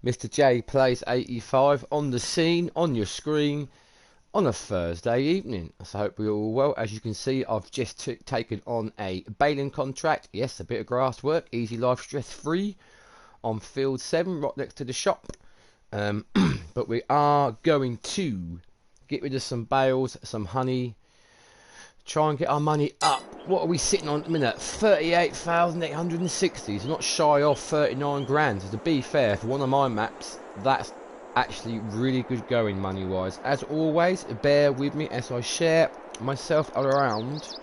Mr. J plays 85 on the scene, on your screen, on a Thursday evening. So I hope we're all well. As you can see, I've just taken on a baling contract. Yes, a bit of grass work, easy life, stress free, on field 7, right next to the shop. But we are going to get rid of some bales, some honey, try and get our money up. What are we sitting on at the minute? 38,860. It's not shy off 39 grand. So to be fair, for one of my maps, that's actually really good going money wise. As always, bear with me as I share myself around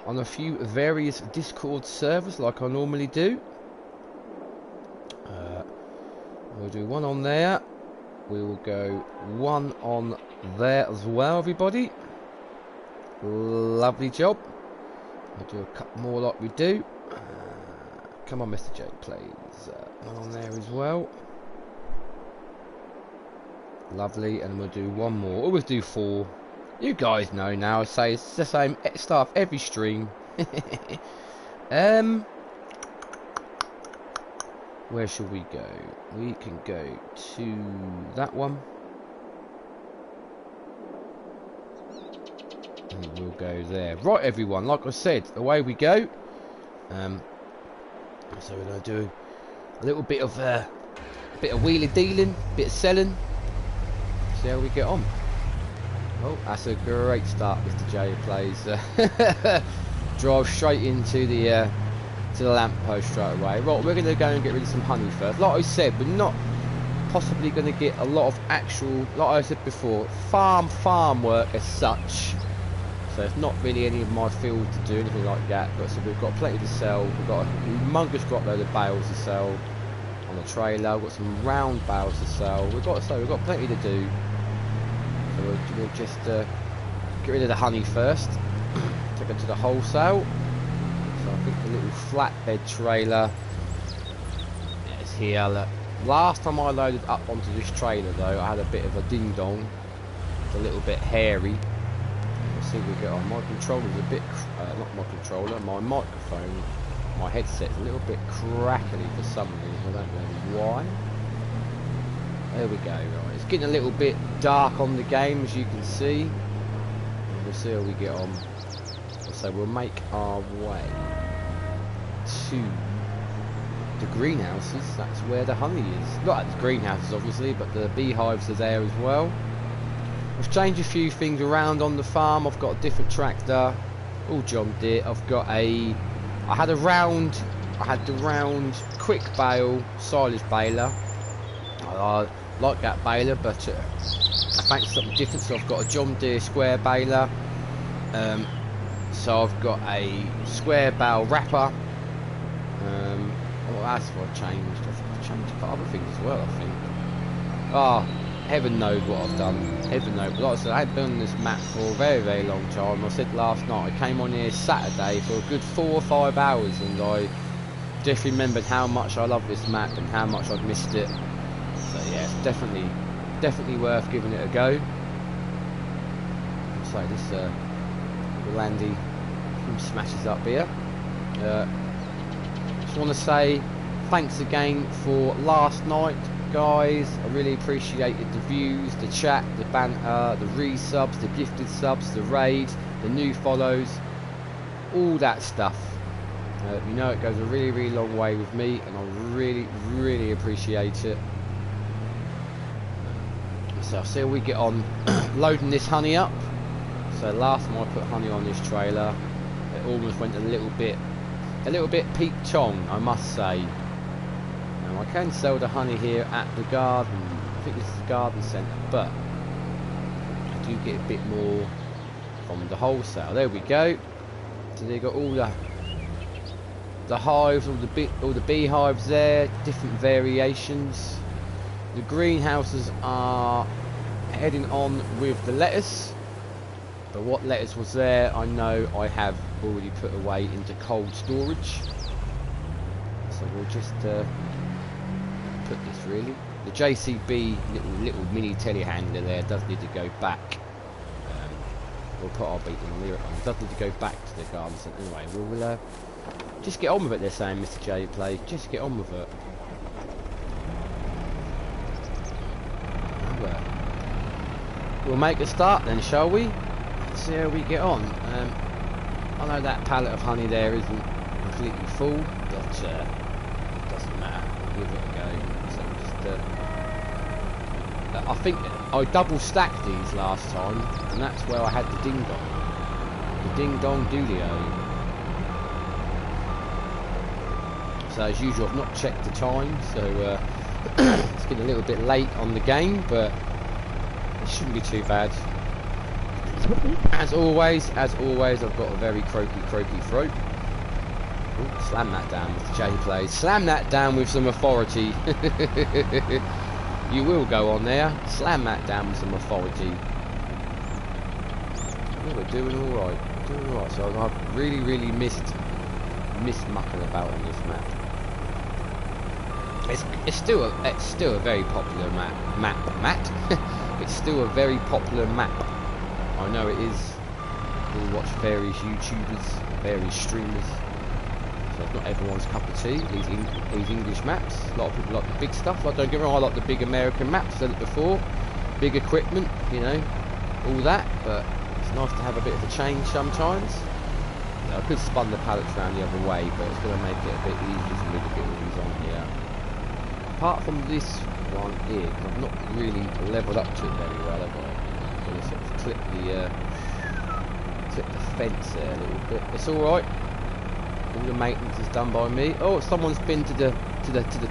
on a few various Discord servers like I normally do. We'll do one on there. We will go one on there as well, everybody. Lovely job. We'll do a couple more like we do. Come on, Mr. J, please. One on there as well. Lovely, and we'll do one more. Always do 4. You guys know now. I say it's the same stuff every stream. Where shall we go? We can go to that one. And we'll go there. Right, everyone, like I said, away we go. So we're going to do a little bit of wheelie dealing, bit of selling. See how we get on. Oh, that's a great start, Mr. J plays. Drive straight into the lamppost straight away. Right, we're going to go and get rid of some honey first. Like I said, we're not possibly going to get a lot of actual, like I said before, farm work as such. So it's not really any of my field to do anything like that. But so we've got plenty to sell. We've got a humongous crop load of bales to sell on the trailer. We've got some round bales to sell. We've got plenty to do. So we'll just get rid of the honey first. Take it to the wholesale. So I think the little flatbed trailer is here. Look. Last time I loaded up onto this trailer though, I had a bit of a ding dong. It's a little bit hairy. We'll see what we get on. My controller's a bit, not my controller, my microphone, my headset's a little bit crackly for some reason. I don't know why. There we go. Right, it's getting a little bit dark on the game, as you can see. We'll see how we get on. So we'll make our way to the greenhouses. That's where the honey is. Not at the greenhouses, obviously, but the beehives are there as well. I've changed a few things around on the farm. I've got a different tractor, all John Deere. I've got I had the round quick bale silage baler. I like that baler, but I fancy something different, so I've got a John Deere square baler. So I've got a square bale wrapper. What else have I changed? I've changed a couple other things as well, I think. Oh, heaven knows what I've done. Heaven knows. But like I said, I had been on this map for a very, very long time. I said last night, I came on here Saturday for a good 4 or 5 hours, and I just remembered how much I love this map and how much I'd missed it. So yeah, it's definitely worth giving it a go. So this Landy smashes up here. Just want to say thanks again for last night, guys. I really appreciated the views, the chat, the banter, the resubs, the gifted subs, the raids, the new follows, all that stuff. You know it goes a really, really long way with me, and I really, really appreciate it. So I'll see how we get on loading this honey up. So last time I put honey on this trailer, it almost went a little bit Pete Tong, I must say. Now I can sell the honey here at the garden. I think this is the garden centre, but I do get a bit more from the wholesale. There we go. So they've got all the hives, all the beehives there, different variations. The greenhouses are heading on with the lettuce. But what lettuce was there, I know I have already put away into cold storage. So we'll just put this really. The JCB little mini telehandler there does need to go back. We'll put our beat on there. It does need to go back to the garden centre anyway. We'll just get on with it. They're saying, Mr. J play. Just get on with it. we'll make a start then, shall we? See how we get on. I know that pallet of honey there isn't completely full, but it doesn't matter. We'll give it a go. So just, I think I double stacked these last time, and that's where I had the ding dong. The ding dong doolio. So as usual, I've not checked the time, so it's getting a little bit late on the game, but it shouldn't be too bad. As always, I've got a very croaky throat. Ooh, slam that down with the J plays. Slam that down with some authority. You will go on there. Slam that down with some authority. Oh, we're doing all right. Doing all right. So I've really missed mucking about on this map. It's still a very popular map. It's still a very popular map. I know it is. We'll watch various YouTubers, various streamers. So it's not everyone's cup of tea. These English maps. A lot of people like the big stuff. Like, don't get me wrong, I like the big American maps. I've said it before. Big equipment, you know, all that. But it's nice to have a bit of a change sometimes. I could spun the pallets around the other way, but it's going to make it a bit easier for me to get all these on here. Apart from this one here, because I've not really levelled up to it very well, have I? I'm going to sort of clip the fence there a little bit. It's all right. All the maintenance is done by me. Oh, someone's been to the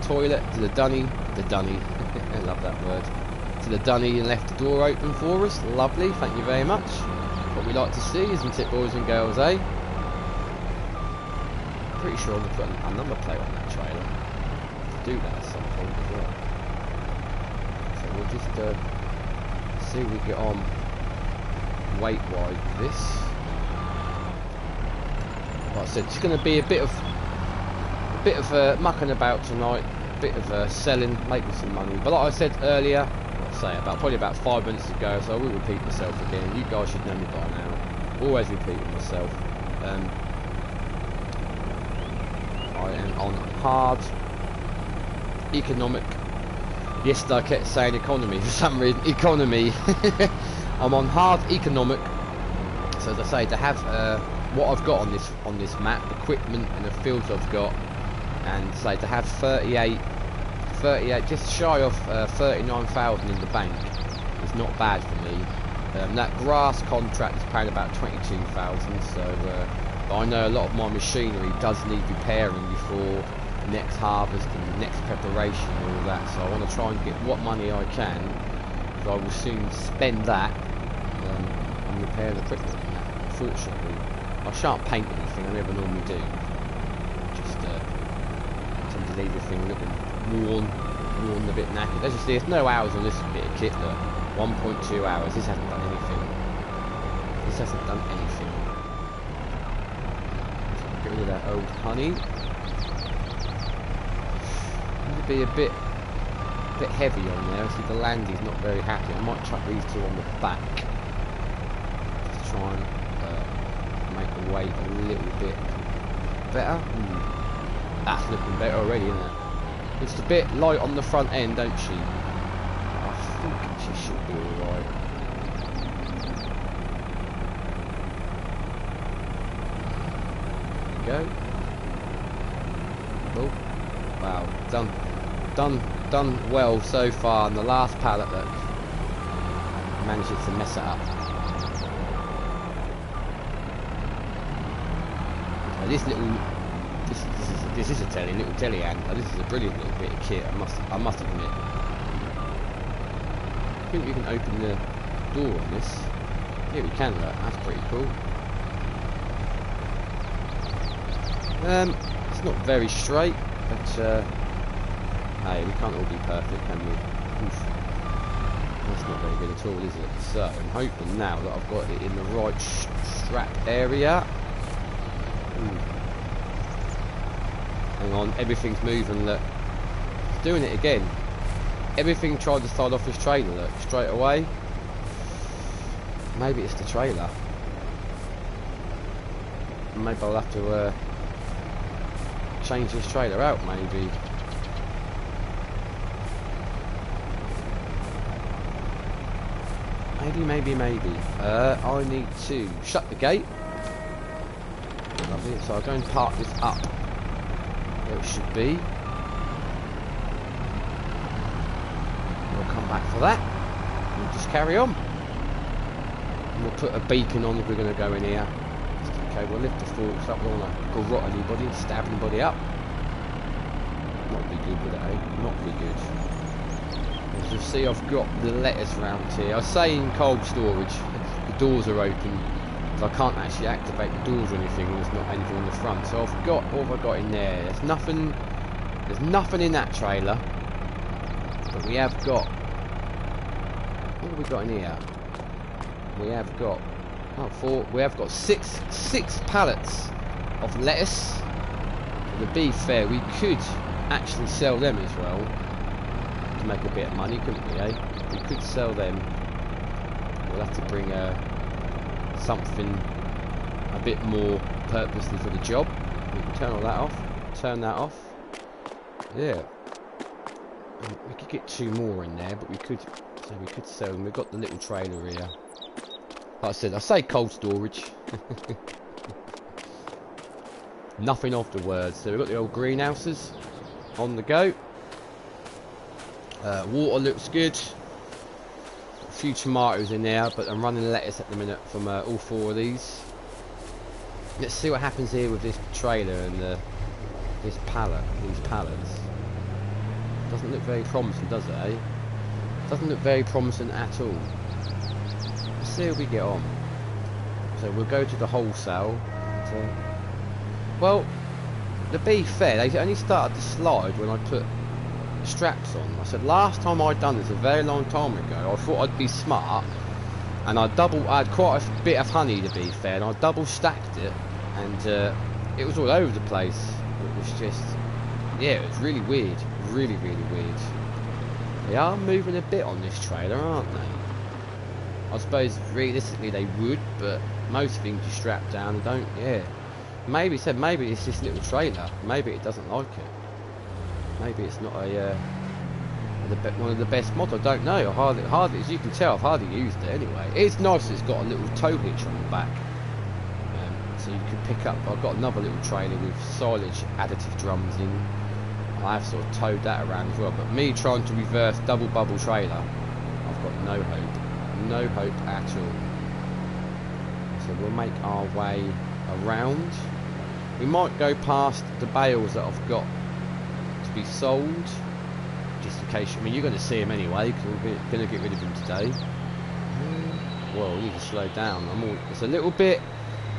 toilet, to the dunny. I love that word. To the dunny and left the door open for us. Lovely. Thank you very much. What we like to see, isn't it, boys and girls, eh? Pretty sure I'm going to put a number plate on that trailer. To do that at some point as well. So we'll just see if we get on weight-wise with this. Like I said, it's going to be a bit of mucking about tonight, a bit of selling, making some money. But like I said earlier, probably about 5 minutes ago, so I will repeat myself again. You guys should know me by now. Always repeating myself. I am on hard economic. Yesterday I kept saying economy for some reason. Economy. I'm on hard economic. So as I say, to have what I've got on this map, equipment and the fields I've got, and say to have 38, just shy of 39,000 in the bank is not bad for me. That grass contract is paying about 22,000, so but I know a lot of my machinery does need repairing before next harvest and next preparation and all that, so I want to try and get what money I can, because I will soon spend that on repairing equipment. Unfortunately, I shan't paint anything, I never normally do. Just tend to leave everything looking worn, a bit knackered. As you see, there's no hours on this bit of kit. Look, 1.2 hours. This hasn't done anything. This hasn't done anything. Get rid of that old honey. Need to be a bit heavy on there. See, the landy's not very happy. I might chuck these two on the back to try and make the weight a little bit better. That's looking better already, isn't it? It's a bit light on the front end, don't she? I think she should be alright. There we go. Oh, wow, done well so far. And the last pallet, look, manages to mess it up. Now this is a little telly anchor. This is a brilliant little bit of kit. I must admit. I think we can open the door on this. Yeah, we can. Look, that's pretty cool. It's not very straight, but hey, we can't all be perfect, can we? Oof. That's not very good at all, is it? So I'm hoping now that I've got it in the right strap area. Ooh. Hang on, everything's moving, look. It's doing it again. Everything tried to start off this trailer, look, straight away. Maybe it's the trailer. Maybe I'll have to change this trailer out, maybe. Maybe. I need to shut the gate. Lovely. So I'll go and park this up where it should be. We'll come back for that. We'll just carry on. And we'll put a beacon on if we're going to go in here. Okay, we'll lift the forks up. We don't want to garrot anybody, stab anybody up. Not be good with it, eh? Not be good. As you see, I've got the letters round here. I say in cold storage, the doors are open, so I can't actually activate the doors or anything. There's not anything on the front. So I've got, what have I got in there? There's nothing in that trailer. But we have got, what have we got in here? We have got, we have got six pallets of lettuce. To be fair, we could actually sell them as well to make a bit of money, couldn't we, eh? We could sell them. We'll have to bring something a bit more purposely for the job. We can turn all that off. Turn that off. Yeah. We could get 2 more in there, but we could sell them. We've got the little trailer here. Like I said, I say cold storage. Nothing of the words. So we've got the old greenhouses on the go. Water looks good. A few tomatoes in there, but I'm running lettuce at the minute from all 4 of these. Let's see what happens here with this trailer and these pallets. Doesn't look very promising, does it, eh? Doesn't look very promising at all. Let's see how we get on. So we'll go to the wholesale. Well, to be fair, they only started to slide when I put straps on. I said last time I'd done this a very long time ago, I thought I'd be smart, and I had quite a bit of honey, to be fair, and I double stacked it, and it was all over the place. It was just, yeah, it was really weird, really weird. They are moving a bit on this trailer, aren't they? I suppose realistically they would, but most things you strap down and don't. Yeah, maybe it's this little trailer. Maybe it doesn't like it. Maybe it's not one of the best mods. I don't know. Hardly, as you can tell, I've hardly used it anyway. It's nice. It's got a little tow hitch on the back, so you can pick up. I've got another little trailer with silage additive drums in. I've sort of towed that around as well. But me trying to reverse double bubble trailer, I've got no hope. No hope at all. So we'll make our way around. We might go past the bales that I've got to be sold, just in case. I mean, you're going to see them anyway, because we're going to get rid of them today. Well, we need to slow down. It's a little bit,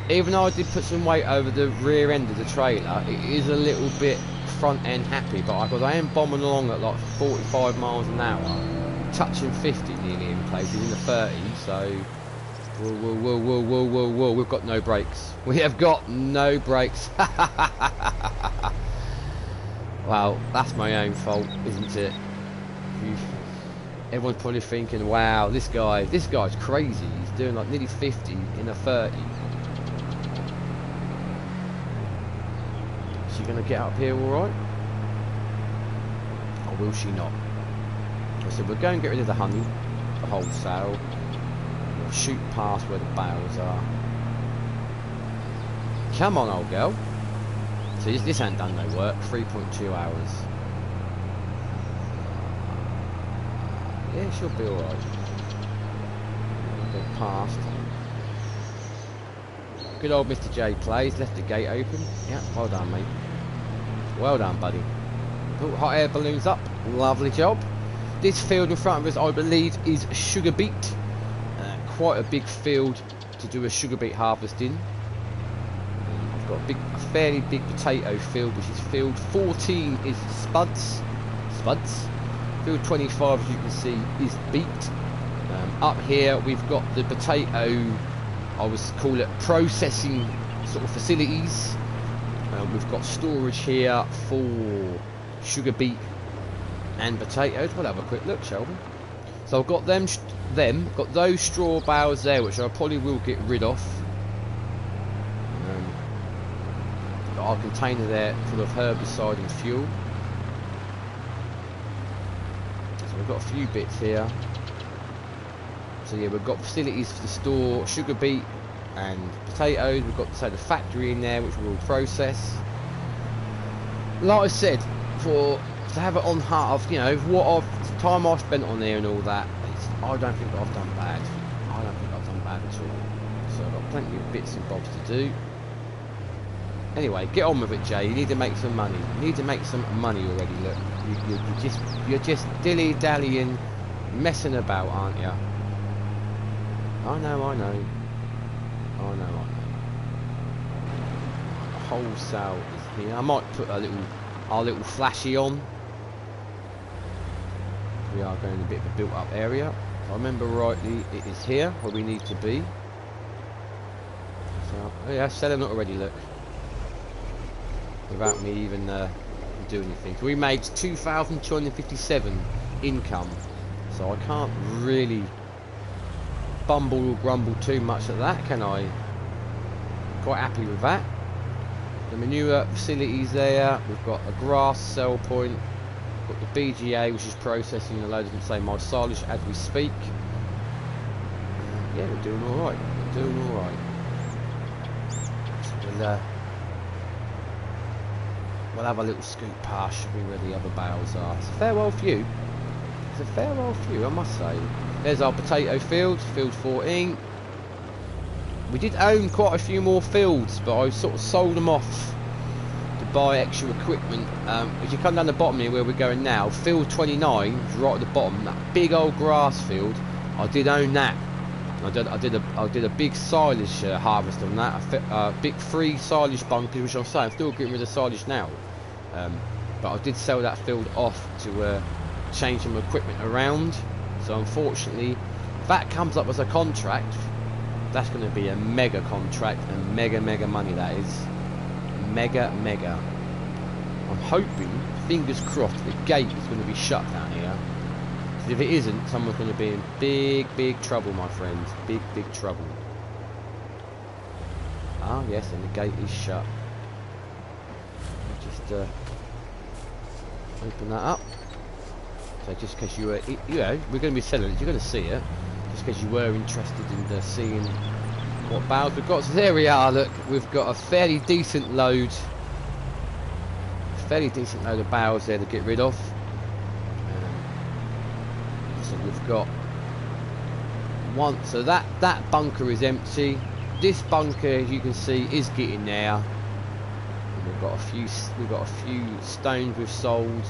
even though I did put some weight over the rear end of the trailer, it is a little bit front end happy, but because I am bombing along at like 45 miles an hour, touching 50 nearly in places, in the 30s, so whoa, we've got no brakes. We have got no brakes. Well, that's my own fault, isn't it? Everyone's probably thinking, wow, this guy's crazy. He's doing like nearly 50 in a 30. Is she going to get up here alright? Or will she not? So we'll go and get rid of the honey, the wholesale. We'll shoot past where the bales are. Come on, old girl. So this ain't done no work. 3.2 hours. Yeah, she'll be alright. Go past. Good old Mr. J plays. Left the gate open. Yeah, well done, mate. Well done, buddy. Oh, hot air balloons up. Lovely job. This field in front of us, I believe, is sugar beet. Quite a big field to do a sugar beet harvesting. I've got a fairly big potato field, which is field 14 is spuds. Field 25, as you can see, is beet. Up here, we've got the potato, I would call it processing sort of facilities. We've got storage here for sugar beet and potatoes. We'll have a quick look, shall we? So I've got got those straw bales there, which I probably will get rid of. Got our container there full of herbicide and fuel. So we've got a few bits here. So yeah, we've got facilities to store sugar beet and potatoes. We've got the factory in there which we'll process. Like I said, to have it on half, you know, the time I've spent on there and all that, I don't think I've done bad. I don't think I've done bad at all. So I've got plenty of bits and bobs to do. Anyway, get on with it, Jay. You need to make some money. You need to make some money already. Look, you're just dilly-dallying, messing about, aren't you? I know. The wholesale is here. I might put our little flashy on. We are going in a bit of a built-up area. If I remember rightly, it is here where we need to be. So, oh yeah, selling it already. Look. Without me even doing anything. So we made 2,257 income, so I can't really bumble or grumble too much at that, can I? Quite happy with that. The manure facilities there. We've got a grass sell point. We've got the BGA, which is processing a load of my silage as we speak. Yeah, we're doing all right. We're doing all right. So we'll have a little scoot past, should be where the other bales are. It's a farewell view. It's a farewell view, I must say. There's our potato field, field 14. We did own quite a few more fields, but I sort of sold them off to buy extra equipment. As you come down the bottom here where we're going now, field 29 is right at the bottom, that big old grass field. I did own that. I did a big silage harvest on that, a big 3 silage bunkers, which I'm saying I'm still getting rid of silage now. But I did sell that field off to change some equipment around. So unfortunately, if that comes up as a contract, that's going to be a mega contract and mega money. That is mega. I'm hoping, fingers crossed, the gate is going to be shut down here. If it isn't, someone's going to be in big trouble, my friends. Big trouble. Ah, yes, and the gate is shut. Just open that up. So just in case you were, we're going to be selling it. You're going to see it. Just in case you were interested in seeing what bales we've got. So there we are. Look, we've got a fairly decent load. Of bales there to get rid of. So we've got one. So that bunker is empty. This bunker, as you can see, is getting there. And we've got a few stones we've sold,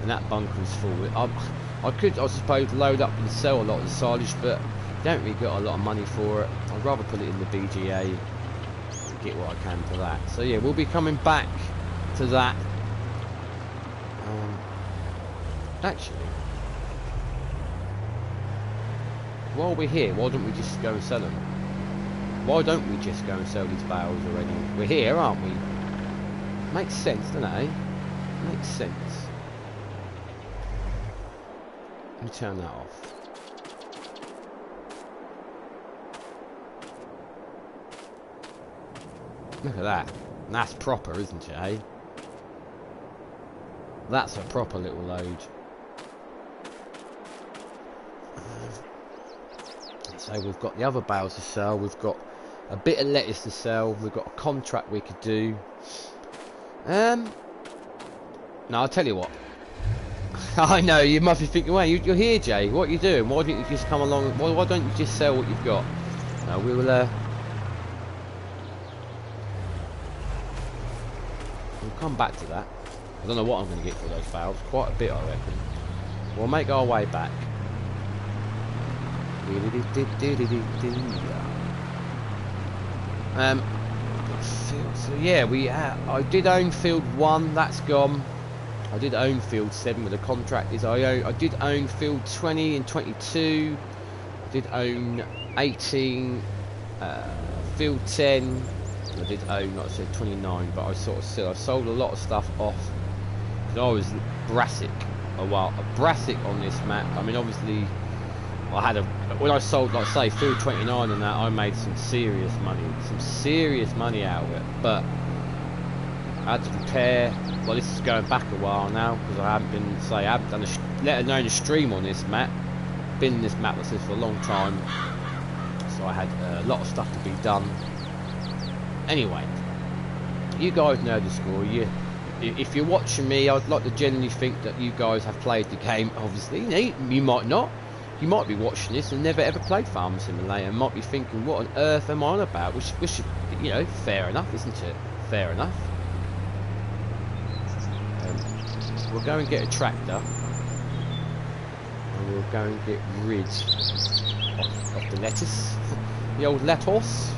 and that bunker is full. I could, I suppose, load up and sell a lot of the silage, but don't really got a lot of money for it. I'd rather put it in the BGA to get what I can for that. So yeah, we'll be coming back to that. Actually, while we're here, why don't we just go and sell them? Why don't we just go and sell these bales already? We're here, aren't we? Makes sense, doesn't it, eh? Makes sense. Let me turn that off. Look at that. That's proper, isn't it, eh? That's a proper little load. So we've got the other bales to sell. We've got a bit of lettuce to sell. We've got a contract we could do. No, I'll tell you what. I know, you must be thinking, well, you're here, Jay. What are you doing? Why don't you just come along? Why don't you just sell what you've got? No, we'll come back to that. I don't know what I'm going to get for those bales. Quite a bit, I reckon. We'll make our way back. So yeah, I did own field 1. That's gone. I did own field 7 with the contract. I did own field 20 and 22. I did own 18. Field 10. I did own, like I said, 29. But I sold a lot of stuff off. I was brassic on this map. I mean, obviously, when I sold, like say, field 29 and that, I made some serious money out of it. But I had to prepare. Well, this is going back a while now because I haven't done let alone a stream on this map. been in this map like this for a long time, so I had a lot of stuff to be done. Anyway, you guys know the score. If you're watching me, I'd like to genuinely think that you guys have played the game. Obviously, you might not. You might be watching this and never ever played Farm Simulator and might be thinking, what on earth am I on about? Which you know, fair enough, isn't it? Fair enough. We'll go and get a tractor and we'll go and get rid of the lettuce, the old lettuce.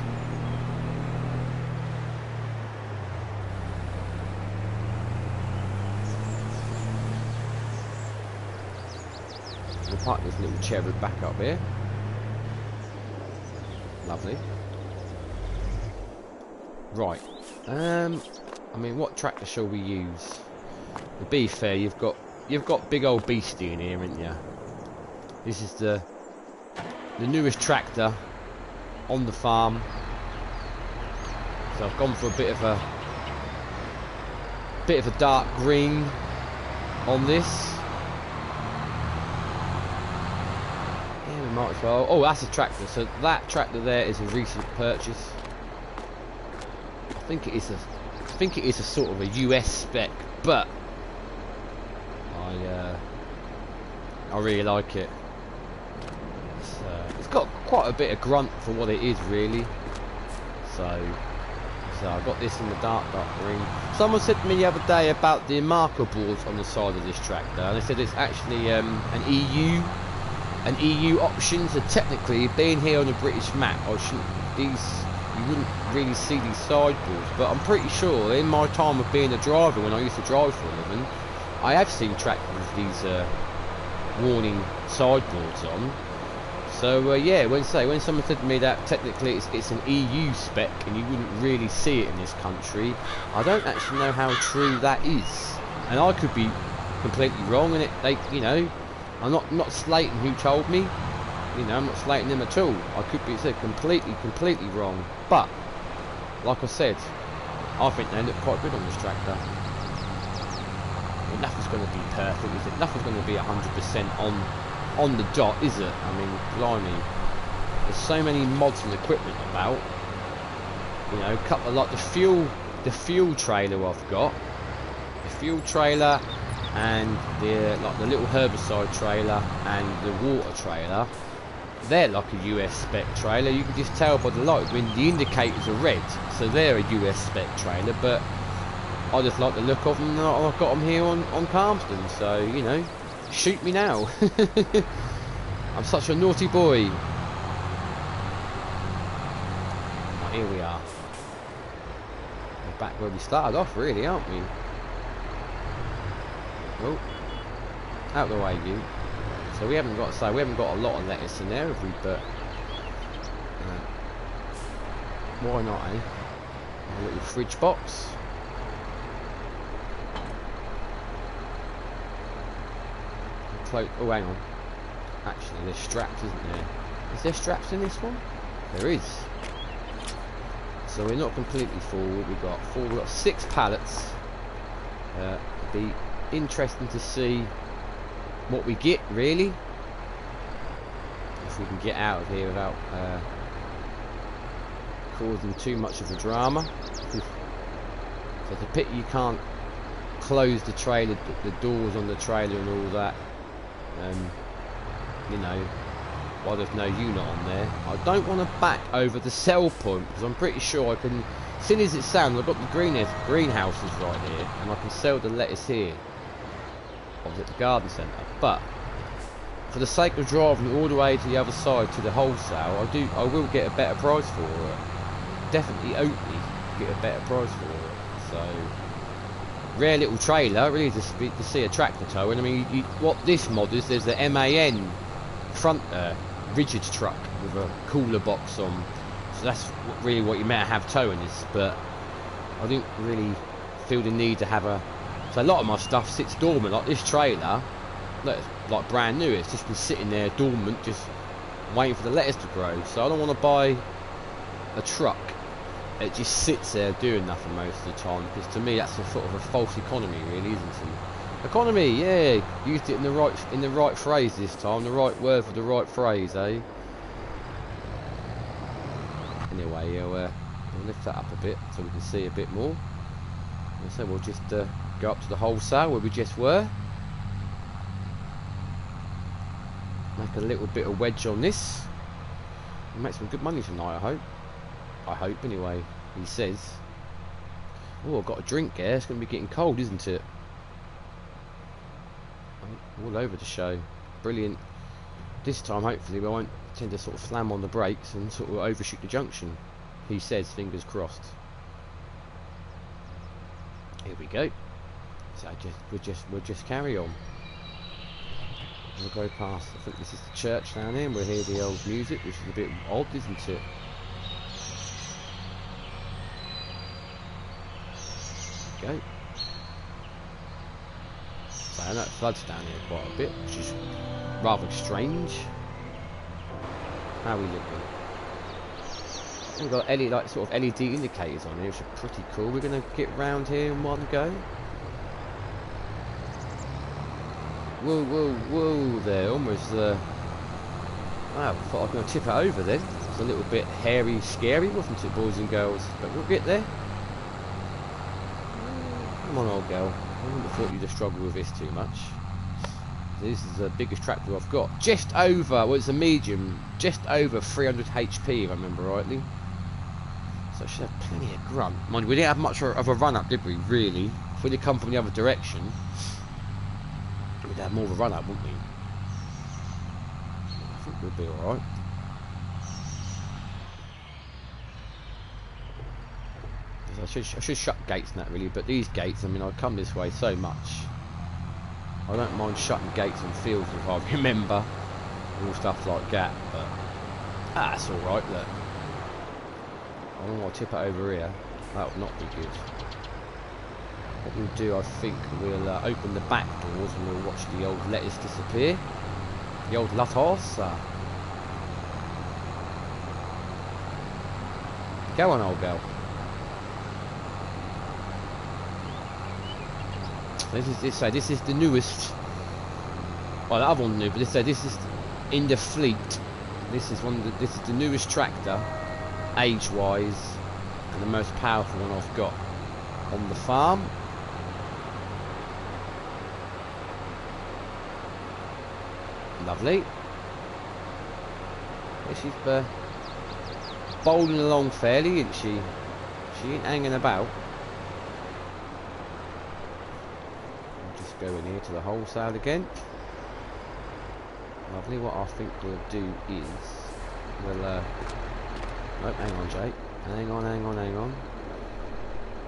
We'll park this little cherub back up here. Lovely. Right. I mean, what tractor shall we use? To be fair, you've got big old beastie in here, haven't you? This is the newest tractor on the farm. So I've gone for a bit of a dark green on this. Yeah, we might as well. Oh, that's a tractor. So that tractor there is a recent purchase. I think it is a sort of a US spec, but I really like it. It's got quite a bit of grunt for what it is, really. So I got this in the dark green. Someone said to me the other day about the marker boards on the side of this tractor, and they said it's actually an EU option. So technically, being here on a British map, you wouldn't really see these sideboards. But I'm pretty sure in my time of being a driver, when I used to drive for a living, I have seen tractors with these warning sideboards on. So yeah, when someone said to me that technically it's an EU spec and you wouldn't really see it in this country, I don't actually know how true that is, and I could be completely wrong. And you know, I'm not slating who told me. You know, I'm not slating them at all. I could be completely wrong. But like I said, I think they look quite good on this tractor. Well, nothing's going to be perfect, is it? Nothing's going to be 100% on the dot, is it? I mean, blimey, there's so many mods and equipment about. You know, a couple of, like the fuel trailer I've got, the fuel trailer, and the little herbicide trailer and the water trailer. They're like a US spec trailer. You can just tell by the light when the indicators are red, so they're a US spec trailer. But I just like the look of them. I've got them here on Calmsden, so you know, shoot me now. I'm such a naughty boy. Right, here we are. We're back where we started off, really, aren't we? Oh, out of the way, you. So we haven't got a lot of lettuce in there, have we? But why not, eh? A little fridge box. Oh, hang on. Actually, there's straps, isn't there? Is there straps in this one? There is. So we're not completely full. We've got 6 pallets. It'll be interesting to see what we get, really, if we can get out of here without causing too much of a drama. So it's a pity you can't close the trailer, the doors on the trailer and all that. You know, while there's no unit on there. I don't want to back over the sell point, because I'm pretty sure I can, soon as it sounds, I've got the greenhouses right here, and I can sell the lettuce here at the garden centre. But for the sake of driving all the way to the other side to the wholesale, I will get a better price for it. Definitely, hopefully, get a better price for it. So rare little trailer, really, to see a tractor tow. And I mean, what this mod is, there's the MAN front rigid truck with a cooler box on. So that's really what you meant to have towing this. But I didn't really feel the need to have a. So a lot of my stuff sits dormant, like this trailer, like brand new. It's just been sitting there dormant, just waiting for the lettuce to grow. So I don't want to buy a truck it just sits there doing nothing most of the time, because to me that's a sort of a false economy, really, isn't it? Economy, yeah. Used it in the right phrase this time. The right word for the right phrase, eh? Anyway, we'll lift that up a bit so we can see a bit more. And so we'll just go up to the wholesale where we just were. Make a little bit of wedge on this. And make some good money tonight, I hope. I hope, anyway. He says. Oh, I've got a drink here. It's going to be getting cold, isn't it? All over the show. Brilliant. This time, hopefully, we won't tend to sort of slam on the brakes and sort of overshoot the junction. He says, fingers crossed. Here we go. So we'll just carry on. We'll go past. I think this is the church down here, and we'll hear the old music, which is a bit odd, isn't it? Go. So I know it floods down here quite a bit, which is rather strange. How are we looking? We've got like sort of LED indicators on here, which are pretty cool. We're going to get round here in one go. Whoa, whoa, whoa there, almost wow, I thought I was going to tip it over then. It's a little bit hairy, scary, wasn't it, boys and girls? But we'll get there. Come on, old girl. I wouldn't have thought you'd have struggled with this too much. This is the biggest tractor I've got. Just over, well, it's a medium, just over 300 HP, if I remember rightly. So I should have plenty of grunt. Mind you, we didn't have much of a run-up, did we, really? If we'd have come from the other direction, we'd have more of a run-up, wouldn't we? I think we'll be alright. I should shut gates and that, really, but these gates, I mean, I come this way so much. I don't mind shutting gates and fields if I remember, and all stuff like that, but that's alright, look. I don't want to tip it over here. That would not be good. What we'll do, I think, we'll open the back doors and we'll watch the old lettuce disappear. The old lettuce. Go on, old girl. This is the newest. Well, the other one new, but this is in the fleet. This is the newest tractor, age-wise, and the most powerful one I've got on the farm. Lovely. Yeah, she's bowling along fairly, isn't she? She ain't hanging about. Go in here to the wholesale again. Lovely. What I think we'll do is we'll nope, hang on, Jake. Hang on.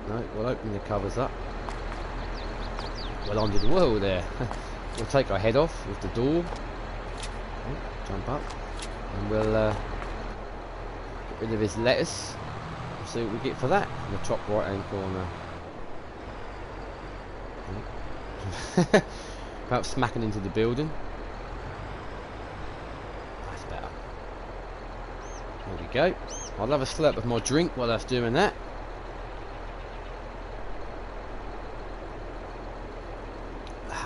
No, we'll open the covers up. Well, under the wheel there. We'll take our head off with the door. Oh, jump up, and we'll get rid of his lettuce. See what we get for that in the top right hand corner. Perhaps smacking into the building. That's better. There we go. I'll have a slurp of my drink while that's doing that.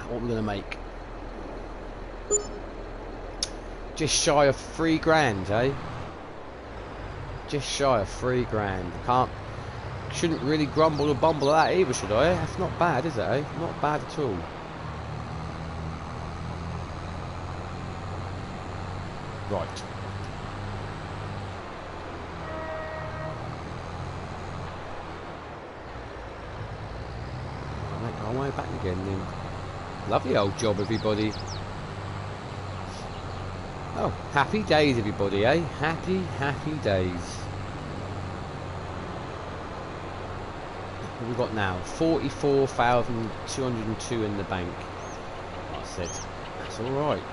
What we're going to make? Just shy of 3 grand, eh? Just shy of 3 grand. Shouldn't really grumble or bumble at that either, should I? That's not bad, is it, eh? Not bad at all. Right. I'll make our way back again then. Lovely old job, everybody. Oh, happy days, everybody, eh? Happy, happy days. What have we got now? 44,202 in the bank. Like I said, that's alright.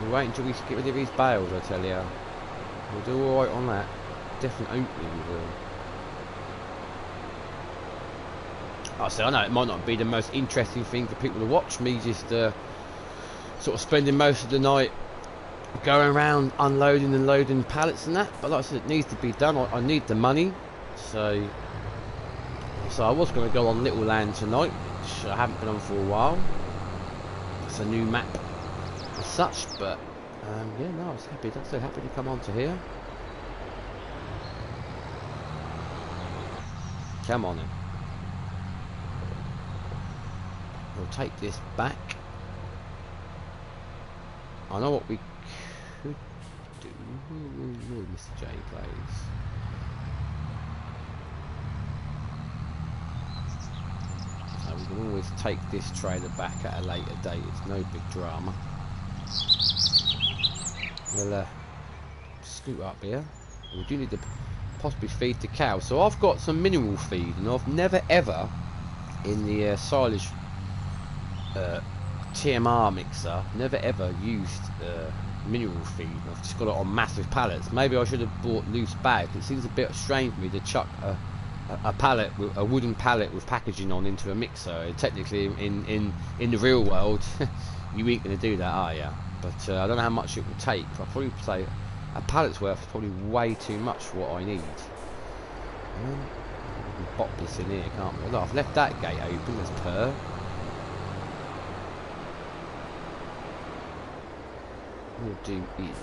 We'll wait until we get rid of these bales, I tell you. We'll do alright on that. Definitely we will. Like I said, I know it might not be the most interesting thing for people to watch, me just sort of spending most of the night going around unloading and loading pallets and that, but like I said, it needs to be done. I need the money, so I was going to go on Little Land tonight, which I haven't been on for a while. it's a new map as such, but yeah, no, I was happy. I'm so happy to come onto here. Come on then. We'll take this back. I know what we could do. Mr. J plays. So we can always take this trailer back at a later date. It's no big drama. We'll scoot up here. We do need to possibly feed the cow. So I've got some mineral feed, and I've never ever in the silage TMR mixer, never ever used mineral feed. I've just got it on massive pallets. Maybe I should have bought loose bags. It seems a bit strange for me to chuck a pallet, a wooden pallet with packaging on, into a mixer. Technically, in the real world, you ain't going to do that, are you? But I don't know how much it will take. I'll probably say a pallet's worth is probably way too much for what I need. We can pop this in here, can't we? Look, I've left that gate open. There's per. What we'll do is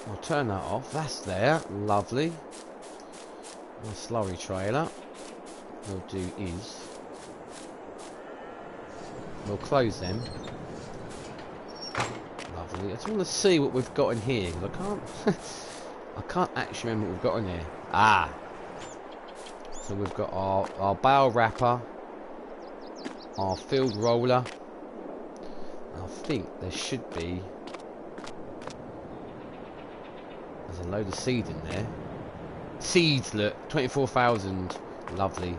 I'll turn that off. That's there. Lovely. My slurry trailer. What we'll do is we'll close them. Lovely. I just want to see what we've got in here, because I can't I can't actually remember what we've got in here. Ah, so we've got our bale wrapper, our field roller. I think there should be, there's a load of seed in there. Seeds, look, 24,000. Lovely.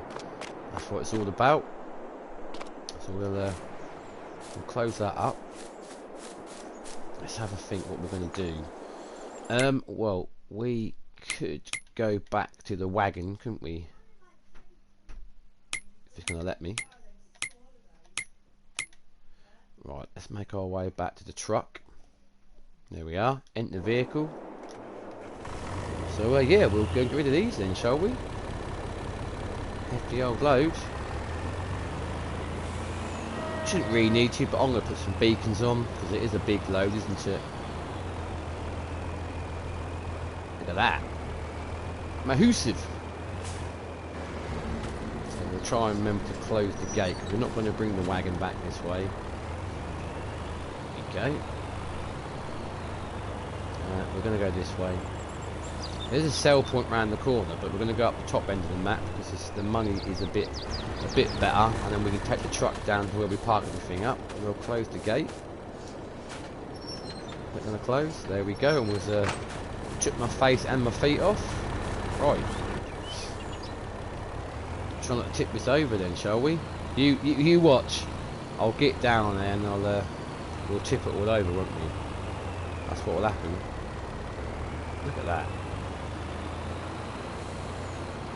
That's what it's all about. So we'll close that up. Let's have a think what we're going to do. Well, we could go back to the wagon, couldn't we? If it's going to let me. Right, let's make our way back to the truck. There we are. Enter vehicle. So yeah, we'll go get rid of these then, shall we? Hefty old load. Shouldn't really need to, but I'm going to put some beacons on because it is a big load, isn't it? Look at that. Massive. So we'll try and remember to close the gate because we're not going to bring the wagon back this way. Okay. We're going to go this way. There's a sell point round the corner, but we're going to go up the top end of the map because the money is a bit better, and then we can take the truck down to where we park everything up. And we'll close the gate. Click on the close. There we go. And was took my face and my feet off. Right. Try not to tip this over then, shall we? You watch. I'll get down there and we'll tip it all over, won't we? That's what will happen. Look at that.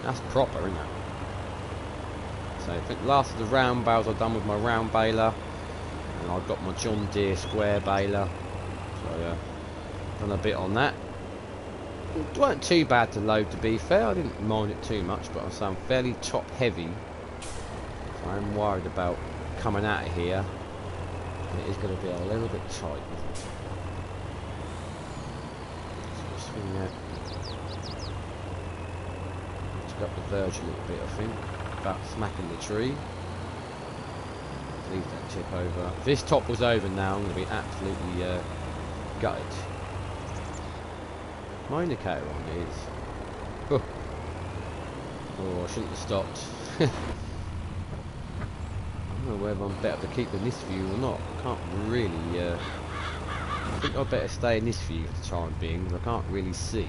That's proper, isn't it? So I think the last of the round bales I've done with my round baler, and I've got my John Deere square baler. So done a bit on that. It weren't too bad to load, to be fair. I didn't mind it too much, but I'm fairly top heavy, so I'm worried about coming out of here. And it is going to be a little bit tight. So we'll swing that. Up the verge a little bit, I think. About smacking the tree. Leave that tip over. If this top was over now, I'm going to be absolutely gutted. My indicator on is. Oh, I shouldn't have stopped. I don't know whether I'm better to keep in this view or not. I can't really. I think I'd better stay in this view for the time being, because I can't really see.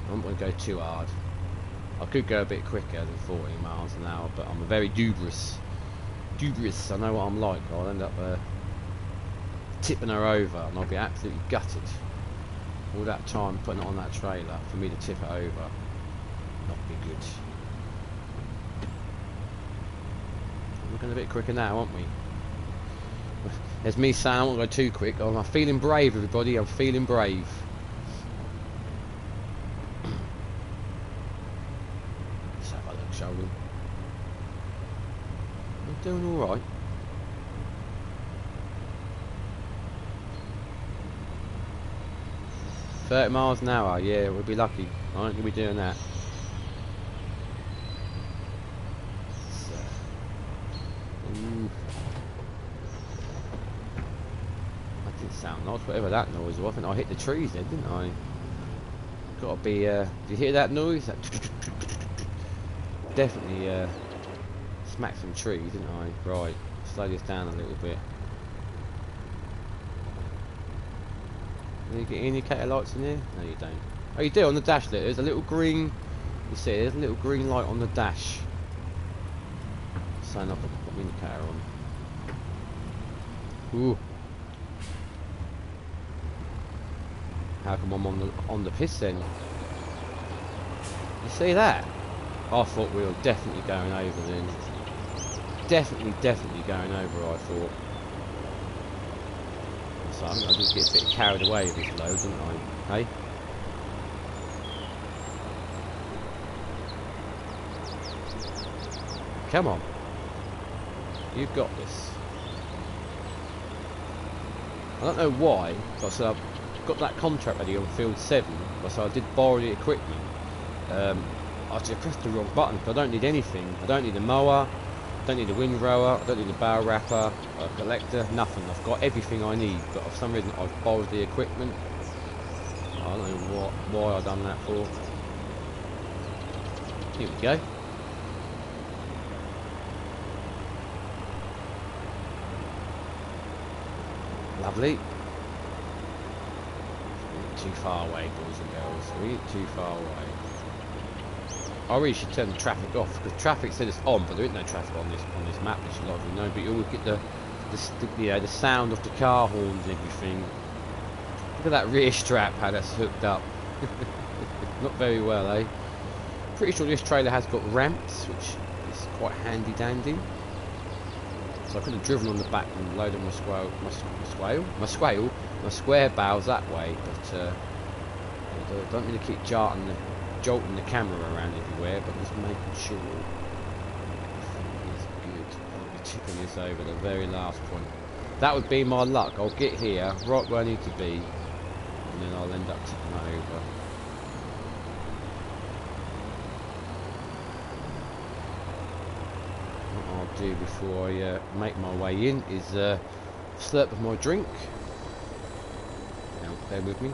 I don't want to go too hard. I could go a bit quicker than 40 miles an hour, but I'm a very dubious. I know what I'm like. I'll end up tipping her over, and I'll be absolutely gutted. All that time putting it on that trailer for me to tip it over, not be good. We're going a bit quicker now, aren't we? There's me saying I won't go too quick. Oh, I'm feeling brave, everybody. I'm feeling brave. Shall we? doing alright. $30 miles an hour, yeah, we'll be lucky. I ain't gonna be doing that. So, that didn't sound nice, whatever that noise was. I think I hit the trees then, didn't I? Gotta be, did you hear that noise? That definitely smacked some trees, didn't I? Right, slow this down a little bit. Do you get indicator lights in here? No, you don't. Oh, you do on the dash. There's a little green. You see, there's a little green light on the dash. Saying I've got my indicator on. Ooh. How come I'm on the piss then? You see that? I thought we were definitely going over then. Definitely going over. I thought. So I did get a bit carried away with this load, didn't I? Hey? Come on. You've got this. I don't know why, but I said I've got that contract ready on field 7, so I did borrow the equipment. I just pressed the wrong button, because I don't need anything. I don't need a mower, I don't need a windrower, I don't need a barrel wrapper, a collector, nothing. I've got everything I need, but for some reason I've borrowed the equipment. I don't know why I've done that for. Here we go. Lovely. Too far away, boys and girls. We're too far away. I really should turn the traffic off, because traffic said it's on, but there isn't no traffic on this map, which a lot of you know. But you always get the sound of the car horns and everything. Look at that rear strap, how that's hooked up. Not very well, eh? Pretty sure this trailer has got ramps, which is quite handy dandy. So I could have driven on the back and loaded my square bales that way, but I don't really keep jolting the camera around everywhere, but just making sure everything is good. I'll be tipping this over the very last point. That would be my luck. I'll get here right where I need to be, and then I'll end up tipping over. Do before I make my way in is slurp of my drink. Now, bear with me.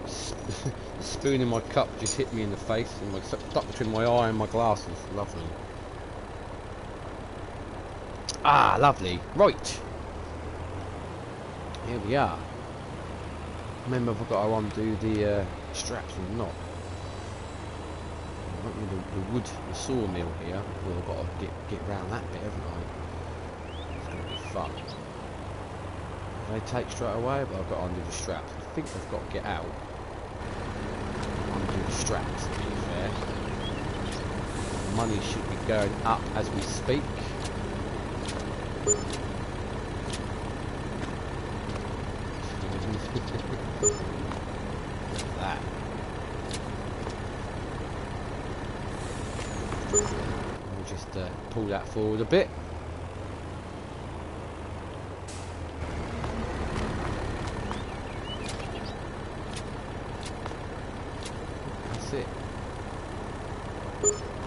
The spoon in my cup just hit me in the face and stuck between my eye and my glasses. Lovely. Ah, lovely. Right. Here we are. Remember, I've got to undo the straps or not. The wood, the sawmill here. Well, I've got to get round that bit, haven't I? It's going to be fun. They take straight away, but I've got to undo the straps. I think I've got to get out. Undo the straps, to be fair. Money should be going up as we speak. That. We'll just pull that forward a bit. That's it.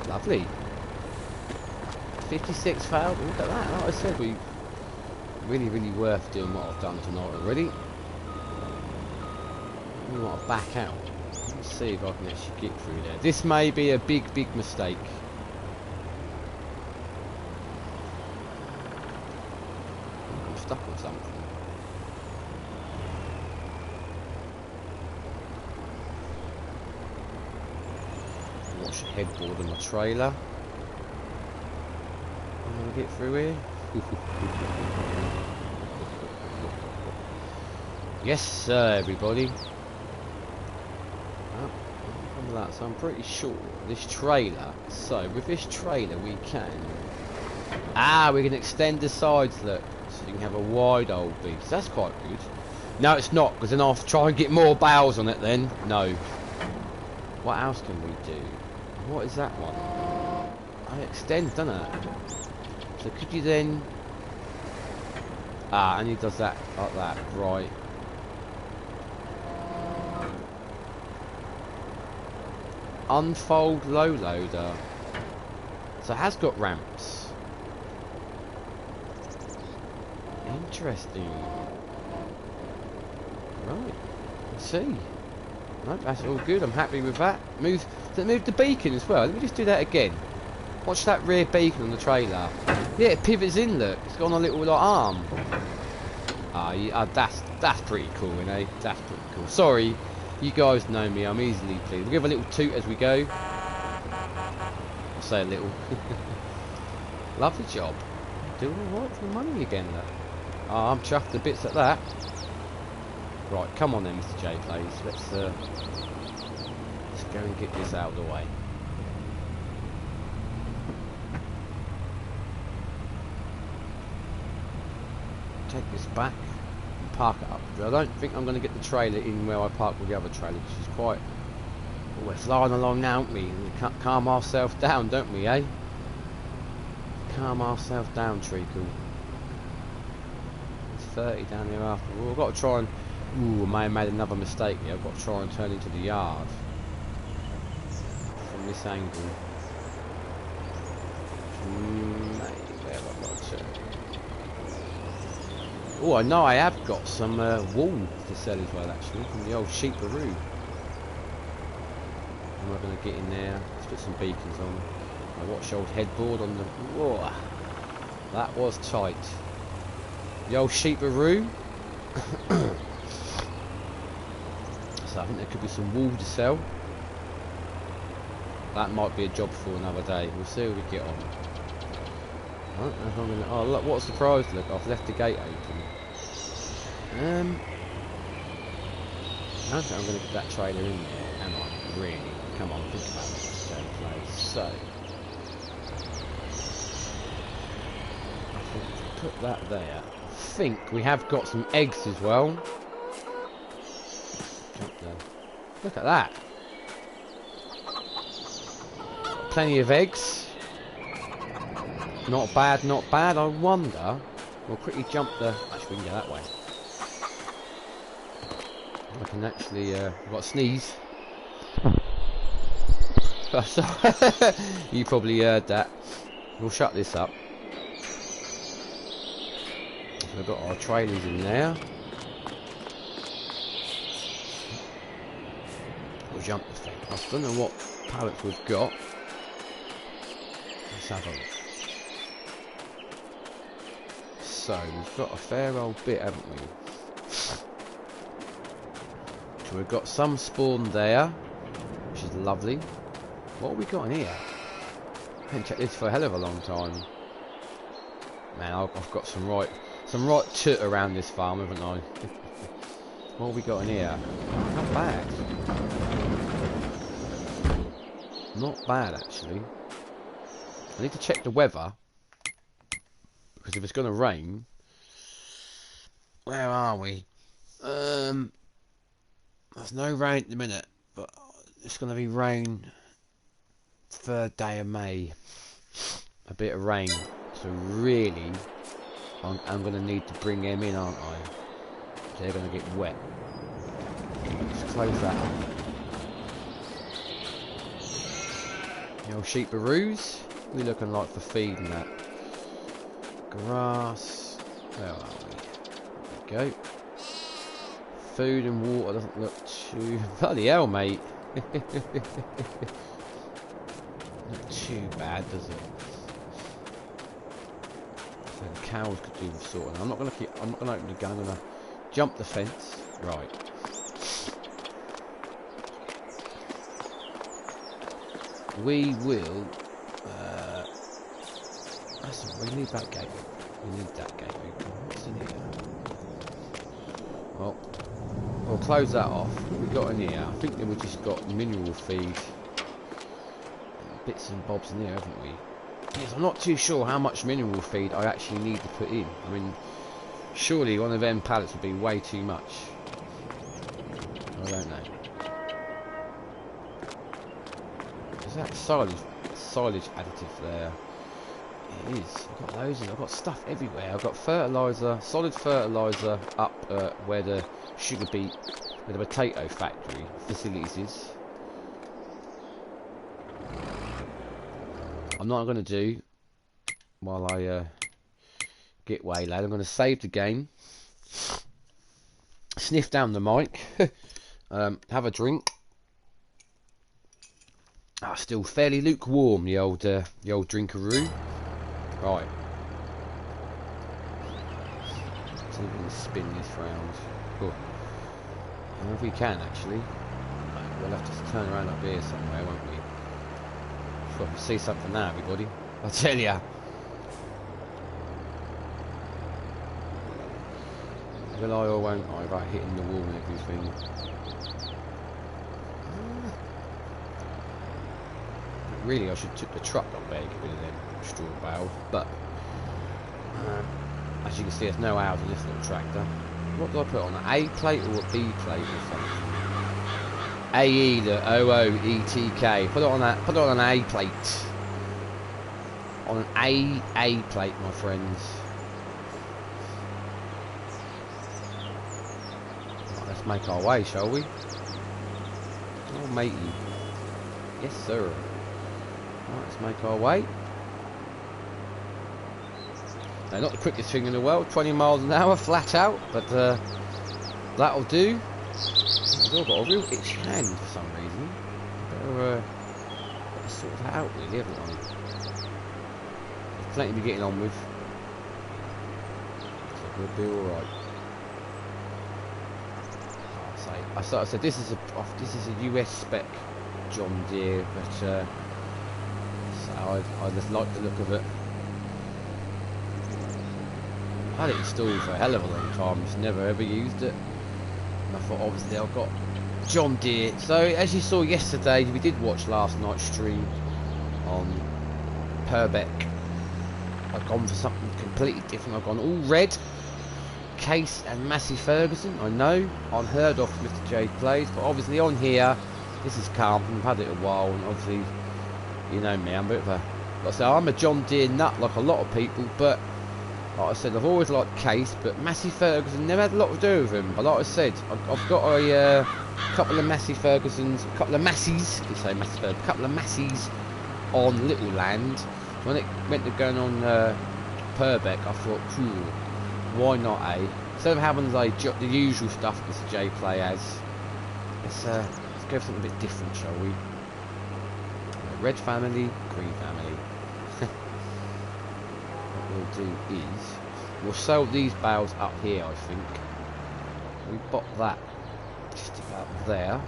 Lovely. 56 failed. Look at that. Like I said, we really worth doing what I've done tonight already. We want to back out. Let's see if I can actually get through there. This may be a big mistake. I'm stuck on something. Watch the headboard of my trailer. I'm going to get through here. Yes sir, everybody. So I'm pretty sure this trailer, so with this trailer we can extend the sides, look, so you can have a wide old beast. That's quite good. No, it's not, because then I'll have to try and get more bales on it then. No. What else can we do? What is that one? It extends, doesn't it? So could you then... Ah, and he does that like that, right. Unfold low loader. So it has got ramps. Interesting. Right. Let's see. No, that's all good. I'm happy with that. Move the beacon as well. Let me just do that again. Watch that rear beacon on the trailer. Yeah, it pivots in. Look, it's got on a little like arm. Ah, yeah, that's pretty cool, you know. That's pretty cool. Sorry, you guys know me. I'm easily pleased. We'll give a little toot as we go. I'll say a little. Lovely job. Doing all right for the money again. Look. Oh, I'm chuffed to bits at that. Right, come on then, Mr. J Plays. Let's go and get this out of the way. Take this back and park it up. I don't think I'm going to get the trailer in where I park with the other trailer, which is quite... Oh, we're flying along now, aren't we? We can't calm ourselves down, don't we, eh? Calm ourselves down, treacle. It's 30 down here after all. I've got to try and... Ooh, I may have made another mistake here. I've got to try and turn into the yard from this angle. Where have I got to? Oh, I know I have got some wool to sell as well, actually, from the old sheeparoo. Am I going to get in there? Let's put some beacons on. I watch the old headboard on the... Whoa, that was tight. The old sheeparoo. So I think there could be some wool to sell. That might be a job for another day. We'll see how we get on. I don't know if I'm gonna... Oh, look, what a surprise, look. I've left the gate open. I don't think I'm going to get that trailer in there, am I? Really? Come on, think about this gameplay. So... I think put that there. I think we have got some eggs as well. Look at that. Plenty of eggs. Not bad, not bad. I wonder... We'll quickly jump the... Actually, we can go that way. I can actually... I've got to sneeze. You probably heard that. We'll shut this up. So we've got our trailers in there. We'll jump the thing. I don't know what pallets we've got. Let's have a look. So, we've got a fair old bit, haven't we? So we've got some spawn there, which is lovely. What have we got in here? I haven't checked this for a hell of a long time. Man, I've got some right chut around this farm, haven't I? What have we got in here? Not bad. Not bad, actually. I need to check the weather. Because if it's going to rain... Where are we? There's no rain at the minute. But it's going to be rain... 3rd day of May. A bit of rain. So really... I'm going to need to bring them in, aren't I? They're going to get wet. Let's close that up. The old sheeparoos. What are we looking like for feeding that? Grass. Where are we? There we go. Food and water doesn't look too... Bloody hell, mate. Not too bad, does it? So the cows could do with sorting. I'm not going to open the gun. I'm going to jump the fence. Right. We will... we need that gate. We need that gate. What's in here? Well, we'll close that off. What we got in here? I think that we just got mineral feed. Bits and bobs in here, haven't we? Yes, I'm not too sure how much mineral feed I actually need to put in. I mean, surely one of them pallets would be way too much. I don't know. Is that silage additive there? It is. I've got loads of. I've got stuff everywhere. I've got fertiliser, solid fertiliser up where the sugar beet, where the potato factory facilities is. I'm not going to do while I get waylaid. I'm going to save the game, sniff down the mic, have a drink. Still fairly lukewarm, the old drinkaroo. Right. So we're going to spin this round. Cool. I don't know if we can actually. We'll have to turn around up here somewhere, won't we? Sure, we see something now, everybody. I tell ya. Will I or won't I? About hitting the wall and everything. Really, I should took the truck up there, get rid of them straw bales. But as you can see, there's no hours on this little tractor. What do I put on? An A plate or a B plate or something? AE, the OOETK. Put it on that. Put it on an A plate. On an A plate, my friends. Right, let's make our way, shall we? Oh, matey. Yes, sir. Right, let's make our way. Now, not the quickest thing in the world, 20 miles an hour, flat out, but that'll do. I've got a real itchy hand for some reason. Better sort that out, really, haven't I? There's plenty to be getting on with. So we'll be alright. I said this is a US spec John Deere, but so I just like the look of it. I had it installed for a hell of a long time, just never ever used it. And I thought obviously I've got John Deere. So as you saw yesterday, we did watch last night's stream on Purbeck. I've gone for something completely different. I've gone all red. Case and Massey Ferguson. I know, unheard of Mr. J Plays, but obviously on here, this is Calmsden. I've had it a while, and obviously, you know me, I'm a bit of a, like I say, I'm a John Deere nut like a lot of people, but like I said, I've always liked Case, but Massey Ferguson never had a lot to do with him. But like I said, I've got a couple of Massey Fergusons, a couple of Masseys, you say Massey Ferguson, a couple of Masseys on Little Land. When it went to going on Purbeck, I thought, why not, eh? Instead of having like the usual stuff Mr. J Play has, let's go for something a bit different, shall we? Red family, green family. What we'll do is we'll sell these bales up here, I think. We bought that just about there.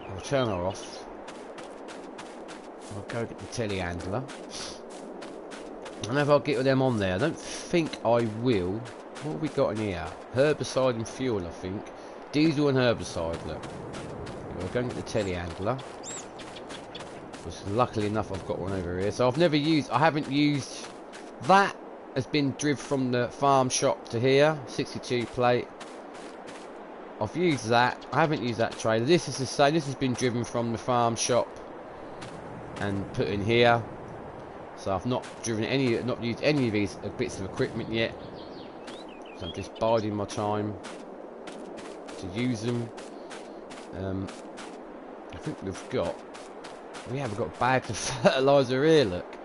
I'll turn her off. I'll go get the telehandler. I don't know if I'll get with them on there. I don't think I will. What have we got in here? Herbicide and fuel, I think. Diesel and herbicide, look. We'll go and get the telehandler. Because luckily enough I've got one over here. So I haven't used, that has been driven from the farm shop to here. 62 plate. I've used that. I haven't used that trailer. This is the same. This has been driven from the farm shop and put in here. So I've not used any of these bits of equipment yet. So I'm just biding my time to use them. I think we have got bags of fertiliser here, look.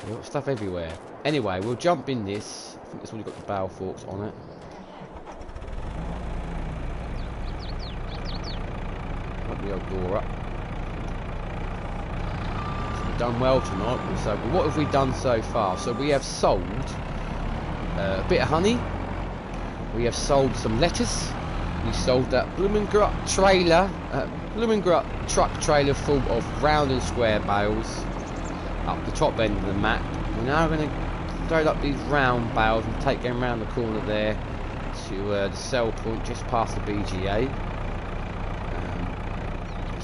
We've got stuff everywhere. Anyway, we'll jump in this. I think it's already got the bale forks on it. Put the old door up. Done well tonight. So what have we done so far? So we have sold a bit of honey, we have sold some lettuce, we sold that Blumengrupp trailer, Blumengrupp truck trailer full of round and square bales up the top end of the map. We're now going to load up these round bales and take them around the corner there to the sell point just past the BGA.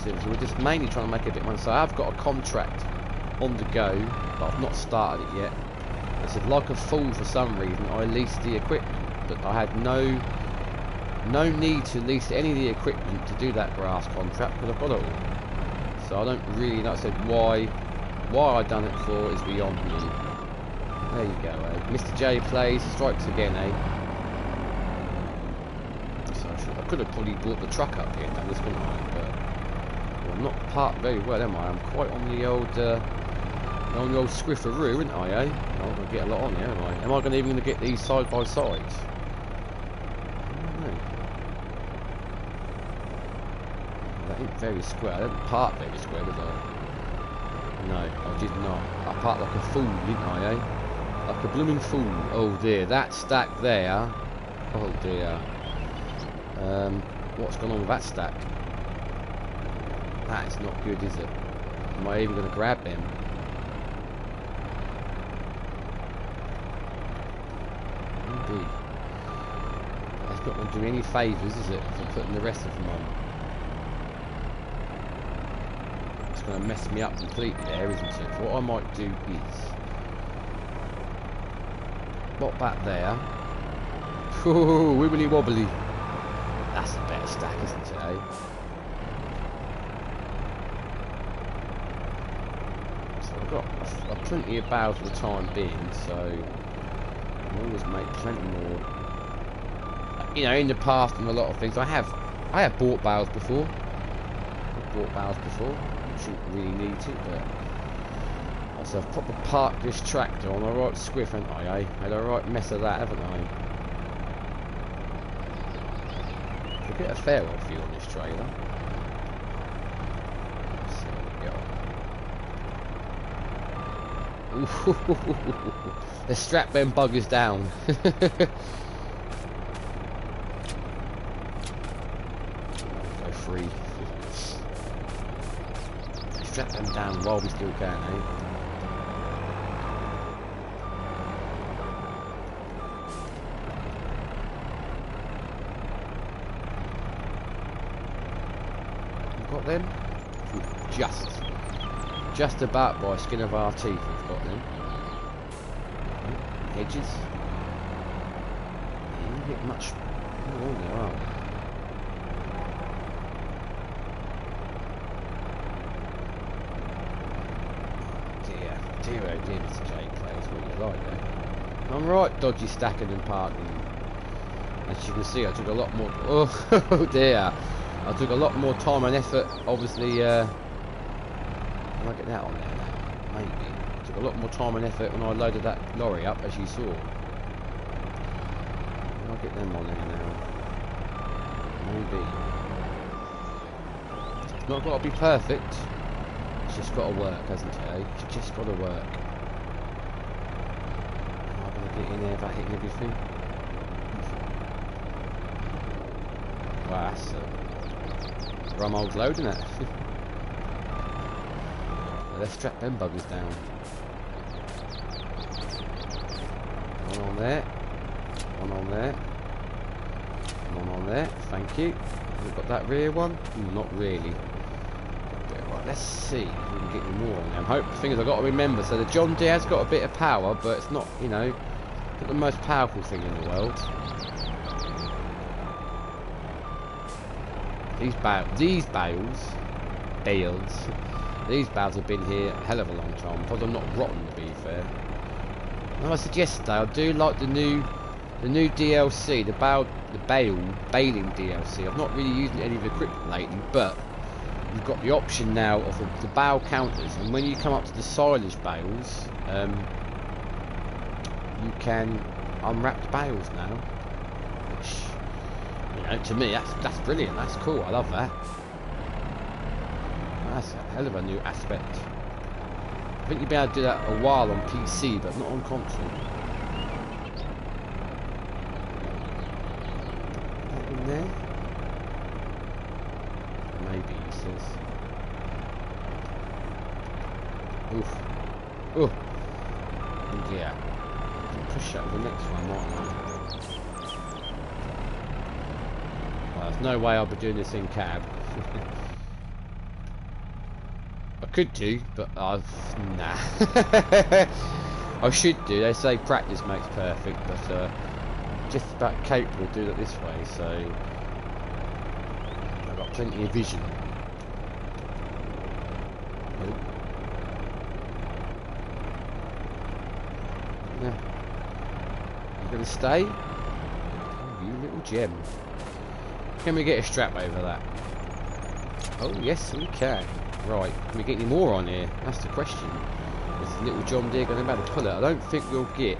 So we're just mainly trying to make a bit of money. So I've got a contract on the go, but I've not started it yet. I said, like a fool for some reason, I leased the equipment, but I had no need to lease any of the equipment to do that grass contract because I've got it all. So I don't really know. I said, why Why I done it for is beyond me. There you go, eh? Mr. J plays, strikes again, eh? So I could have probably brought the truck up here and done this, couldn't I? But well, I'm not parked very well, am I? I'm quite on the old Squiffaroo, isn't I, eh? I'm not going to get a lot on here, am I? Am I even going to get these side by sides? That ain't very square. I didn't park very square, did I? No, I did not. I parked like a fool, didn't I, eh? Like a blooming fool. Oh dear, that stack there. Oh dear. What's gone on with that stack? That is not good, is it? Am I even going to grab them? Indeed. That's not going to do me any favours, is it? For putting the rest of them on. It's going to mess me up completely there, isn't it? So what I might do is pop that there. Ooh, wibbly wobbly. That's a better stack, isn't it, eh? So I've got plenty of bales for the time being, so I'll always make plenty more. You know, in the past and a lot of things, I have bought bales before. I've bought bales before. Shouldn't really need to, but so I've proper parked this tractor on a right squiff, haven't I, eh? Had a right mess of that, haven't I? A bit of fair old feel on this trailer. So there we go. Ooh, let's strap them buggers down. Go free. Strap them down while we still can, eh? Got them? Just about by skin of our teeth we've got them. Edges. You don't get much more on there, are we? Dear oh dear, Mr. J plays what you like there. I'm right dodgy stacking and parking. As you can see, I took a lot more. Oh dear. I took a lot more time and effort, obviously. Can I get that on there now? Maybe. I took a lot more time and effort when I loaded that lorry up, as you saw. Can I get them on there now? Maybe. It's not got to be perfect. It's just got to work, hasn't it? Eh? It's just got to work. Am I going to get in there without hitting everything? Wow, that's rum old load, isn't it? Let's strap them buggers down. One on there. One on there. One on there. Thank you. We've got that rear one. Not really. Right, let's see if we can get any more on there. I'm hoping. The thing is, I've got to remember. So the John Deere has got a bit of power, but it's not, you know, not the most powerful thing in the world. These bales have been here a hell of a long time. Probably not rotten, to be fair. Now I said yesterday, I do like the new DLC, the baling DLC. I've not really used any of the equipment lately, but you've got the option now of the bale counters, and when you come up to the silage bales, you can unwrap the bales now, which, you know, to me that's brilliant. That's cool. I love that. That's a hell of a new aspect. I think you'll be able to do that a while on PC, but not on console. That in there? Maybe, he says. Oof. Oof. And yeah. I can push that with the next one, mightn't I? Well, there's no way I'll be doing this in cab. I could do, but nah. I should do. They say practice makes perfect, but just about capable of doing it this way, so I've got plenty of vision. You're going to stay? Oh, you little gem. Can we get a strap over that? Oh, yes, we can. Right, can we get any more on here? That's the question. Is the little John Deere going to be able to pull it? I don't think we'll get.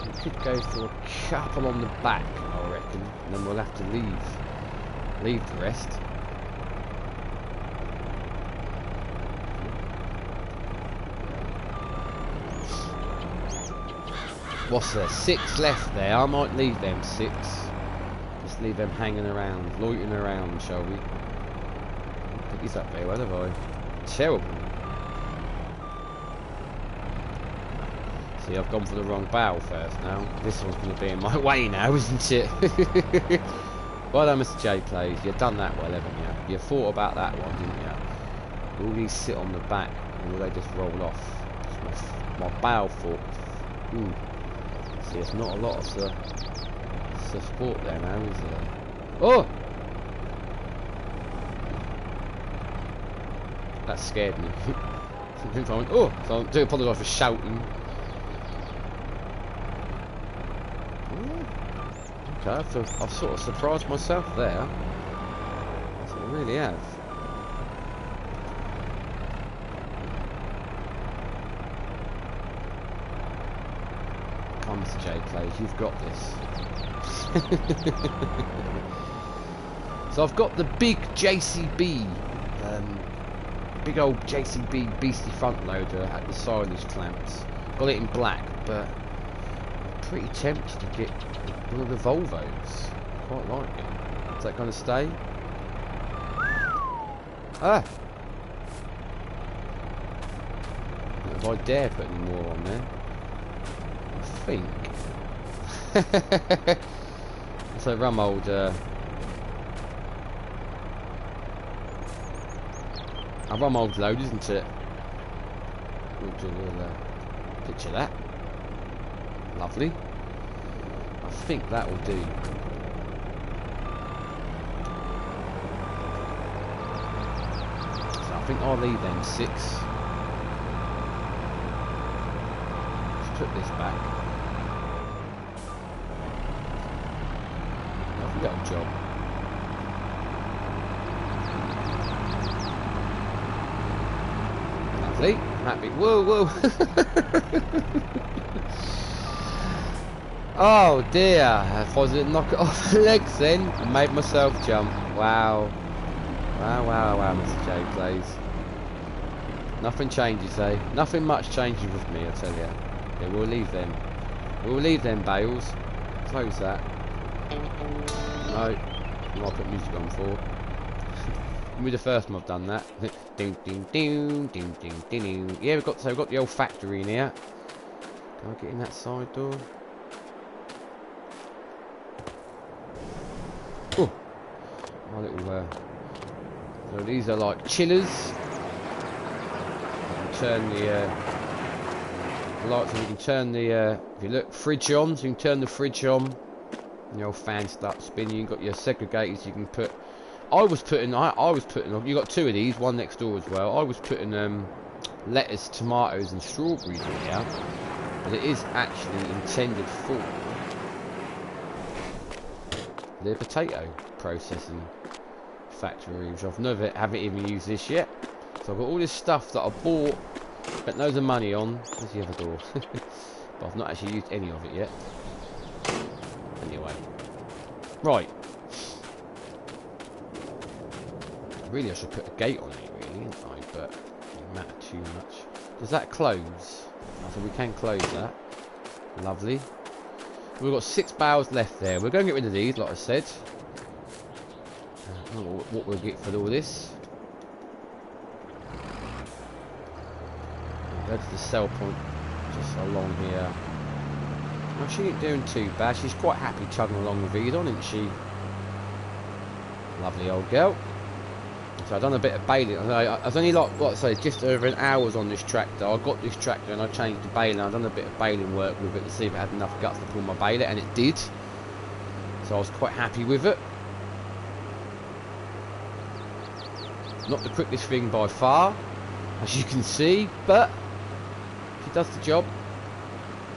We could go for a couple on the back, I reckon, and then we'll have to leave the rest. What's there? 6 left there. I might leave them 6. Just leave them hanging around, loitering around, shall we? Pick these up very well, have I? Terrible. See, I've gone for the wrong barrel first now. This one's going to be in my way now, isn't it? Well done, Mr. J Plays. You've done that well, haven't you? You thought about that one, didn't you? All these sit on the back, or will they just roll off? My barrel fork. Ooh. See, it's not a lot of the support there now, is there? Oh! That scared me. Oh! So I do apologise for shouting. Okay, I've sort of surprised myself there. I really have. Come, Mr. J Plays, you've got this. So I've got the big JCB, big old JCB beastie front loader at the silage clamps. Got it in black, but I'm pretty tempted to get one of the Volvos. Quite like it. Is that going to stay? Ah! If I dare put any more on there. I think. It's a rum old load, isn't it? We'll do a little picture that. Lovely. I think that will do. So I think I'll leave them 6. Let's put this back. Lovely little job. Lovely. Happy. Whoa, whoa. Oh dear, if I didn't knock it off the legs then, I made myself jump. Wow. Wow, Mr. J Plays. Nothing changes, eh? Nothing much changes with me, I tell you. Yeah, we'll leave them. We'll leave them bales. Close that. No. I'll put music on for. It'll be the first time I've done that. Ding ding ding ding ding ding. Yeah, we've got the old factory in here. Can I get in that side door? Oh, my little. So these are like chillers. You can turn the lights, and you can turn the. If you look, fridge on, so you can turn the fridge on. And the old fan starts spinning. You've got your segregators. You can put. I was putting. You got 2 of these, one next door as well. I was putting lettuce, tomatoes, and strawberries in here, but it is actually intended for the potato processing factory, which haven't even used this yet. So I've got all this stuff that I bought, spent loads of money on. There's the other door, but I've not actually used any of it yet. Anyway, right. Really, I should put a gate on it, really, didn't I? But it doesn't matter too much. Does that close? I think we can close that. Lovely. We've got 6 barrels left there. We're going to get rid of these, like I said. I don't know what we'll get for all this. We'll go to the sell point just along here. Well, she ain't doing too bad. She's quite happy chugging along with these on, isn't she? Lovely old girl. So I've done a bit of baling. I was only like, what I say, just over an hour's on this tractor. I got this tractor and I changed the baling. I've done a bit of baling work with it to see if it had enough guts to pull my baler, and it did. So I was quite happy with it. Not the quickest thing by far, as you can see, but She does the job.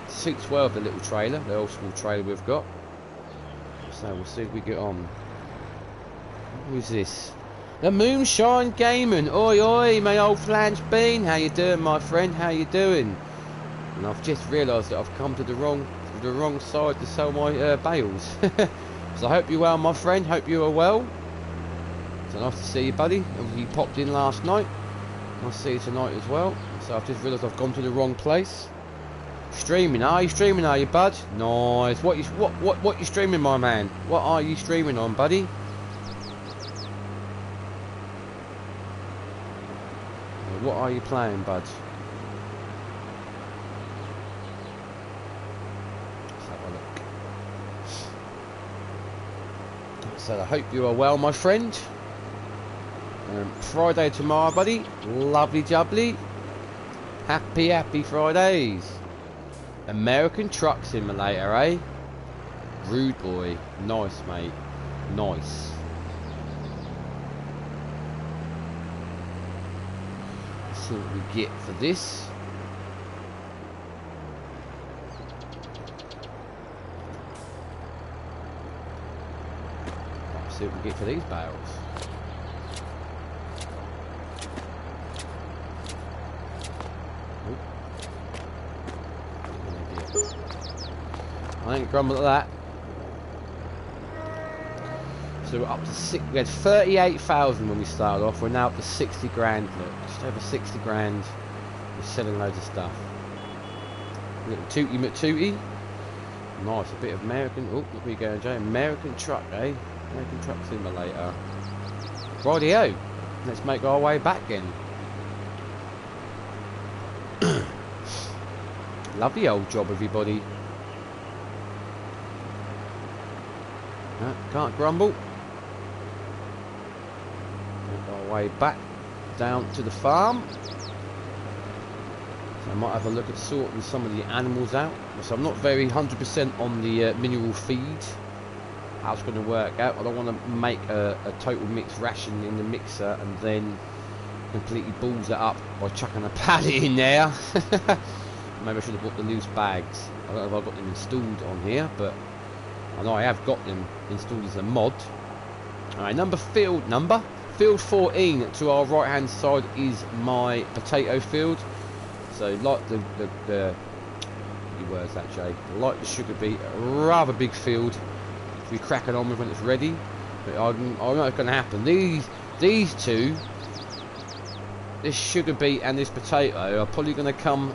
Suits well with the little trailer, the old school trailer we've got. So we'll see if we get on. Who's this? The Moonshine Gaming. Oi oi, my old flange bean. How you doing, my friend? How you doing? And I've just realised that I've come to the wrong side to sell my bales. So I hope you're well, my friend. Hope you are well. So nice to see you, buddy. You popped in last night. Nice to see you tonight as well. So I've just realised I've gone to the wrong place. Streaming, are you streaming, are you, bud? Nice. What you streaming, my man? What are you streaming on, buddy? What are you playing, bud? Let's have a look. So I hope you are well, my friend. Friday tomorrow, buddy. Lovely jubbly. Happy Fridays. American Truck Simulator, eh? Rude boy. Nice, mate. Nice. Let's see what we get for this. Let's see what we get for these barrels. I ain't grumble at that. So we're up to we had 38,000 when we started off. We're now up to 60 grand. Look, just over 60 grand. We're selling loads of stuff. Little tooty McTooty. Nice, a bit of American. Oh, look where you going, Jay. American Truck, eh? American Truck Simulator. Rightio. Let's make our way back then. Lovely old job, everybody. Can't grumble. Make our way back down to the farm. So I might have a look at sorting some of the animals out. So I'm not very 100% on the mineral feed. How it's going to work out. I don't want to make a total mixed ration in the mixer and then completely balls it up by chucking a pallet in there. Maybe I should have bought the loose bags. I don't know if I've got them installed on here, but I know I have got them installed as a mod. Alright, field 14 to our right hand side is my potato field. So like the words that, Jay, like the sugar beet, a rather big field to be cracking on with when it's ready. But I know it's going to happen. These two, this sugar beet and this potato, are probably going to come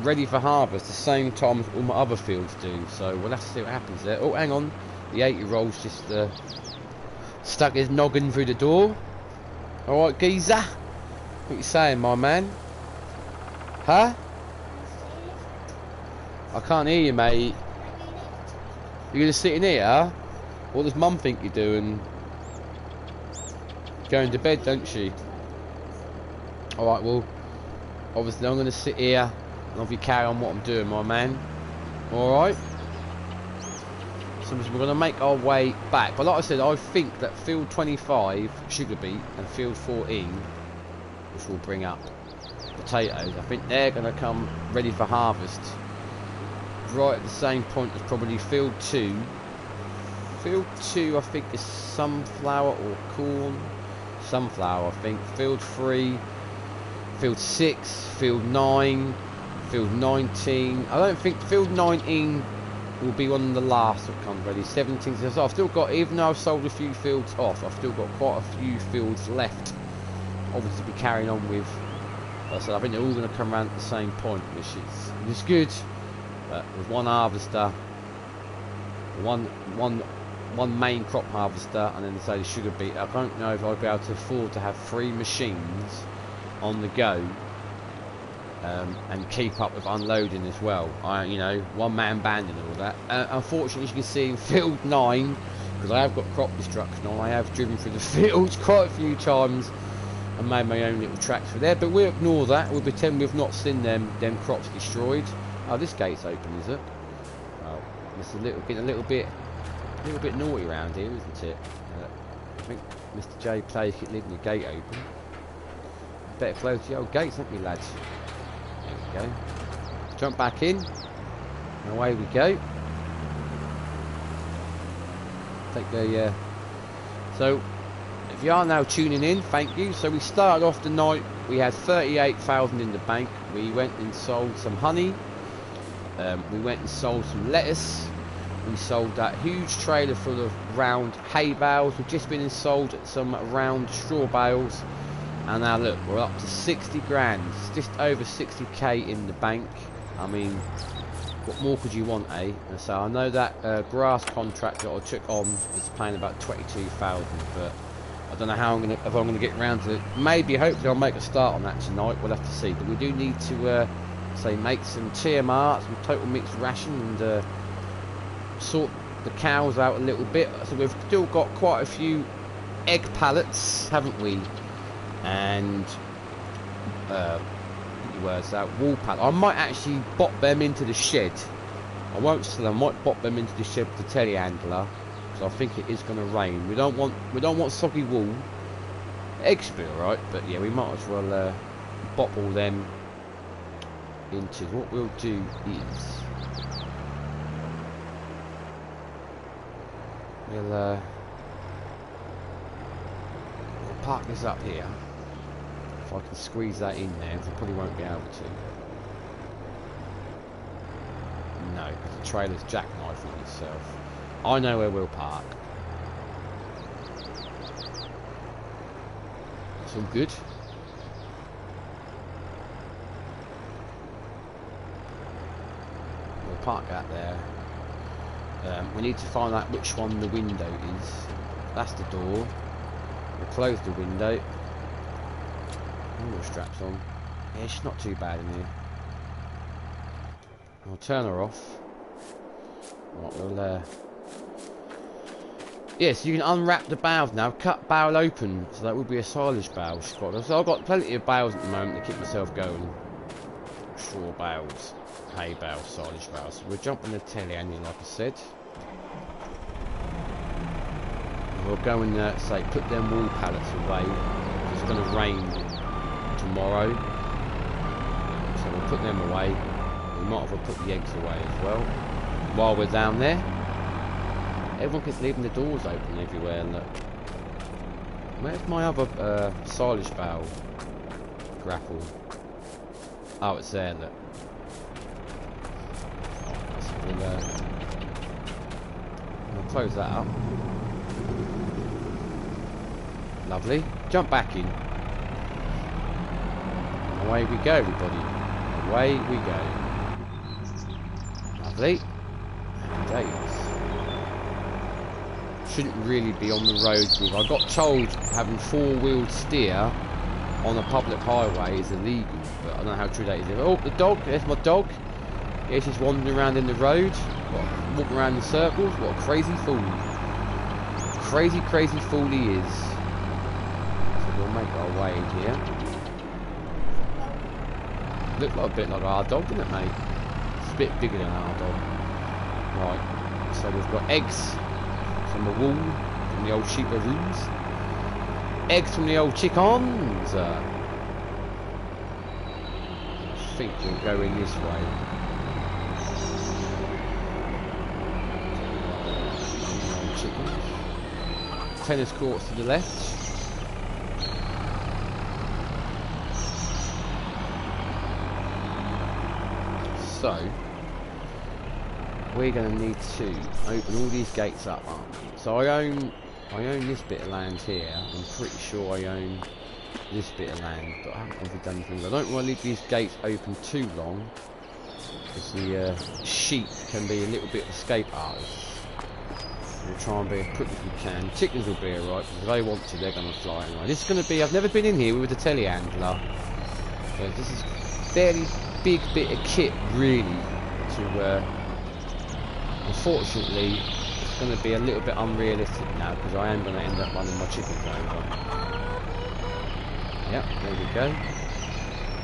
ready for harvest the same time as all my other fields do. So we'll have to see what happens there. Oh, hang on, the 80-year-old's just stuck his noggin through the door. All right, geezer, what you saying, my man? Huh? I can't hear you, mate. You're gonna sit in here? What does Mum think you're doing? Going to bed, don't she? Alright, well, obviously I'm gonna sit here and if you carry on what I'm doing, my man. Alright? So we're gonna make our way back. But like I said, I think that field 25, sugar beet, and field 14, which will bring up potatoes, I think they're gonna come ready for harvest right at the same point as probably field 2. Field 2 I think is sunflower or corn. Sunflower I think. Field 3, field 6, field 9, field 19. I don't think field 19 will be one of the last that come ready. 17, so I've still got, even though I've sold a few fields off, I've still got quite a few fields left obviously to be carrying on with. Like I said, I think they're all going to come around at the same point, which is good. But with one harvester, one main crop harvester, and then say the sugar beet, I don't know if I'll be able to afford to have 3 machines on the go and keep up with unloading as well. You know, one-man band and all that. Unfortunately, as you can see in field 9, because I have got crop destruction on, I have driven through the fields quite a few times and made my own little tracks for there. But we'll ignore that. We'll pretend we've not seen them crops destroyed. Oh, this gate's open, is it? Well, it's getting a little bit naughty around here, isn't it? I think Mr. J Plays keep leaving the gate open. Better close the old gates, haven't we, lads? There we go. jump back in. And away we go. Take the so if you are now tuning in, thank you. So we started off the night, we had 38,000 in the bank. We went and sold some honey, we went and sold some lettuce, we sold that huge trailer full of round hay bales. We've just been and sold some round straw bales, and now look, we're up to 60 grand, just over 60k in the bank. I mean, what more could you want, eh? And so I know that grass contract that I took on is paying about 22,000, but I don't know how if I'm gonna get round to it. Maybe, hopefully, I'll make a start on that tonight. We'll have to see. But we do need to say make some TMR, some total mixed ration, and sort the cows out a little bit. So we've still got quite a few egg pallets, haven't we? And words out, wool pallet. I might actually bop them into the shed. I won't sell them. I might bop them into the shed with the telehandler, because I think it is going to rain. We don't want soggy wool. Eggs should be alright, but yeah, we might as well bop all them into. What we'll do is we'll park this up here. If I can squeeze that in there, I probably won't be able to. No, because the trailer's jackknifing itself. I know where we'll park. It's all good. We'll park that there. We need to find out which one the window is. That's the door. We'll close the window. More straps on. Yeah, she's not too bad in here. I'll turn her off. Right, we'll yeah, so you can unwrap the bales now. Cut bale open, so that would be a silage bale. So I've got plenty of bales at the moment to keep myself going. Straw bales, hay bales, silage bales. So we'll jump on the telehandler, like I said. And we'll go and say put them wool pallets away. It's going to rain tomorrow, so we'll put them away. We might as well put the eggs away as well while we're down there. Everyone keeps leaving the doors open everywhere. Look, where's my other silage bale grapple? Oh, it's there. Look. So we'll close that up. Lovely. Jump back in. Away we go, everybody. Away we go. Lovely. Happy days. Shouldn't really be on the road with. I got told having four-wheeled steer on a public highway is illegal, but I don't know how true that is. Oh, the dog. There's my dog. He's just wandering around in the road. Walking around in circles. What a crazy fool. Crazy, crazy fool he is. So we'll make our way in here. Looked like a bit like our dog, didn't it, mate? It's a bit bigger than our dog. Right, so we've got eggs from the wool, from the old sheeparoos. Eggs from the old chickens. I think we'll go in this way. Old chickens. Tennis courts to the left. So, we're going to need to open all these gates up, aren't we? So I own this bit of land here. I'm pretty sure I own this bit of land, but I haven't really done anything. I don't want to leave these gates open too long, because the sheep can be a little bit of escape artists. We'll try and be as quick as we can. Chickens will be alright, because if they want to, they're going to fly anyway. This is going to be, I've never been in here with a telehandler, so this is fairly big bit of kit really to unfortunately it's going to be a little bit unrealistic now, because I am going to end up running my chickens over. Yep, there we go.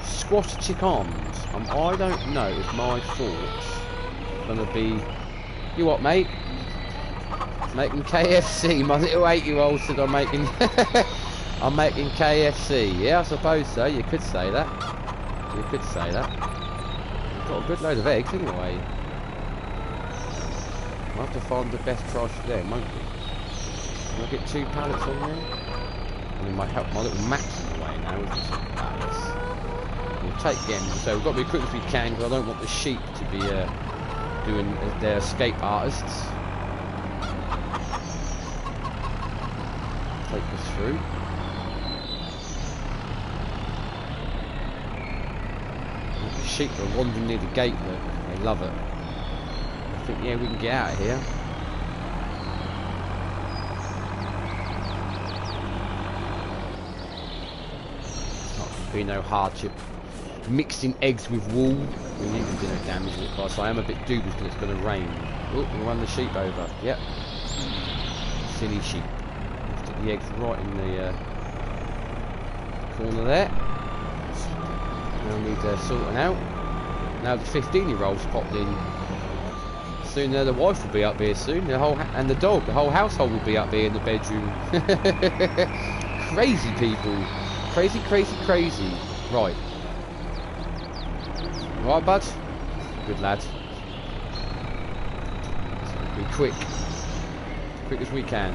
Squash chickens. I don't know if my thoughts are going to be, you what, mate? Making KFC. My little 8-year-old said I'm making I'm making KFC. Yeah, I suppose so. You could say that. You could say that. We've got good load of eggs anyway. I'll have to find the best price for them, won't we? Can I get 2 pallets on there? And it might help my little maps in the way now with the 2 pallets. We'll take them, so we've got to be quick as we can because I don't want the sheep to be doing their escape artists. Take this through. The sheep are wandering near the gate, look. They love it. I think, yeah, we can get out of here. It's not going to be no hardship. Mixing eggs with wool. We need to do no damage to it, but I am a bit dubious because it's going to rain. Oh, we'll run the sheep over. Yep. Silly sheep. Stick the eggs right in the corner there. Now need sorting out. Now the 15-year-old's popped in. Soon the wife will be up here soon. And the dog, the whole household will be up here in the bedroom. Crazy people. Crazy, crazy, crazy. Right. Right, bud? Good lad. So be quick. Quick as we can.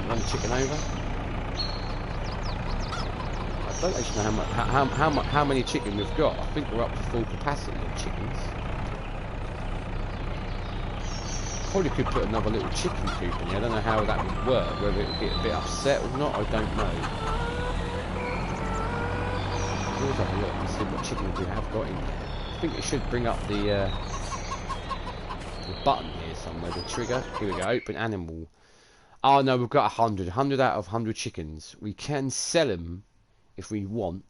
Run the chicken over. I don't actually know how many chicken we've got. I think we're up to full capacity of chickens. Probably could put another little chicken coop in here. I don't know how that would work. Whether it would get a bit upset or not, I don't know. Let's have a look and see what chickens we have got in there. I think it should bring up the button here somewhere, the trigger. Here we go, open animal. Oh no, we've got 100. 100 out of 100 chickens. We can sell them if we want.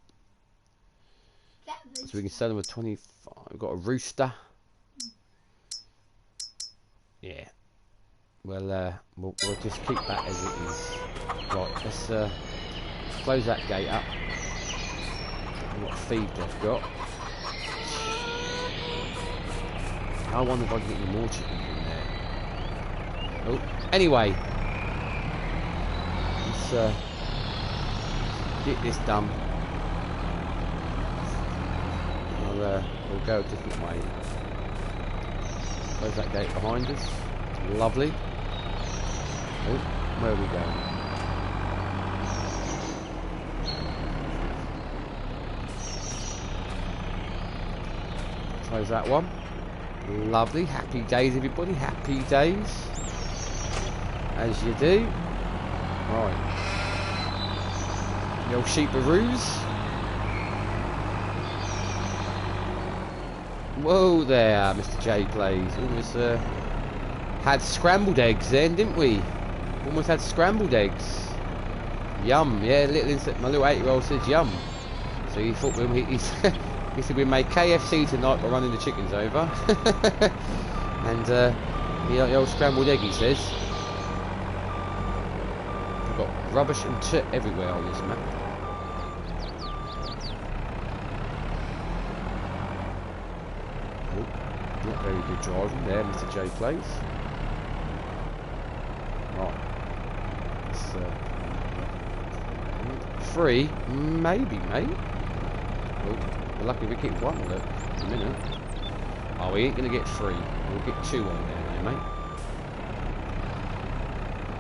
So we can sell them at 25. We've got a rooster. Yeah. Well, we'll just keep that as it is. Right, let's close that gate up. What feed they've got. I wonder if I can get any more chickens in there. Oh, anyway, let's get this done. We'll go a different way. Close that gate behind us. Lovely. Oh, where are we going? Close that one. Lovely. Happy days, everybody. Happy days. As you do. Right. The old sheeparoos. Whoa there, Mr. J Plays. Almost had scrambled eggs then, didn't we? Almost had scrambled eggs. Yum. Yeah, my little 8-year-old says yum. So he thought he said we made KFC tonight by running the chickens over. And the old scrambled egg, he says. We've got rubbish and shit everywhere on this map. Oh, not very good driving there, Mr. J Plays. Right. It's 3, maybe, mate. Oh. We're lucky we keep one look in a minute. Oh, we ain't gonna get 3. We'll get 2 on there, mate.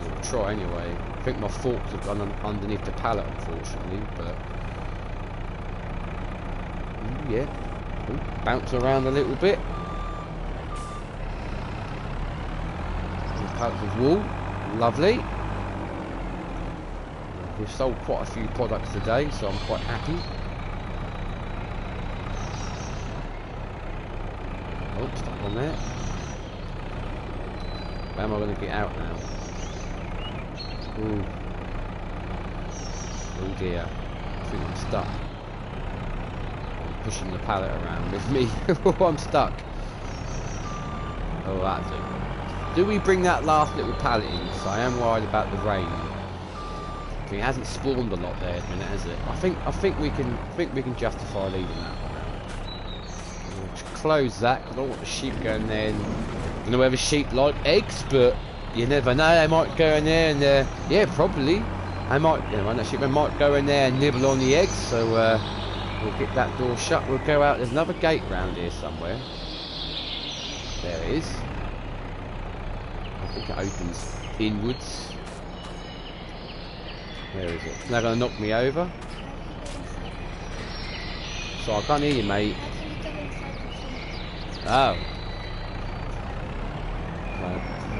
We'll try anyway. I think my forks have gone underneath the pallet, unfortunately, but yeah. Ooh, bounce around a little bit. Pallets of wool, lovely. We've sold quite a few products today, so I'm quite happy. Oh, stuck on there. How am I going to get out now? Ooh. Oh dear. I think I'm stuck. I'm pushing the pallet around with me. Oh, I'm stuck. Oh, that's it. Do we bring that last little pallet in? So I am worried about the rain. It hasn't spawned a lot there at the minute, has it? I think we can justify leaving that one out. Close that because I don't want the sheep going there. And I don't know whether sheep like eggs, but you never know. They might go in there and yeah, probably. I might, you know, actually, I might go in there and nibble on the eggs. So we'll get that door shut. We'll go out. There's another gate round here somewhere. There it is. I think it opens inwards. Where is it? It's now going to knock me over. So I can't hear you, mate. Oh.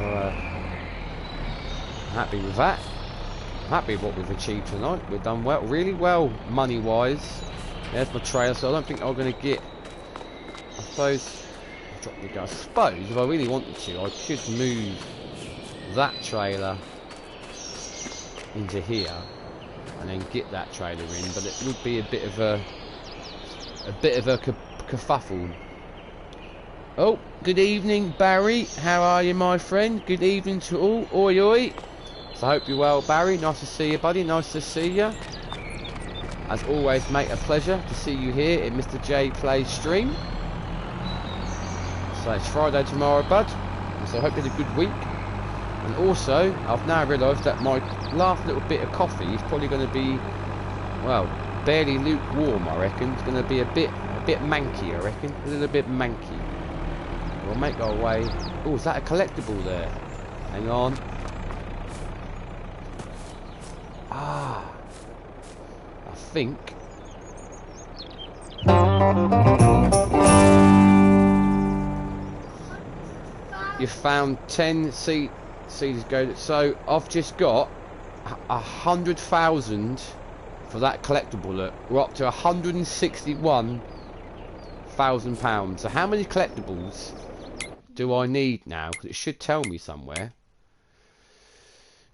Well, happy with that. Happy with what we've achieved tonight. We've done well, really well money-wise. There's my trailer, so I don't think I'm going to get. I suppose if I really wanted to, I could move that trailer into here and then get that trailer in, but it would be a bit of a kerfuffle. Oh, good evening, Barry. How are you, my friend? Good evening to all. Oi, oi. So I hope you're well, Barry. Nice to see you, buddy. Nice to see you. As always, mate, a pleasure to see you here in Mr. J Plays stream. So it's Friday tomorrow, bud. So I hope you had a good week. And also, I've now realised that my last little bit of coffee is probably going to be, well, barely lukewarm, I reckon. It's going to be a bit manky, I reckon. A little bit manky. We'll make our way. Oh, is that a collectible there? Hang on. Ah. I think. You found 10 seeds go. So I've just got 100,000 for that collectible. Look, we're up to £161,000. So how many collectibles do I need now? Because it should tell me somewhere.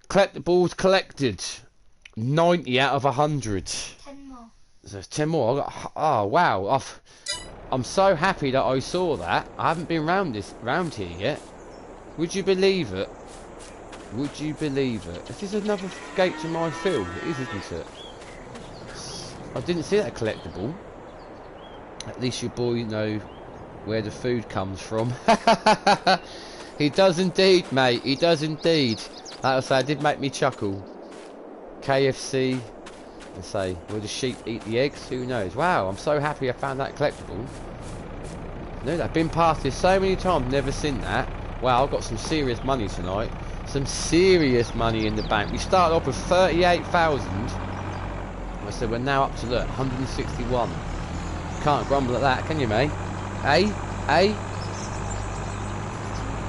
Collectibles collected, 90 out of 100. 10 more. So there's 10 more. I got, oh wow! I'm so happy that I saw that. I haven't been round here yet. Would you believe it? Would you believe it? Is this another gate to my field? It is, isn't it? I didn't see that collectible. At least your boy know where the food comes from. He does indeed, mate. He does indeed. Like I say, it did make me chuckle. KFC. And say, will the sheep eat the eggs? Who knows? Wow, I'm so happy I found that collectible. No, I've been past this so many times, never seen that. Wow, I've got some serious money tonight. Some serious money in the bank. We started off with 38,000. I said we're now up to, look, 161. Can't grumble at that, can you, mate? Hey?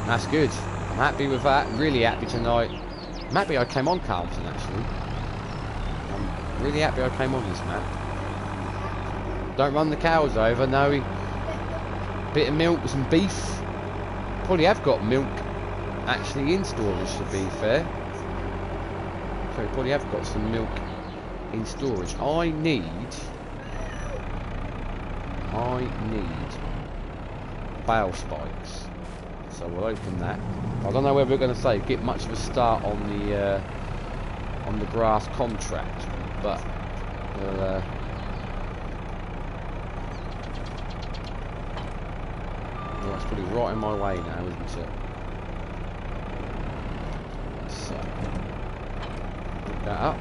That's good. I'm happy with that. Really happy tonight. I'm happy I came on Calmsden, actually. I'm really happy I came on this map. Don't run the cows over, no. Bit of milk with some beef. Probably have got milk actually in storage, to be fair. So we probably have got some milk in storage. I need bale spikes. So we'll open that. I don't know whether we're going to get much of a start on the grass contract, but we'll well, that's probably right in my way now, isn't it? So pick that up.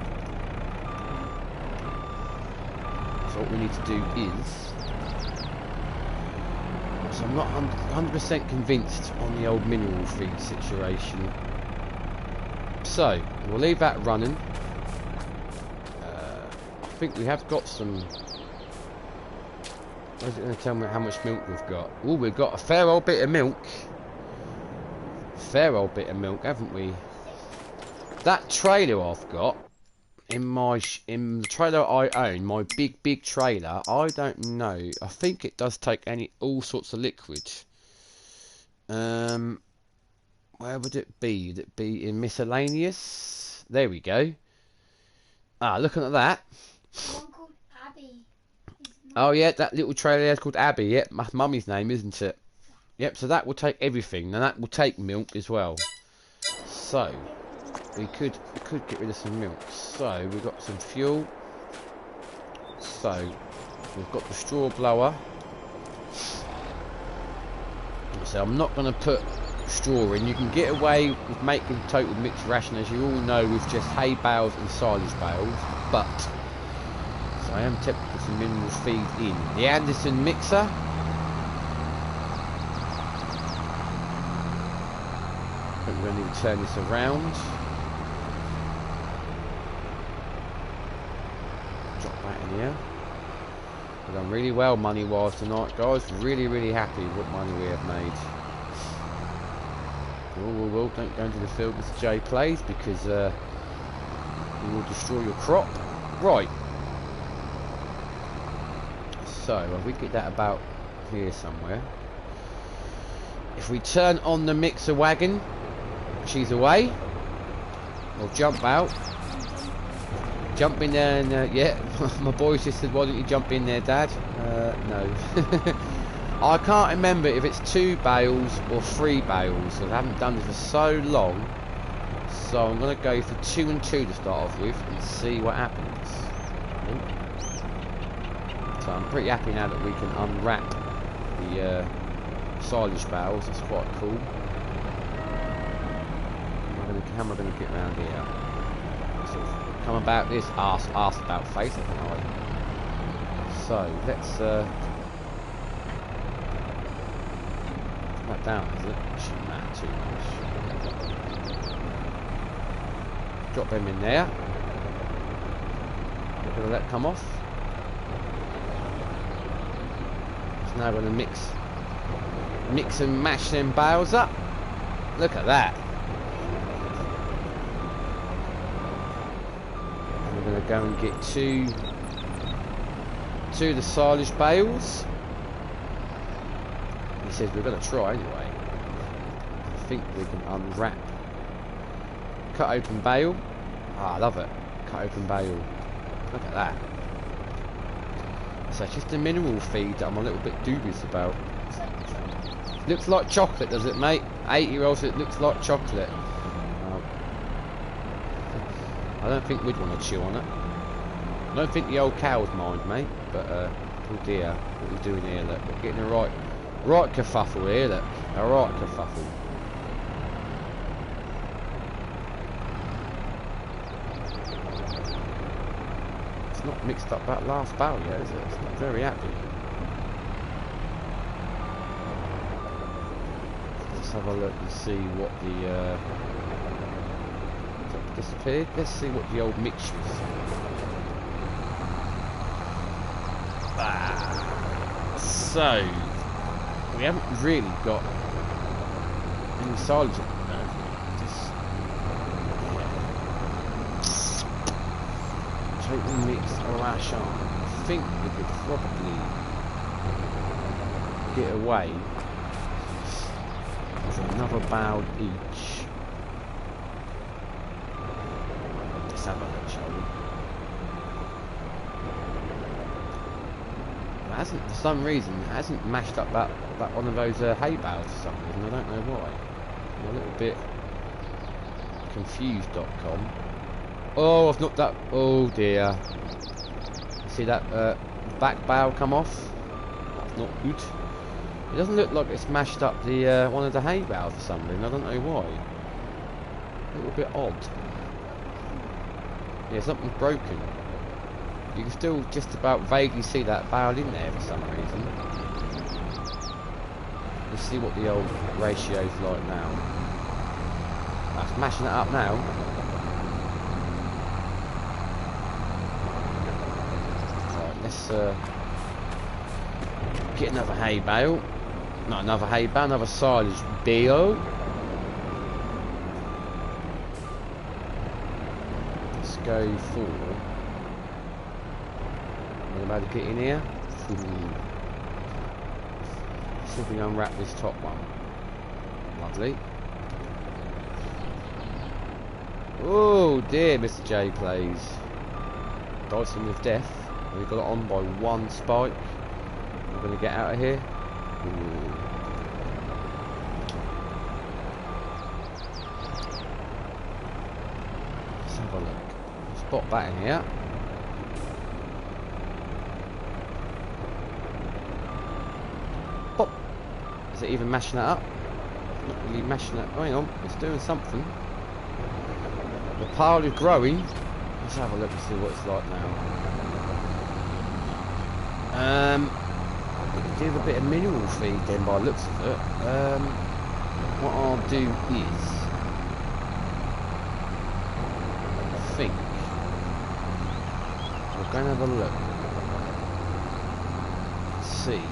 So what we need to do is, so I'm not 100% convinced on the old mineral feed situation. So we'll leave that running. I think we have got some. What is it going to tell me how much milk we've got? Oh, we've got a fair old bit of milk. Fair old bit of milk, haven't we? That trailer I've got in the trailer I own, my big trailer. I don't know. I think it does take all sorts of liquids. Where would it be? Would it be in miscellaneous? There we go. Ah, looking at that. One called Abby. Oh yeah, that little trailer there is called Abby. Yep, my mummy's name, isn't it? Yep. So that will take everything, and that will take milk as well. So we could get rid of some milk. So we've got some fuel. So we've got the straw blower. So I'm not going to put straw in. You can get away with making total mixed ration, as you all know, with just hay bales and silage bales, but so I am tempted to put some mineral feed in. The Anderson mixer. I think we're going to need to turn this around. Drop that in here. We've done really well money-wise tonight, guys. Really happy with what money we have made. Whoa, don't go into the field with J plays, because you will destroy your crop. Right. So, if we get that about here somewhere. If we turn on the mixer wagon, she's away. We'll jump out. Jump in there and, yeah, my boys just said, why don't you jump in there, Dad? No. I can't remember if it's 2 bales or 3 bales. I haven't done this for so long. So I'm going to go for 2 and 2 to start off with and see what happens. So I'm pretty happy now that we can unwrap the silage bales. It's quite cool. How am I going to get around here? Sort of come about this ask about face, haven't I? So let's put that down, is it? Shouldn't matter too much. Drop them in there. We're going to let come off. So now we're going to mix and mash them bales up. Look at that. Going to go and get two of the silage bales. He says we're going to try anyway. I think we can unwrap. Cut open bale. Ah, I love it. Cut open bale. Look at that. So it's just a mineral feed that I'm a little bit dubious about. Looks like chocolate, does it, mate? 8-year-old said it looks like chocolate. I don't think we'd want to chew on it. I don't think the old cows mind, mate. But, oh dear, what are we doing here? Look, we're getting a right kerfuffle here, look. A right kerfuffle. It's not mixed up that last barrel yet, is it? It's not very happy. Let's have a look and see what the, disappeared. Let's see what the old mixture is. So we haven't really got any silage at the moment. Just total mix ration. I think we could probably get away with another barrel each. Have a look, shall we? It hasn't, for some reason, it hasn't mashed up that one of those hay bales for some reason. I don't know why. I'm a little bit confused.com. Oh, I've knocked that. Oh dear. See that back bale come off? That's not good. It doesn't look like it's mashed up the one of the hay bales for some reason. I don't know why. A little bit odd. Yeah, something's broken. You can still just about vaguely see that bale in there for some reason. Let's see what the old ratio's like now. That's mashing it up now. Right, let's get another hay bale. Not another hay bale, another silage bale. Go for. I'm about to get in here. See if we unwrap this top one. Lovely. Oh dear, Mr. J plays. Dicing with death. We got it on by 1 spike. We're going to get out of here. Ooh. Let's have a look. Spot that in here. Pop. Is it even mashing that up? Not really mashing it. Oh, hang on, it's doing something. The pile is growing. Let's have a look and see what it's like now. Do a bit of mineral feed then by the looks of it. What I'll do is, I think we're going to have a look. See.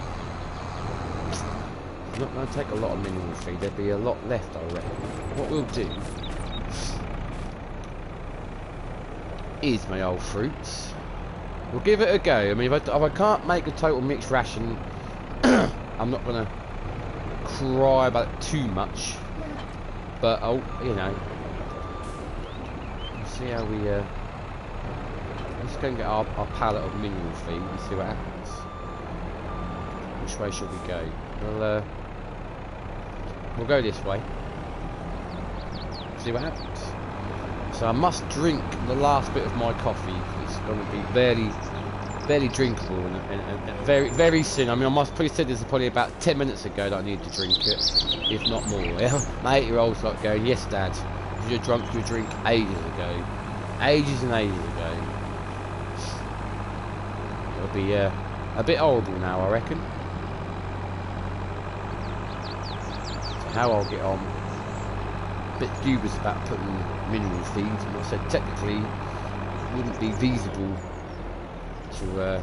I'm not going to take a lot of mineral feed. There'll be a lot left, I reckon. What we'll do is my old fruits. We'll give it a go. I mean, if I can't make a total mixed ration, I'm not going to cry about it too much. But, oh, you know, we'll see how we, let's go and get our pallet of mineral feed and see what happens. Which way should we go? We'll go this way. See what happens. So I must drink the last bit of my coffee. It's going to be barely drinkable and very, very soon. I mean, I must probably said this probably about 10 minutes ago that I need to drink it, if not more. Yeah? My 8-year-old's like going, yes, Dad, you drunk your drink ages ago. Ages and ages ago. It'll be a bit horrible now, I reckon. So how I'll get on. A bit dubious about putting mineral feeds, and I said technically it wouldn't be feasible to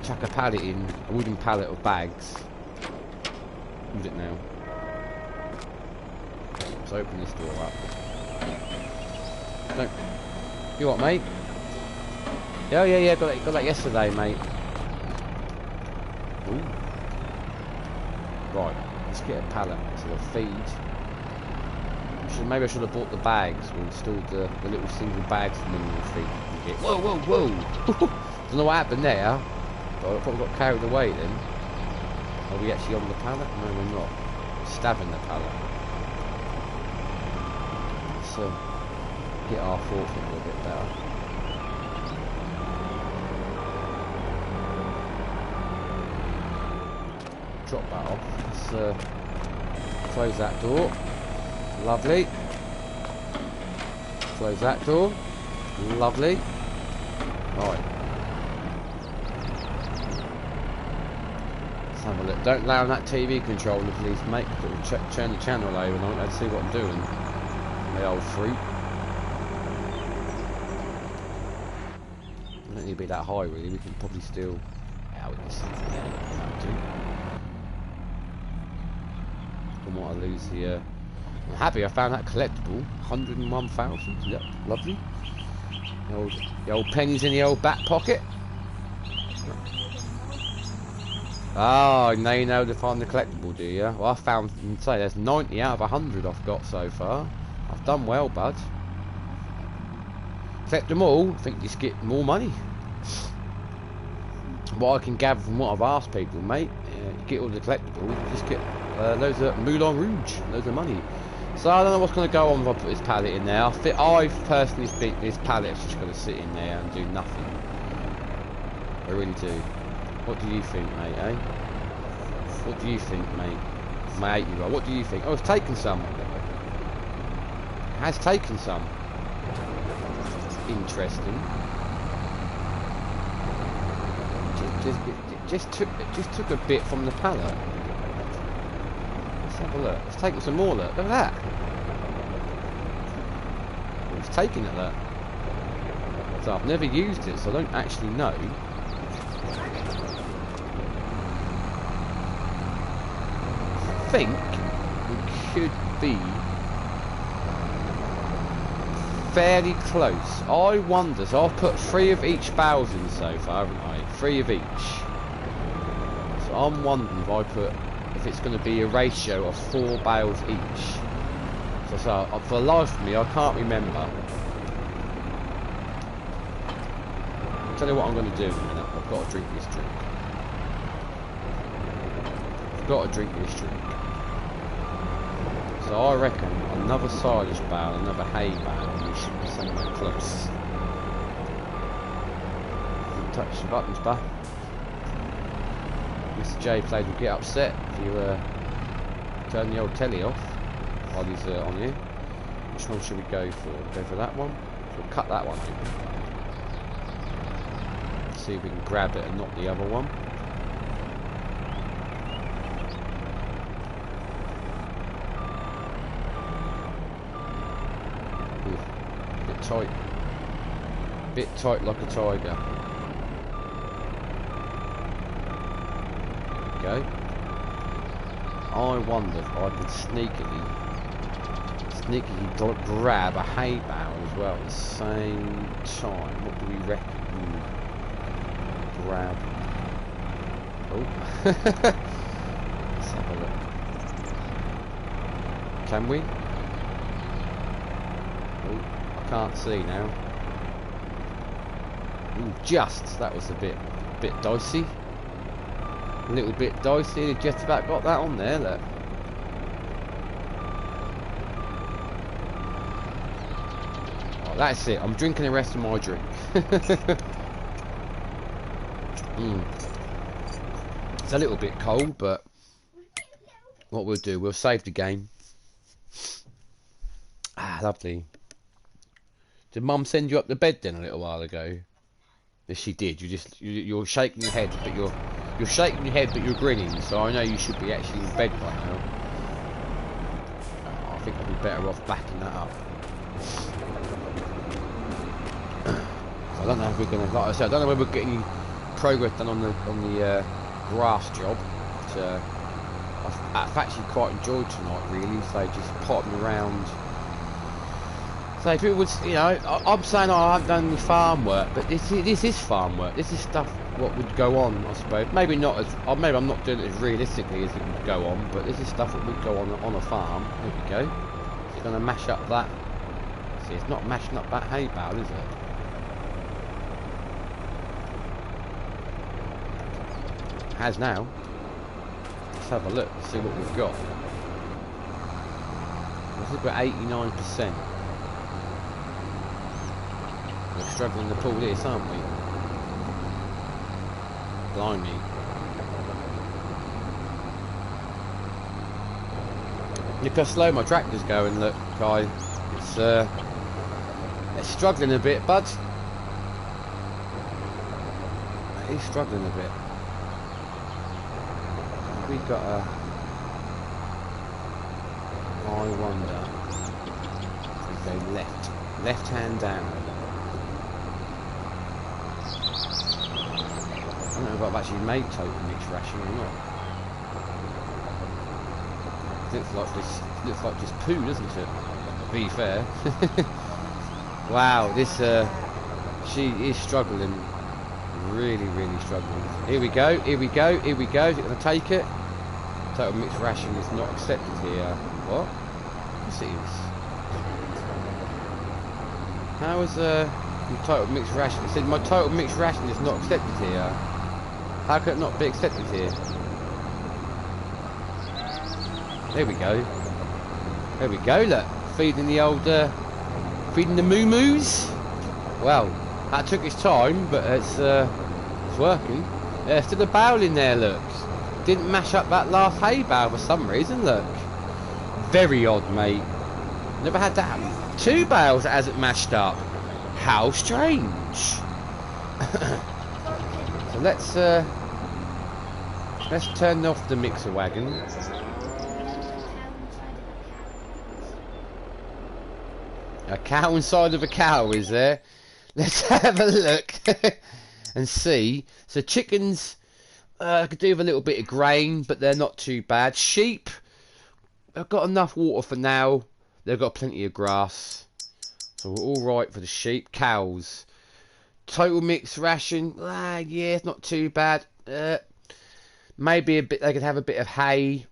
chuck a pallet in, a wooden pallet of bags. Would it now? Let's open this door up. No. You what, mate? Oh yeah, got that yesterday, mate. Ooh. Right, let's get a pallet to the feed. Maybe I should have bought the bags or installed the little single bags of mineral feed. Whoa! Don't know what happened there, but I probably got carried away then. Are we actually on the pallet? No, we're not. We're stabbing the pallet. Let's get our forklift a little bit better. Drop that off. Let's close that door. Lovely. Close that door. Lovely. Right. Let's have a look. Don't lay on that TV controller, please, mate. It'll turn the channel over and I won't see what I'm doing. My old fruit. Don't need to be that high, really. We can probably still. Yeah, we can see that too. Don't want to lose the. I'm happy I found that collectible. 101,000. Yep, lovely. The old pennies in the old back pocket. Oh, now you know to find the collectible, do you? Well, I found, say, there's 90 out of 100 I've got so far. I've done well, bud. Collect them all, I think you just get more money. What I can gather from what I've asked people, mate, you get all the collectibles, you just get loads of Moulin Rouge, loads of money. So I don't know what's going to go on if I put this pallet in there. I personally think this pallet's just going to sit in there and do nothing. I really do. What do you think, mate, eh? What do you think, mate? My 8-year-old, what do you think? Oh, it's taken some. It has taken some. Interesting. Just took a bit from the pallet. Let's have a look. It's taken some more, look at that. It's taking it, look. So I've never used it, so I don't actually know. I think we could be fairly close. I wonder, so I've put 3 of each bales in so far, haven't I? 3 of each. So I'm wondering if I put, if it's going to be a ratio of 4 bales each. So for the life of me, I can't remember. I'll tell you what I'm going to do in a minute. I've got to drink this drink. I've got to drink this drink. So I reckon another silage bale, another hay bale, and we should be somewhere close. Touch the buttons, bah. Mr. J Play will get upset if you turn the old telly off. while he's on here. Which one should we go for? Go for that one? We'll cut that one open. See if we can grab it and not the other one. Ooh, bit tight. Bit tight like a tiger. There we go. I wonder if I could sneakily grab a hay bale as well at the same time. What do we reckon? Grab. Oh. Let's have a look. Can we? Oh, I can't see now. Ooh, just. That was a bit dicey. A little bit dicey. Just about got that on there. Look. Oh, that's it. I'm drinking the rest of my drink. It's a little bit cold, but what we'll do, we'll save the game. Ah, lovely. Did Mum send you up to bed then a little while ago? Yes, she did. You're shaking your head, but you're shaking your head, but you're grinning. So I know you should be actually in bed by now. I think I'd be better off backing that up. I don't know if we're gonna, like I said, I don't know whether we're getting progress done on the grass job. But, I've actually quite enjoyed tonight, really. So just popping around. So if it was, you know, I'm saying I haven't done any farm work, but this is farm work. This is stuff what would go on, I suppose. Maybe not as, or maybe I'm not doing it as realistically as it would go on, but this is stuff that would go on a farm. There we go. It's going to mash up that. See, it's not mashing up that hay bale, is it? It has now. Let's have a look, see what we've got. I think we're 89%. We're struggling to pull this, aren't we? Blimey. Look how slow my tractor's going, look, Kai. It's struggling a bit, bud. He's struggling a bit. We've got a... I wonder... We go left. Left hand down. I don't know if I've actually made total mixed ration or not. It looks like just poo, doesn't it? To be fair. Wow, this she is struggling. Really, really struggling. Here we go, here we go, here we go. Is it gonna take it? Total mixed ration is not accepted here. What? Yes it is. How is your total mixed ration? It said my total mixed ration is not accepted here. How could it not be accepted here? There we go. There we go, look. Feeding the old, feeding the moo-moos. Well, that took its time, but it's working. There's still a bale in there, look. Didn't mash up that last hay bale for some reason, look. Very odd, mate. Never had that happen. 2 bales that hasn't mashed up. How strange. So let's turn off the mixer wagon. A cow inside of a cow, is there? Let's have a look and see. So chickens could do with a little bit of grain, but they're not too bad. Sheep have got enough water for now. They've got plenty of grass, so we're all right for the sheep. Cows. Total mixed ration, yeah, it's not too bad. Maybe a bit. They could have a bit of hay,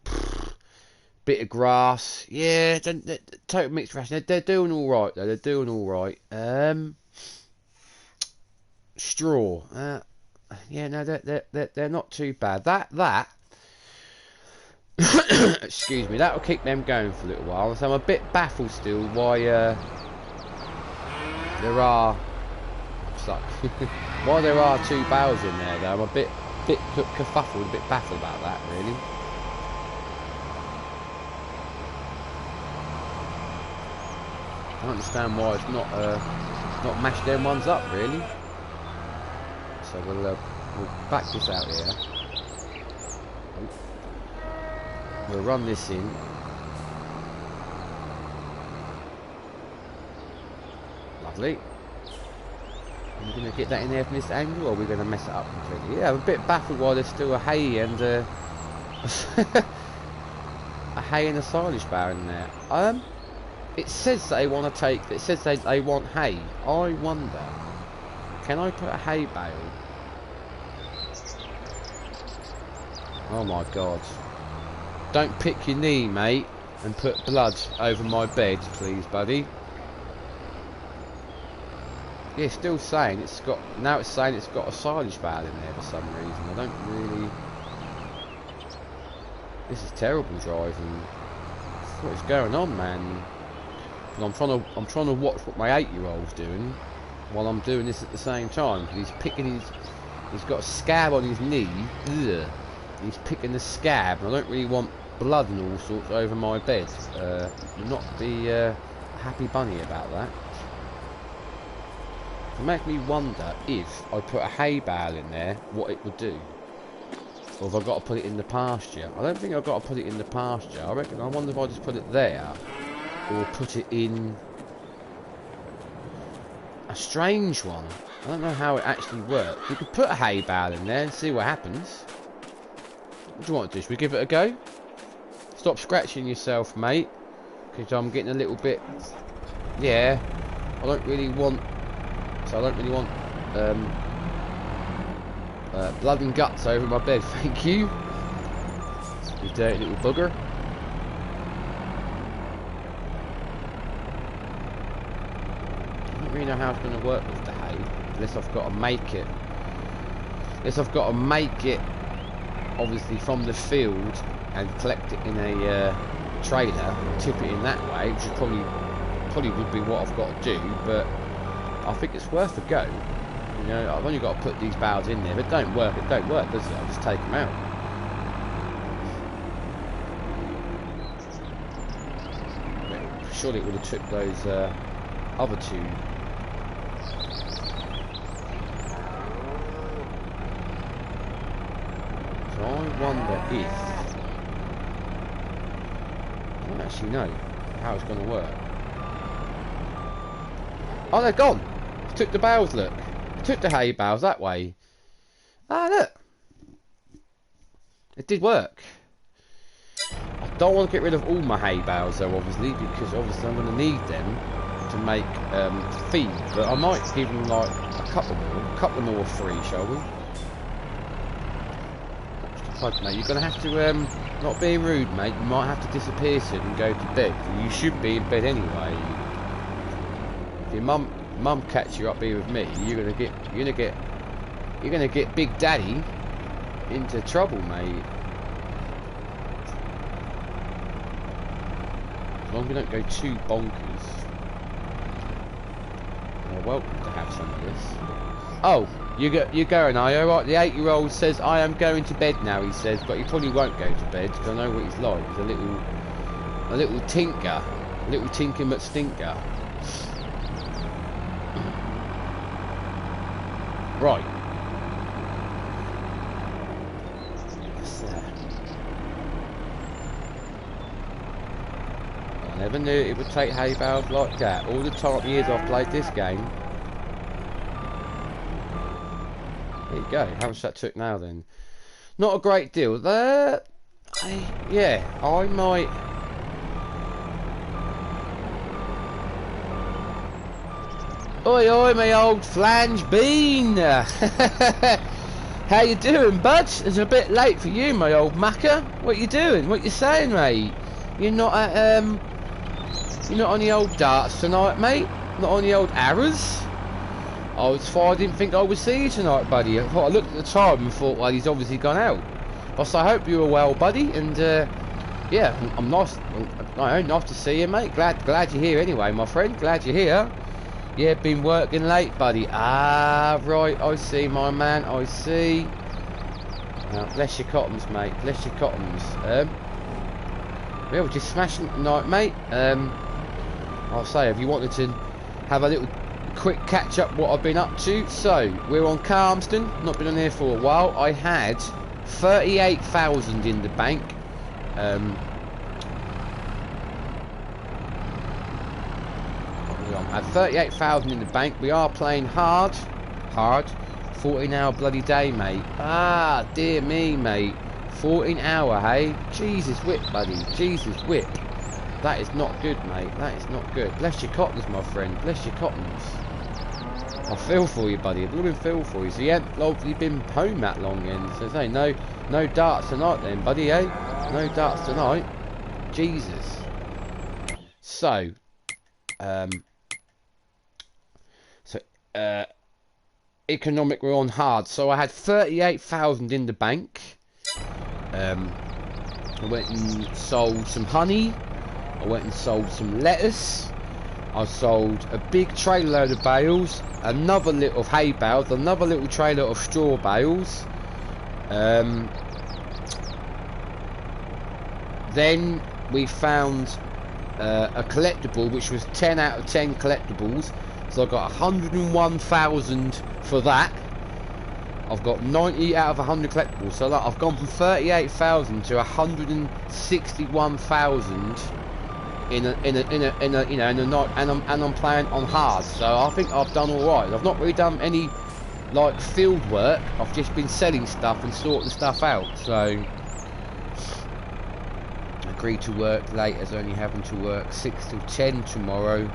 bit of grass. Yeah, total mixed ration. They're doing all right though. They're doing all right. Straw. Yeah, no, they're not too bad. That. Excuse me. That'll keep them going for a little while. So I'm a bit baffled still why there are. While there are 2 bales in there, though, I'm a bit kerfuffled, a bit baffled about that, really. don't understand why it's not mashed them ones up really. So we'll back this out here. We'll run this in. Lovely. Are we going to get that in there from this angle, or are we going to mess it up completely? Yeah, I'm a bit baffled why there's still a hay and a hay and a silage barrel in there. It says they want to take. It says they want hay. I wonder, can I put a hay bale? Oh my God! Don't pick your knee, mate, and put blood over my bed, please, buddy. Yeah, still saying it's got. Now it's saying it's got a silage bale in there for some reason. I don't really. This is terrible driving. What is going on, man? And I'm trying to watch what my 8-year-old's doing while I'm doing this at the same time. He's picking his. He's got a scab on his knee. Ugh. He's picking the scab, and I don't really want blood and all sorts over my bed. Not the happy bunny about that. It makes me wonder if I put a hay bale in there, what it would do. Or have I got to put it in the pasture? I don't think I've got to put it in the pasture. I wonder if I just put it there, or put it in a strange one. I don't know how it actually works. You could put a hay bale in there and see what happens. What do you want to do? Should we give it a go? Stop scratching yourself, mate, because I'm getting a little bit. Yeah, I don't really want. So I don't really want blood and guts over my bed. Thank you, you dirty little bugger. I don't really know how it's going to work with the hay, unless I've got to make it. Unless I've got to make it, obviously, from the field and collect it in a trailer, tip it in that way, which is probably would be what I've got to do. But I think it's worth a go. You know, I've only got to put these bales in there. If it don't work, does it? I'll just take them out. But surely it would have took those other two. So I wonder if I don't actually know how it's going to work. Oh, they're gone. I took the bales, look. I took the hay bales that way. Ah, look. It did work. I don't want to get rid of all my hay bales, though, obviously, because obviously I'm going to need them to make feed. But I might give them, like, a couple more are free, shall we? Mate, you're going to have to, not being rude, mate, you might have to disappear soon and go to bed. You should be in bed anyway. If your mum catch you up here with me, you're gonna get Big Daddy into trouble, mate. As long as we don't go too bonkers. You're welcome to have some of this. Oh, you're going, are you? Alright, the 8-year-old says, I am going to bed now, he says, but he probably won't go to bed, because I know what he's like. He's a little tinker. A little tinker but stinker. Right. I never knew it would take hay bales like that. All the years I've played this game. There you go. How much that took now then? Not a great deal. Yeah, I might. Oi, oi, my old flange bean. How you doing, bud? It's a bit late for you, my old mucker. What you doing? What you saying, mate? You're not at you're not on the old darts tonight, mate? Not on the old arrows? I didn't think I would see you tonight, buddy. I looked at the time and thought, well, he's obviously gone out. But I hope you were well, buddy. And yeah, I'm nice. Nice to see you, mate. Glad you're here anyway, my friend. Glad you're here. Yeah, been working late, buddy. Ah, right. I see, my man. I see. Now, bless your cottons, mate. Bless your cottons. Yeah, we're just smashing tonight, mate. I'll say, if you wanted to have a little quick catch up what I've been up to. So, we're on Calmsden, not been on here for a while. I had 38,000 in the bank. I had 38,000 in the bank. We are playing hard. 14-hour bloody day, mate. Ah, dear me, mate. 14-hour, hey? Jesus whip, buddy. Jesus whip. That is not good, mate. That is not good. Bless your cottons, my friend. Bless your cottons. I feel for you, buddy. I blooming feel for you. So you haven't obviously been home that long, then. So say no darts tonight, then, buddy, eh? No darts tonight. Jesus. So, economic, we're on hard. So I had 38,000 in the bank. I went and sold some honey. I went and sold some lettuce. I sold a big trailer load of bales, another little of hay bales, another little trailer of straw bales. Then we found a collectible, which was 10 out of 10 collectibles. So I got 101,000 for that. I've got 90 out of 100 collectibles. So like, I've gone from 38,000 to 161,000 in a you know, in a night, and I'm playing on hard. So I think I've done all right. I've not really done any like field work. I've just been selling stuff and sorting stuff out. So agreed to work late, as only having to work 6 till 10 tomorrow.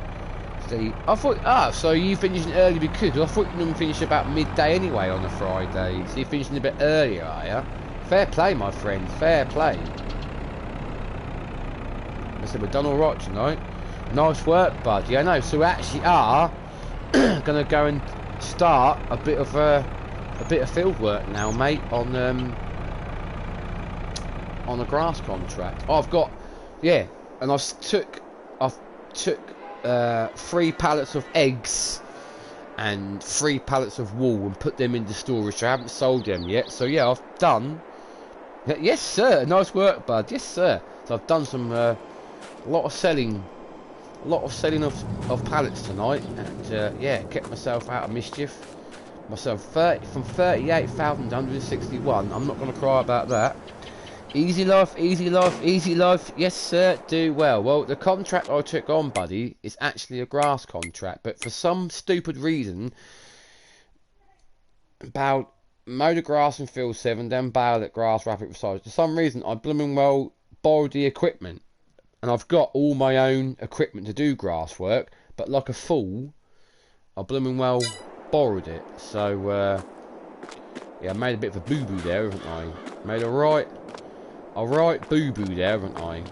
So I thought, so you finishing early because I thought you normally finish about midday anyway on a Friday. So you're finishing a bit earlier, are you? Fair play, my friend. Fair play. I said we've done all right tonight. Nice work, bud. Yeah, I know. So we actually are gonna go and start a bit of field work now, mate, on a grass contract. Oh, I've got, yeah, and I took 3 pallets of eggs and 3 pallets of wool and put them into storage. I haven't sold them yet, so yeah, I've done. Yes, sir. Nice work, bud. Yes, sir. So I've done some a lot of selling of pallets tonight, and yeah, kept myself out of mischief. Myself from 38,000 to 161. I'm not going to cry about that. Easy life, easy life, easy life. Yes, sir. Do well. Well, the contract I took on, buddy, is actually a grass contract, but for some stupid reason, mow the grass in field 7, then bale it grass, wrap it with size. For some reason, I blooming well borrowed the equipment, and I've got all my own equipment to do grass work, but like a fool, I blooming well borrowed it. So yeah, I made a bit of a boo boo there, haven't I? Made a right boo boo there, haven't I?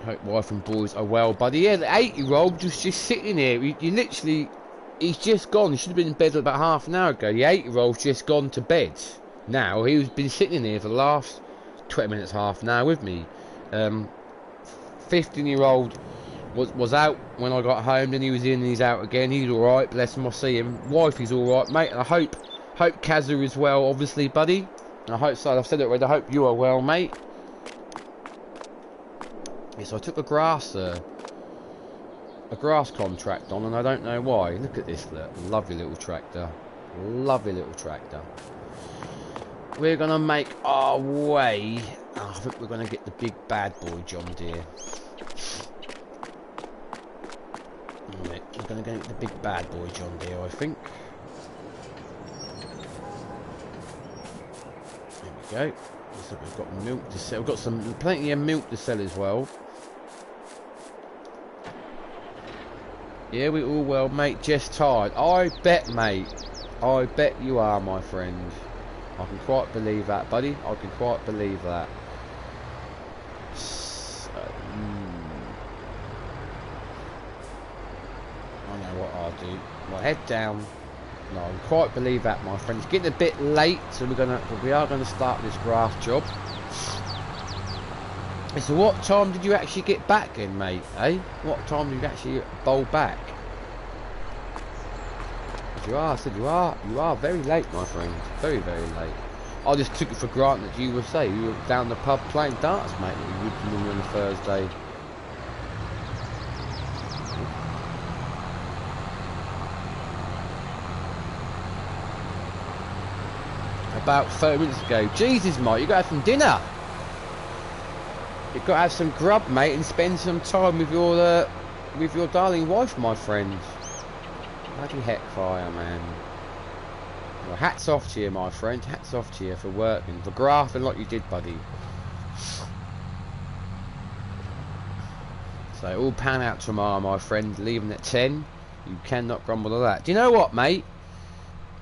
Hope wife and boys are well, buddy. Yeah, the 8-year-old was just sitting here. You literally, he's just gone. He should have been in bed about half an hour ago. The 8-year-old's just gone to bed. Now he's been sitting here for the last 20 minutes, half an hour with me. 15-year-old was out when I got home. Then he was in and he's out again. He's all right. Bless him. I see him. Wifey's all right, mate. And I hope Kazu is well, obviously, buddy. I hope so. I've said it already. I hope you are well, mate. Yeah, so I took a grass contract on, and I don't know why. Look at this, look. Lovely little tractor. Lovely little tractor. We're gonna make our way. Oh, I think we're gonna get the big bad boy John Deere. Right, we're gonna get the big bad boy John Deere, I think. There we go. So we've got milk to sell. We've got plenty of milk to sell as well. Yeah, we all well, mate. Just tired. I bet, mate. I bet you are, my friend. I can quite believe that, buddy. I can quite believe that. So, I know what I'll do. Well, head down. No, I can quite believe that, my friend. It's getting a bit late, so we are gonna start this grass job. So what time did you actually get back then, mate? Eh? What time did you actually bowl back? You are very late, my friend. Very, very late. I just took it for granted that you were down the pub playing darts, mate, that you would normally on a Thursday. about 30 minutes ago. Jesus, mate, you got to have some dinner. You've got to have some grub, mate, and spend some time with your darling wife, my friend. Bloody heck fire, man. Well, hats off to you, my friend. Hats off to you for working, for grafting like you did, buddy. So all pan out tomorrow, my friend. Leaving at 10. You cannot grumble at that. Do you know what, mate?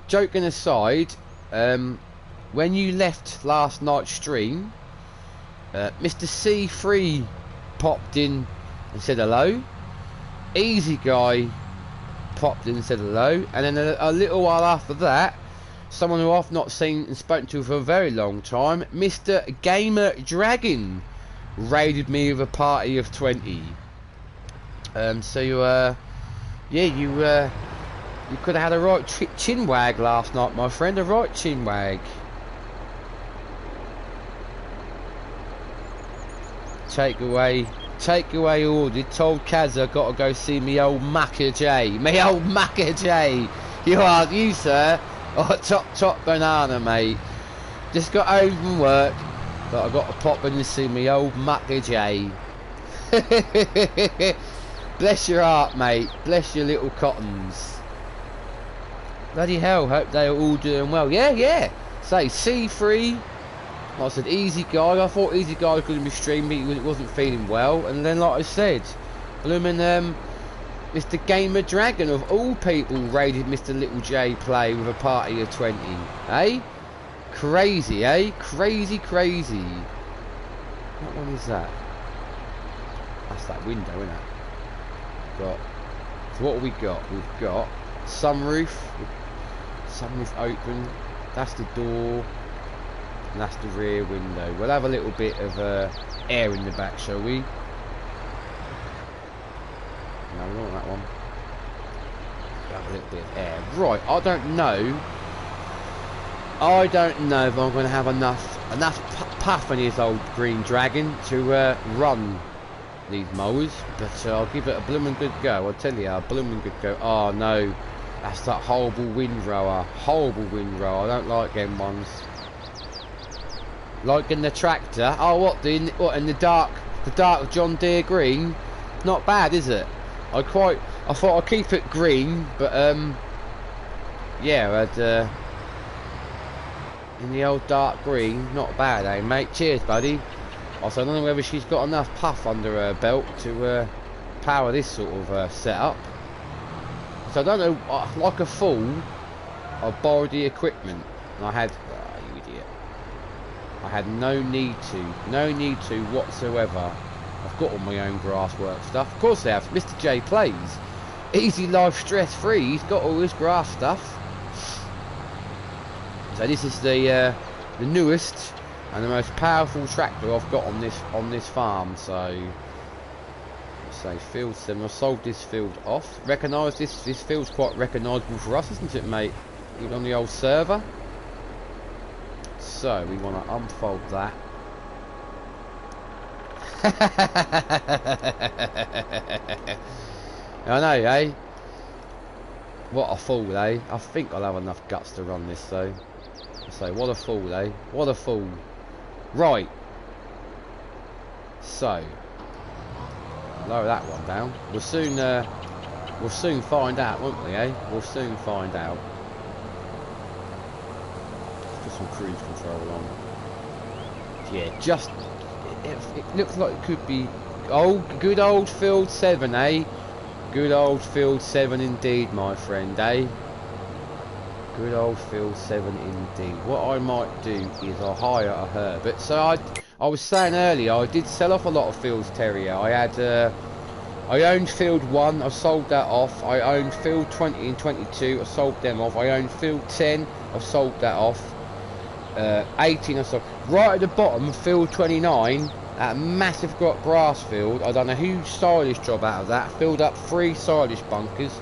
Joking aside, when you left last night's stream, Mr. C3 popped in and said hello. Easy Guy popped in and said hello. And then a little while after that, someone who I've not seen and spoken to for a very long time, Mr. Gamer Dragon, raided me with a party of 20. So you could have had a right chin wag last night, my friend. A right chin wag. Take away ordered. Told Kaz I got to go see me old Macca J. Me old Macca J. You sir. Oh, top banana, mate. Just got home from work, but I got to pop in and see me old Macca J. Bless your heart, mate. Bless your little cottons. Bloody hell, hope they're all doing well. Yeah. Say, C3, like I said, Easy Guy. I thought Easy Guy was going to be streaming, but he wasn't feeling well. And then, like I said, blooming Mr. Gamer Dragon, of all people, raided Mr. Little J Play with a party of 20. Eh? Crazy, eh? Crazy. What one is that? That's that window, isn't it? So what have we got? We've got sunroof open. That's the door, and that's the rear window. We'll have a little bit of air in the back, shall we? No, we don't want that one. We'll have a little bit of air. Right, I don't know if I'm going to have enough puff in his old green dragon to run these mowers, but I'll give it a blooming good go. I'll tell you, a blooming good go. Oh no, that's that horrible windrower. I don't like them ones. Like in the tractor. Oh, what in the dark John Deere green? Not bad, is it? I thought I'd keep it green, but yeah, in the old dark green, not bad, eh, mate? Cheers, buddy. Also, I don't know whether she's got enough puff under her belt to power this sort of setup. So I don't know, like a fool, I borrowed the equipment, and I had, you idiot, I had no need to whatsoever. I've got all my own grass work stuff. Of course I have. Mr. J Plays, easy life, stress free. He's got all his grass stuff. So this is the newest and the most powerful tractor I've got on this farm. So say field 7. I sold this field off. Recognise this field's quite recognisable for us, isn't it, mate? Even on the old server. So we want to unfold that. I know, eh? What a fool, eh? I think I'll have enough guts to run this, though. So what a fool, eh? What a fool. Right. So lower that one down. We'll soon find out, won't we, eh? We'll soon find out. Put some cruise control on. Yeah, just it looks like it could be good old field 7, eh? Good old field 7 indeed, my friend, eh? Good old field 7 indeed. What I might do is I'll hire a Herbert. So I was saying earlier, I did sell off a lot of fields, Terrier. I owned field 1, I sold that off. I owned field 20 and 22, I sold them off. I owned field 10, I sold that off. 18 I sold. Right at the bottom, field 29, that massive grass field, I done a huge silage job out of that. Filled up 3 silage bunkers.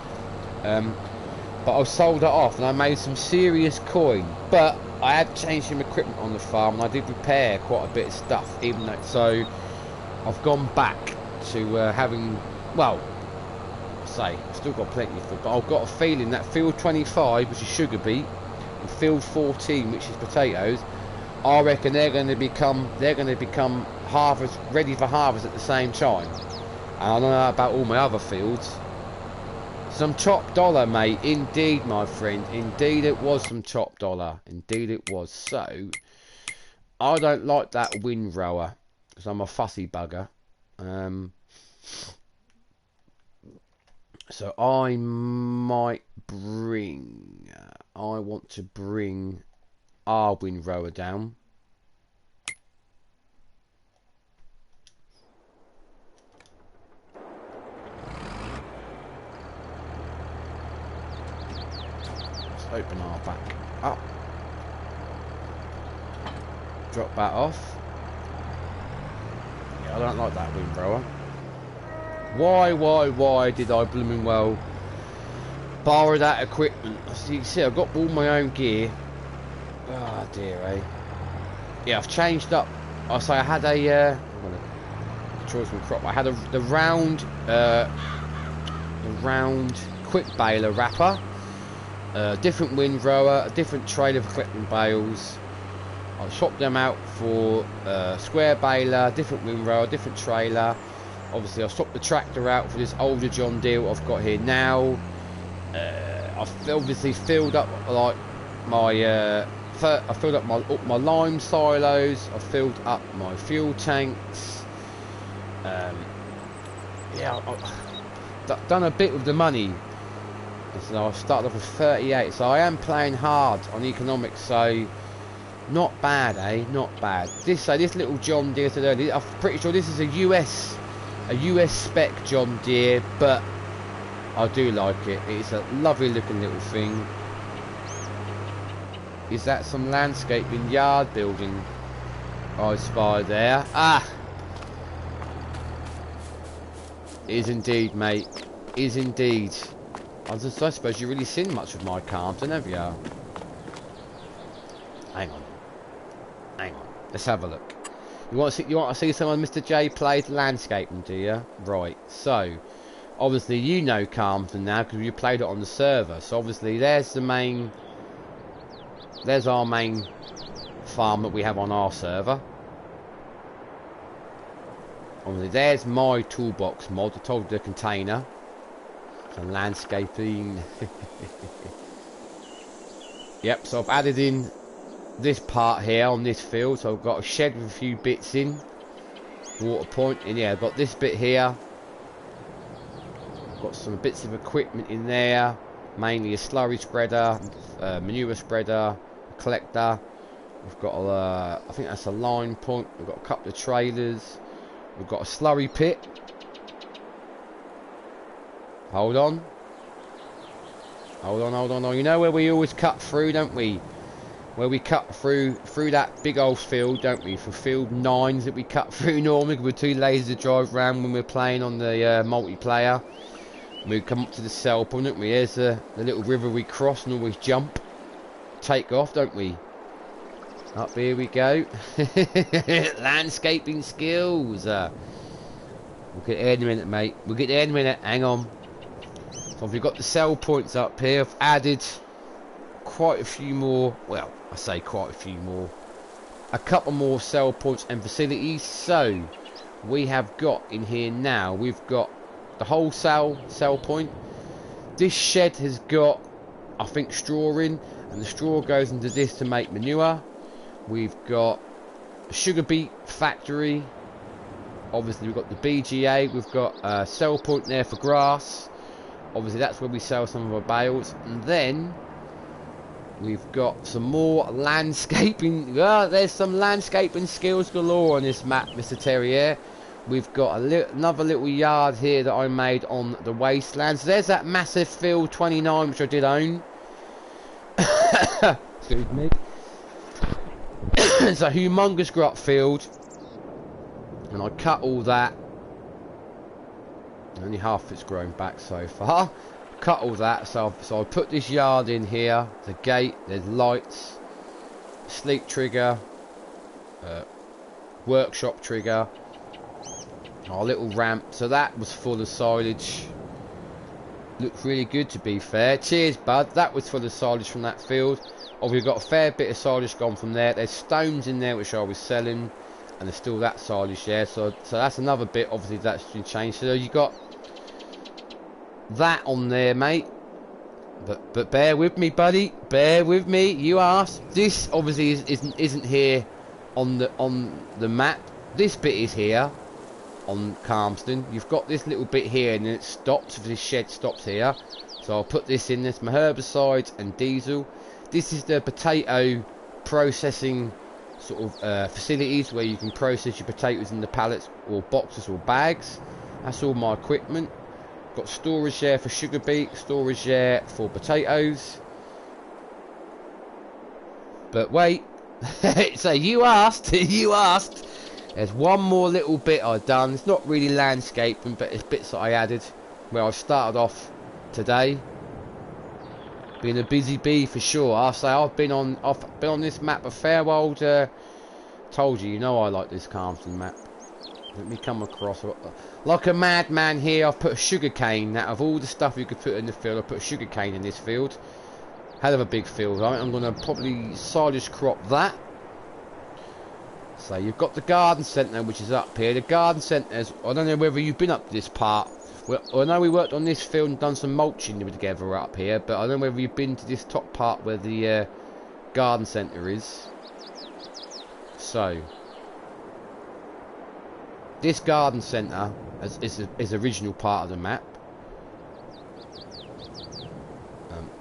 But I sold it off and I made some serious coin. But I had changed some equipment on the farm and I did repair quite a bit of stuff, even though, so I've gone back to having, well, I've still got plenty of food, but I've got a feeling that field 25, which is sugar beet, and field 14, which is potatoes, I reckon they're going to become harvest ready for harvest at the same time. And I don't know about all my other fields. Some top dollar, mate. Indeed, my friend. Indeed, it was some top dollar. Indeed, it was. So, I don't like that windrower because I'm a fussy bugger. So I might bring. I want to bring our windrower down. Let's open our back up. Drop that off. Yeah, I don't like that windrower. Why did I blooming well borrow that equipment? As you can see, I've got all my own gear. Oh dear, eh? Yeah, I've changed up. I say I had a. I'm gonna choose my crop. I had the round quick baler wrapper, different windrower, a different trailer for collecting bales. I swapped them out for square baler, different windrower, different trailer. Obviously, I swapped the tractor out for this older John Deere I've got here now. I've obviously filled up like my. I filled up my lime silos. I filled up my fuel tanks. Yeah, I've done a bit with the money. So I started off with 38. So I am playing hard on economics. So not bad, eh? Not bad. This little John Deere today. I'm pretty sure this is a US spec John Deere, but I do like it. It's a lovely looking little thing. Is that some landscaping yard building I spy there? Ah! Is indeed, mate. Is indeed. I suppose you've really seen much of my Calmsden, have you? Hang on. Hang on. Let's have a look. You want to see some of Mr. J plays landscaping, do you? Right. So, obviously you know Calmsden now because you played it on the server. So obviously there's the main. There's our main farm that we have on our server. Obviously, there's my toolbox mod. I told you the container. And landscaping. Yep, so I've added in this part here on this field. So I've got a shed with a few bits in. Water point. And yeah, I've got this bit here. I've got some bits of equipment in there. Mainly a slurry spreader, manure spreader, collector. We've got I think that's a line point. We've got a couple of trailers. We've got a slurry pit. Hold on. You know where we always cut through, don't we? Where we cut through that big old field, don't we? For field 9s that we cut through normally, because we're too lazy to drive around when we're playing on the multiplayer. We come up to the cell point, don't we? Here's the little river we cross and always jump. Take off, don't we? Up here we go. Landscaping skills. We'll get there in a minute, mate. We'll get there in a minute. Hang on. So we've got the cell points up here. I've added quite a few more. Well, I say quite a few more. A couple more cell points and facilities. So we have got in here now. We've got the whole cell point. This shed has got, I think, straw in, and the straw goes into this to make manure. We've got a sugar beet factory. Obviously we've got the BGA. We've got a cell point there for grass. Obviously that's where we sell some of our bales. And then we've got some more landscaping. There's some landscaping skills galore on this map, Mr. Terrier. We've got another little yard here that I made on the wastelands. So there's that massive field 29 which I did own. Excuse me. It's a humongous grot field. And I cut all that. Only half it's grown back so far. Cut all that. So I put this yard in here. The gate. There's lights. Sleep trigger. Workshop trigger. Our little ramp. So that was full of silage. Looked really good, to be fair. Cheers, bud. That was full of silage from that field. Oh, we've got a fair bit of silage gone from there. There's stones in there which I was selling, and there's still that silage there. So that's another bit. Obviously, that's been changed. So you got that on there, mate. But bear with me, buddy. Bear with me. You asked. This obviously isn't here on the map. This bit is here on Calmsden. You've got this little bit here, and then it stops. This shed stops here. So I'll put this in. This my herbicides and diesel. This is the potato processing sort of facilities where you can process your potatoes in the pallets or boxes or bags. That's all my equipment. Got storage there for sugar beet, storage there for potatoes. But wait, so you asked, you asked. There's one more little bit I've done. It's not really landscaping, but it's bits that I added where I started off today. Being a busy bee for sure. I'll say I've been on this map a fair while. Told you, you know I like this Calmsden map. Let me come across like a madman here. I've put a sugar cane. Out of all the stuff you could put in the field, I put a sugar cane in this field. Hell of a big field, right? I'm gonna probably silage crop that. So you've got the garden centre, which is up here. The garden centre's, I don't know whether you've been up to this part. Well, I know we worked on this field and done some mulching together up here, but I don't know whether you've been to this top part where the garden centre is. So this garden centre is the original part of the map,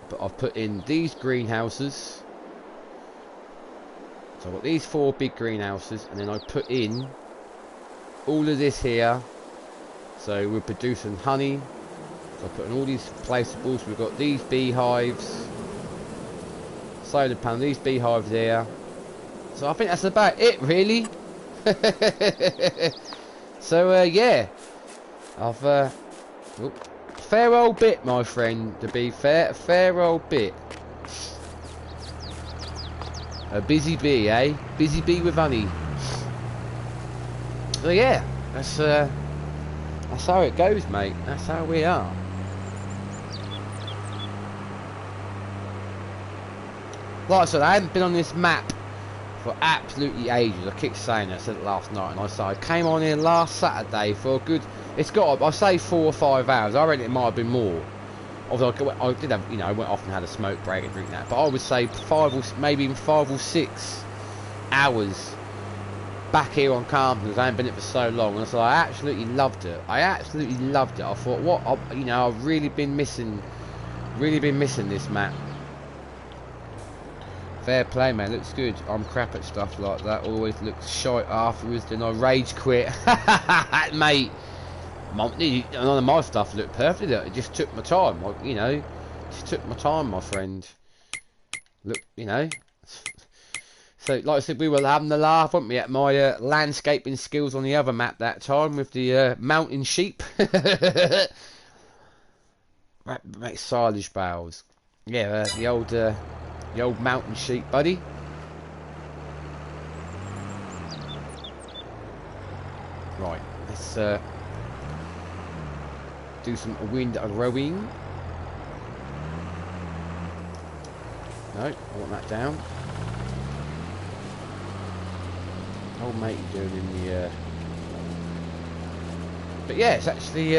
but I've put in these greenhouses. So I've got these 4 big greenhouses, and then I put in all of this here. So we're producing honey. So I put in all these placeables. We've got these beehives, solar panel, these beehives there. So I think that's about it, really. So yeah, I've fair old bit, my friend. To be fair, a fair old bit. A busy bee, eh? Busy bee with honey. So yeah, that's how it goes, mate. That's how we are. Like I said, I hadn't been on this map for absolutely ages. I keep saying that. I said it last night, and I said I came on here last Saturday for a good. It's got, I say 4 or 5 hours. I reckon it might have been more. Although I did have, you know, I went off and had a smoke break and drink that. But I would say 5 or maybe even 5 or 6 hours back here on Calmsden, because I hadn't been it for so long. And so I absolutely loved it. I absolutely loved it. I thought, what, you know, I've really been missing this map. Fair play, man. Looks good. I'm crap at stuff like that. Always looks shite afterwards. Then I rage quit. Mate, none of my stuff looked perfect. It just took my time. You know, just took my time, my friend. Look, you know. So, like I said, we were having a laugh, weren't we, at my landscaping skills on the other map that time with the mountain sheep. Make silage bales. Yeah, the old mountain sheep, buddy. Right, let's do some wind rowing. No, I want that down. Old mate doing in the but yeah, it's actually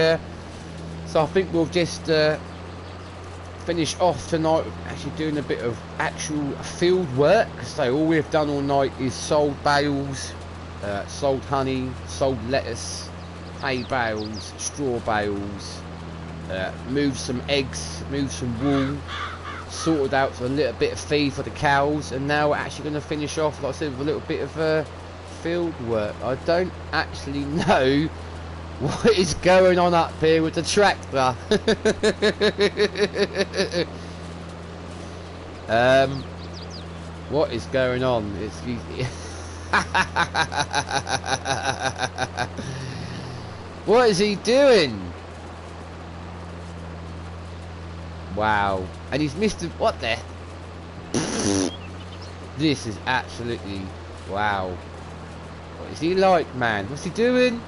so I think we'll just finish off tonight with actually doing a bit of actual field work. So all we've done all night is sold bales, sold honey, sold lettuce, hay bales, straw bales, moved some eggs, moved some wool, sorted out for a little bit of feed for the cows, and now we're actually going to finish off, like I said, with a little bit of field work. I don't actually know what is going on up here with the tractor. What is going on? It's what is he doing? Wow. And he's missed it. What the? This is absolutely wow. What is he like, man? What's he doing?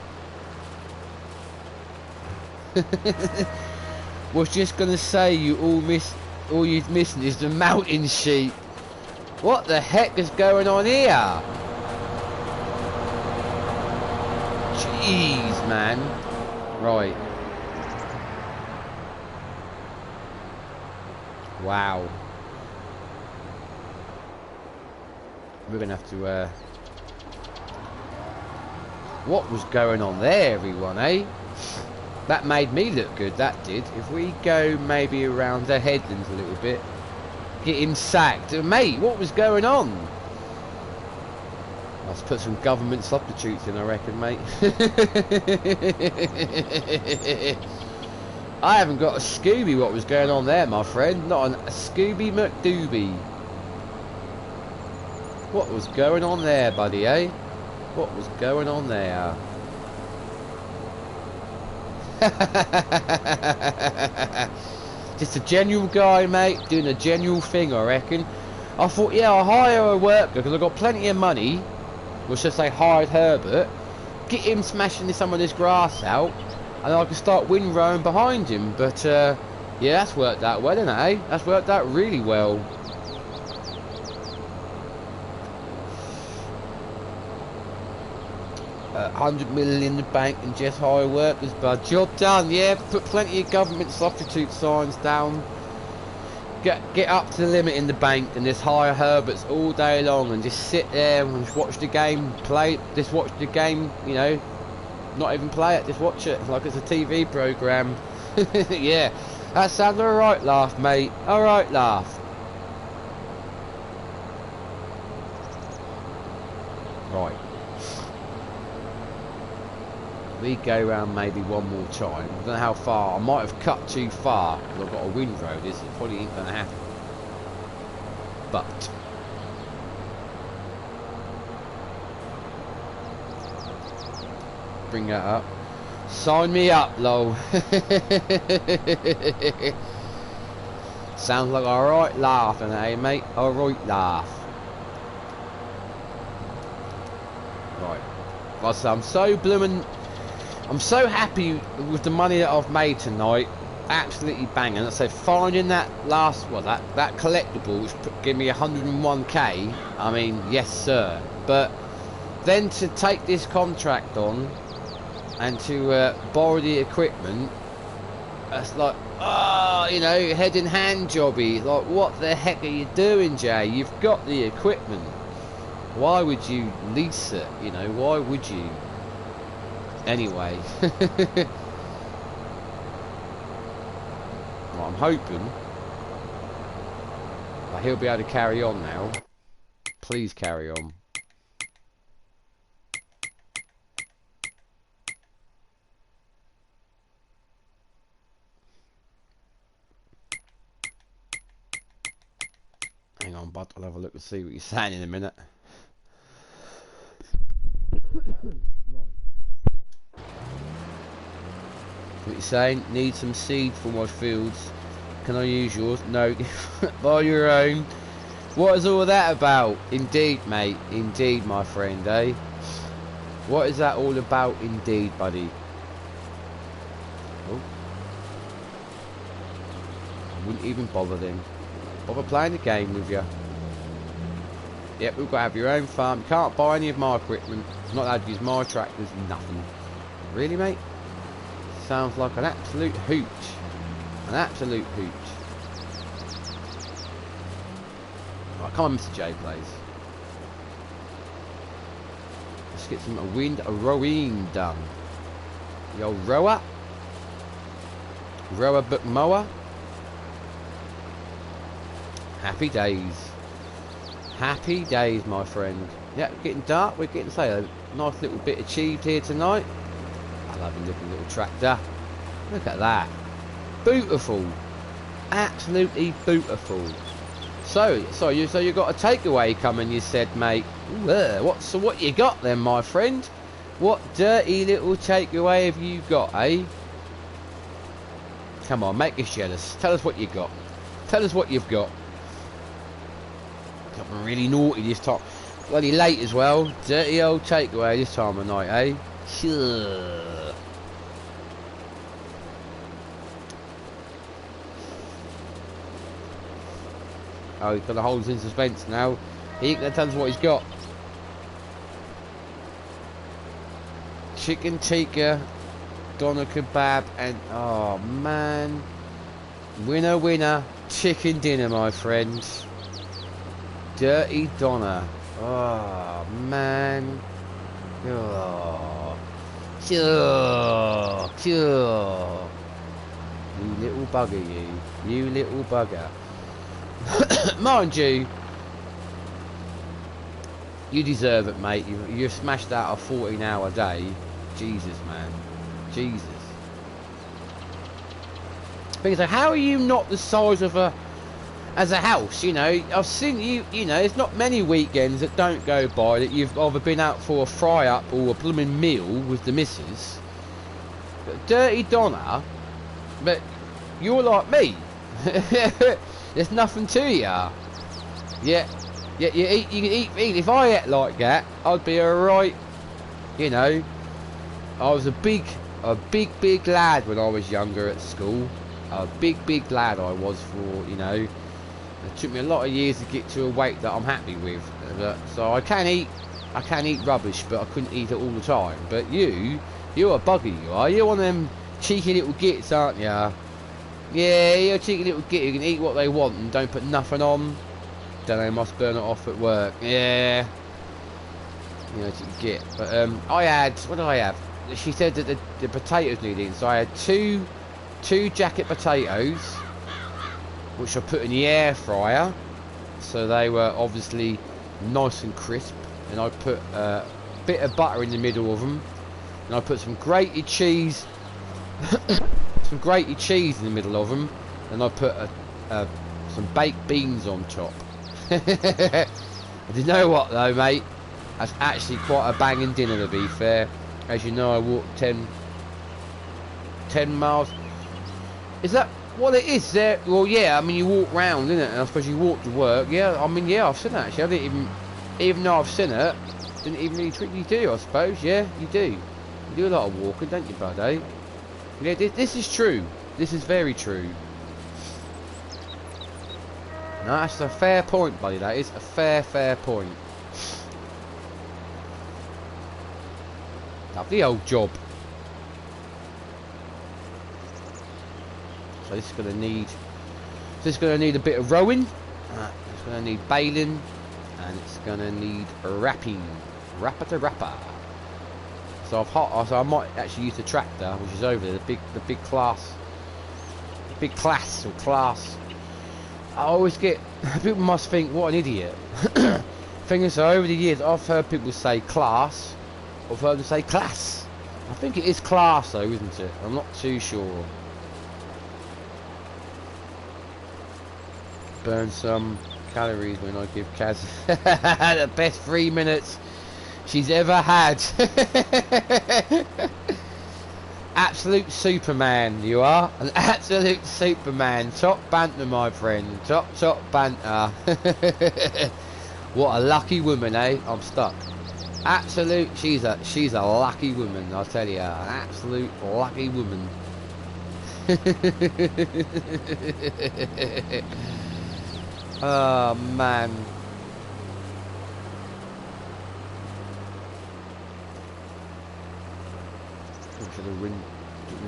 Was just gonna say, you all you've missing is the mountain sheep. What the heck is going on here? Jeez, man. Right. Wow. We're gonna have to, what was going on there, everyone, eh? That made me look good, that did. If we go maybe around the headlands a little bit. Get him sacked. Mate, what was going on? Let's put some government substitutes in, I reckon, mate. I haven't got a Scooby what was going on there, my friend. Not a Scooby McDooby. What was going on there, buddy, eh? What was going on there? Just a general guy, mate, doing a general thing, I reckon. I thought, yeah, I'll hire a worker because I've got plenty of money. We'll just say hired Herbert. Get him smashing some of this grass out, and I can start windrowing behind him. But yeah, that's worked out well, isn't it, eh? That's worked out really well. 100 million in the bank and just hire workers, but job done. Yeah, put plenty of government substitute signs down. Get up to the limit in the bank and just hire Herberts all day long and just sit there and just watch the game, just watch the game, you know, not even play it, just watch it like it's a TV programme. Yeah, that sounds alright, laugh, mate. Alright, laugh. Right. We go round maybe one more time. I don't know how far. I might have cut too far because I've got a windrow. This probably ain't going to happen. But bring that up. Sign me up, lol. Sounds like alright laughing, eh, mate? Alright laugh. Right. I'm so bloomin'. I'm so happy with the money that I've made tonight. Absolutely banging. I said finding that last one, that collectible, which gave me 101k. I mean, yes, sir. But then to take this contract on and to borrow the equipment, that's like, oh, you know, head in hand jobby. Like, what the heck are you doing, Jay? You've got the equipment. Why would you lease it? You know, why would you? Anyway, well, I'm hoping that he'll be able to carry on now. Please carry on. Hang on, bud, I'll have a look and see what you're saying in a minute. What you saying? Need some seed for my fields. Can I use yours? No. Buy your own. What is all that about? Indeed, mate. Indeed, my friend, eh? What is that all about indeed, buddy? Oh. I wouldn't even bother then. Bother playing the game with you. Yep, we've got to have your own farm. You can't buy any of my equipment. You're not allowed to use my tractors. Nothing. Really, mate? Sounds like an absolute hoot. An absolute hoot. Right, come on, Mr. J, please. Let's get some rowing done. The old rower. Rower book mower. Happy days. Happy days, my friend. Yeah, getting dark. We're getting, say, a nice little bit achieved here tonight. I love a looking little tractor. Look at that. Beautiful. Absolutely beautiful. So you got a takeaway coming, you said, mate. So what you got then, my friend? What dirty little takeaway have you got, eh? Come on, make us jealous. Tell us what you got. Tell us what you've got. Got really naughty this time. Bloody late as well. Dirty old takeaway this time of night, eh? Sure. Oh, he's got to hold us in suspense now. He can tell us what he's got. Chicken tikka, doner kebab, and oh man, winner winner, chicken dinner, my friends. Dirty doner. Oh man. Oh. Sure. Sure. You little bugger, you. You little bugger. Mind you, you deserve it, mate. You've smashed out a 14-hour day. Jesus, man. Jesus. Because how are you not the size of as a house? You know, I've seen you. You know, there's not many weekends that don't go by that you've either been out for a fry up or a blooming meal with the missus. But dirty doner. But you're like me. There's nothing to ya. Yeah, you eat. You can eat. If I ate like that, I'd be alright. You know, I was a big lad when I was younger at school. A big lad I was for. You know, it took me a lot of years to get to a weight that I'm happy with. So I can eat rubbish, but I couldn't eat it all the time. But you're a bugger. You are. You're one of them cheeky little gits, aren't you? Yeah, you're a cheeky little git who can eat what they want and don't put nothing on. Don't know, must burn it off at work. Yeah. You know what you get. But I had, what did I have? She said that the potatoes needed in, so I had two jacket potatoes, which I put in the air fryer, so they were obviously nice and crisp. And I put a bit of butter in the middle of them, and I put some grated cheese. Some grated cheese in the middle of them, and I put some baked beans on top. And you know what though, mate? That's actually quite a banging dinner, to be fair. As you know, I walked 10 miles. Is that what it is there? Well, yeah, I mean, you walk round, innit? And I suppose you walk to work. Yeah, I mean, yeah, I've seen it actually. I didn't even though I've seen it, didn't even really trick you do, I suppose. Yeah, you do. You do a lot of walking, don't you, buddy? Yeah, this is true. This is very true. No, that's a fair point, buddy. That is a fair point. Lovely old job. So this is going to need a bit of rowing. It's going to need baling, and it's going to need wrapping, rapper to rapper. So I might actually use the tractor, which is over there, the big class. I always get, people must think, what an idiot. Thing is, so over the years, I've heard people say class, I've heard them say class. I think it is class though, isn't it? I'm not too sure. Burn some calories when I give Kaz the best 3 minutes she's ever had. Absolute Superman, you are. An absolute Superman. Top banter, my friend. Top banter. What a lucky woman, eh? I'm stuck. Absolute, she's a lucky woman, I'll tell you. An absolute lucky woman. Oh man. Should have run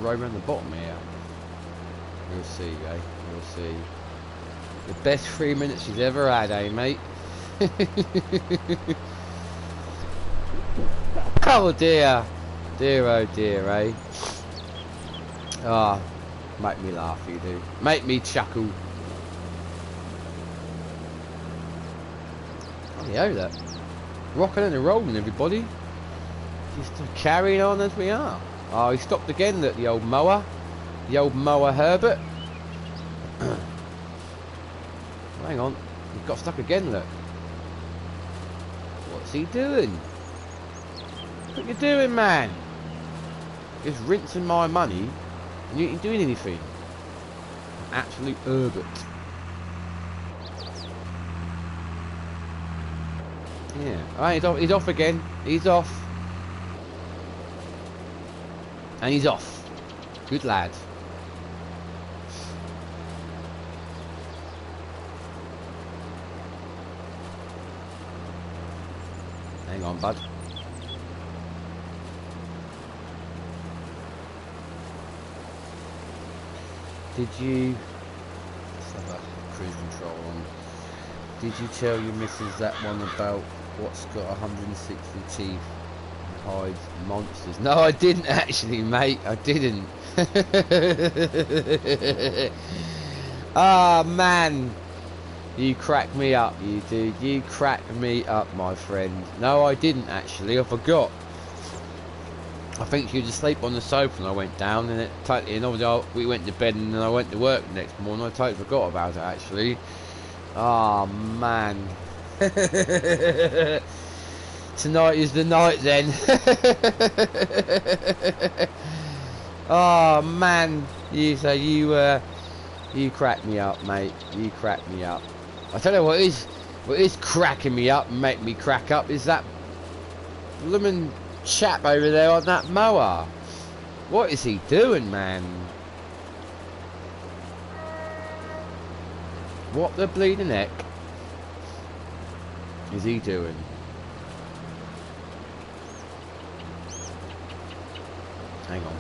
right around the bottom here. We'll see, eh? We'll see. The best 3 minutes she's ever had, eh, mate? Oh dear. Dear, oh dear, eh? Ah, oh, make me laugh, you do. Make me chuckle. Oh, yeah, that. Rocking and rolling, everybody. Just carrying on as we are. Oh, he stopped again, look, the old mower. The old mower Herbert. Hang on. He got stuck again, look. What's he doing? What you doing, man? Just rinsing my money and you ain't doing anything. Absolute Herbert. Yeah. Alright, he's off again. He's off. And he's off. Good lad. Hang on, bud. Did you... Let's have a cruise control on. Did you tell your missus that one about what's got 160 teeth and hides monsters? No, I didn't actually, mate. I didn't. Ah, man. You crack me up, you dude. You crack me up, my friend. No, I didn't actually. I forgot. I think she was asleep on the sofa and I went down and it totally... And obviously we went to bed and then I went to work the next morning. I totally forgot about it, actually. Oh, man. Tonight is the night, then. Oh, man. You crack me up, mate. You crack me up. I tell you what is cracking me up and make me crack up is that bloomin' chap over there on that mower. What is he doing, man? What the bleeding heck is he doing? Hang on.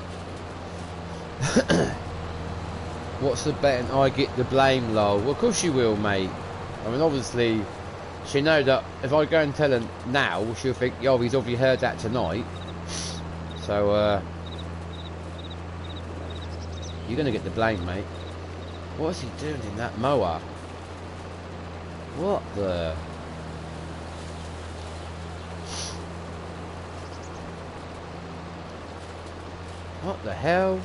What's the bet? I get the blame, lol. Well, of course you will, mate. I mean, obviously, she know that if I go and tell her now, she'll think, yo, he's obviously heard that tonight. So, you're gonna get the blame, mate. What's he doing in that mower? What the... What the hell?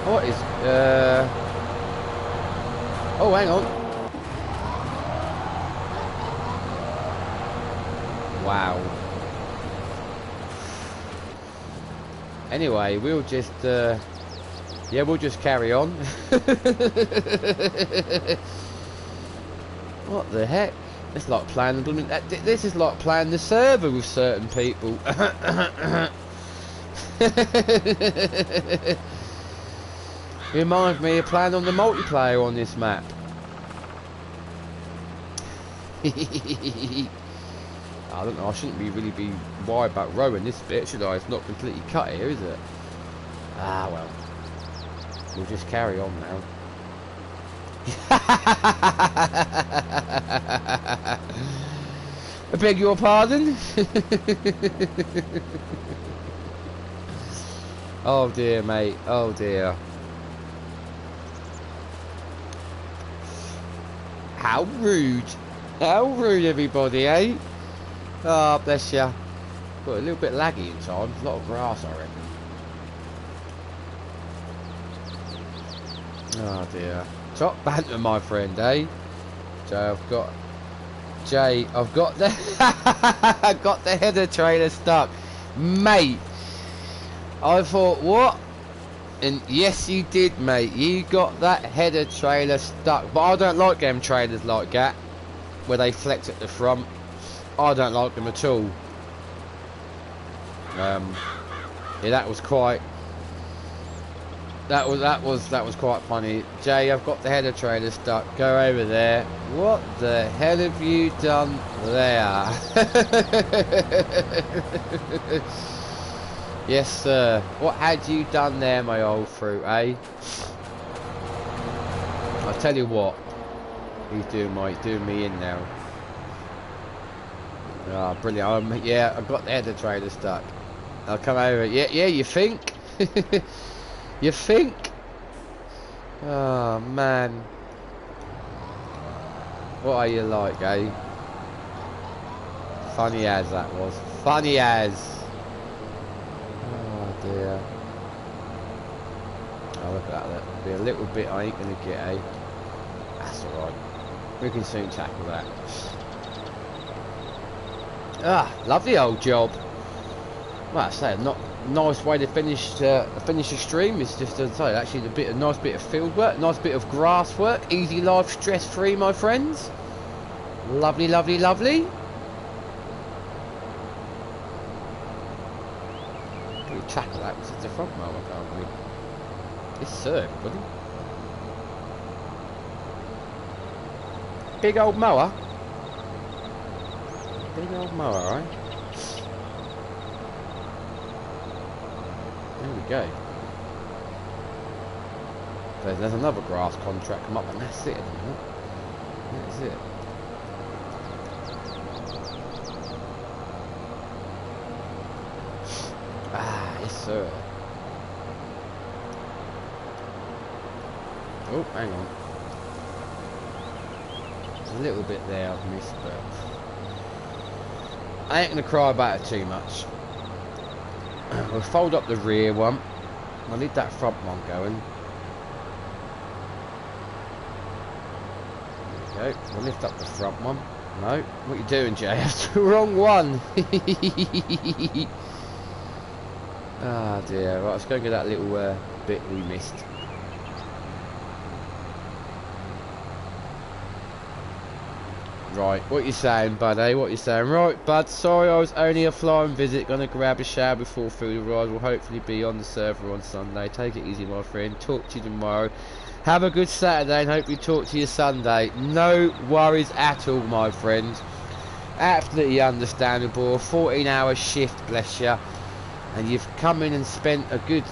What is... Oh, hang on. Wow. Anyway, we'll just... Yeah, we'll just carry on. What the heck? It's like playing... This is like playing the server with certain people. Reminds me of playing on the multiplayer on this map. I don't know, I shouldn't really be worried about rowing this bit, should I? It's not completely cut here, is it? Ah, well. We'll just carry on now. I beg your pardon? Oh dear, mate. Oh dear. How rude. How rude, everybody, eh? Oh, bless ya. Got a little bit laggy in time. A lot of grass, I reckon. Oh dear. Top banter, my friend, eh? I've got the I got the header trailer stuck, mate. I thought, what? And yes, you did, mate. You got that header trailer stuck. But I don't like them trailers like that, where they flex at the front. I don't like them at all. Yeah, that was quite. That was quite funny. Jay, I've got the header trailer stuck. Go over there. What the hell have you done there? Yes, sir. What had you done there, my old fruit, eh? I'll tell you what. He's doing me in now. Ah, oh, brilliant. Yeah, I've got the header trailer stuck. I'll come over. Yeah, you think? You think? Oh, man. What are you like, eh? Funny as that was. Funny as. Oh, dear. Oh, look at that. That'll be a little bit I ain't going to get, eh? That's alright. We can soon tackle that. Ah, lovely old job. Well, I say, not nice way to finish the stream. It's just to say, actually, a nice bit of field work, nice bit of grass work, easy life, stress free, my friends. Lovely, lovely, lovely. We tackle that because it's the front mower, can't we? Yes, sir, everybody. Big old mower. Big old mower, eh? There we go. There's another grass contract come up, and that's it, isn't it? That's it. Ah, yes sir. Oh, hang on. There's a little bit there I've missed, but I ain't gonna cry about it too much. We'll fold up the rear one. I need that front one going. There we go. We'll lift up the front one. No, what you doing, Jay? That's the wrong one. Ah dear. Right, let's go and get that little bit we missed. Right, what you saying, bud, eh? What you saying? Right, bud, sorry I was only a flying visit. Gonna grab a shower before food arrives. We'll hopefully be on the server on Sunday. Take it easy, my friend. Talk to you tomorrow. Have a good Saturday and hopefully talk to you Sunday. No worries at all, my friend. Absolutely understandable. 14-hour shift, bless you. And you've come in and spent a good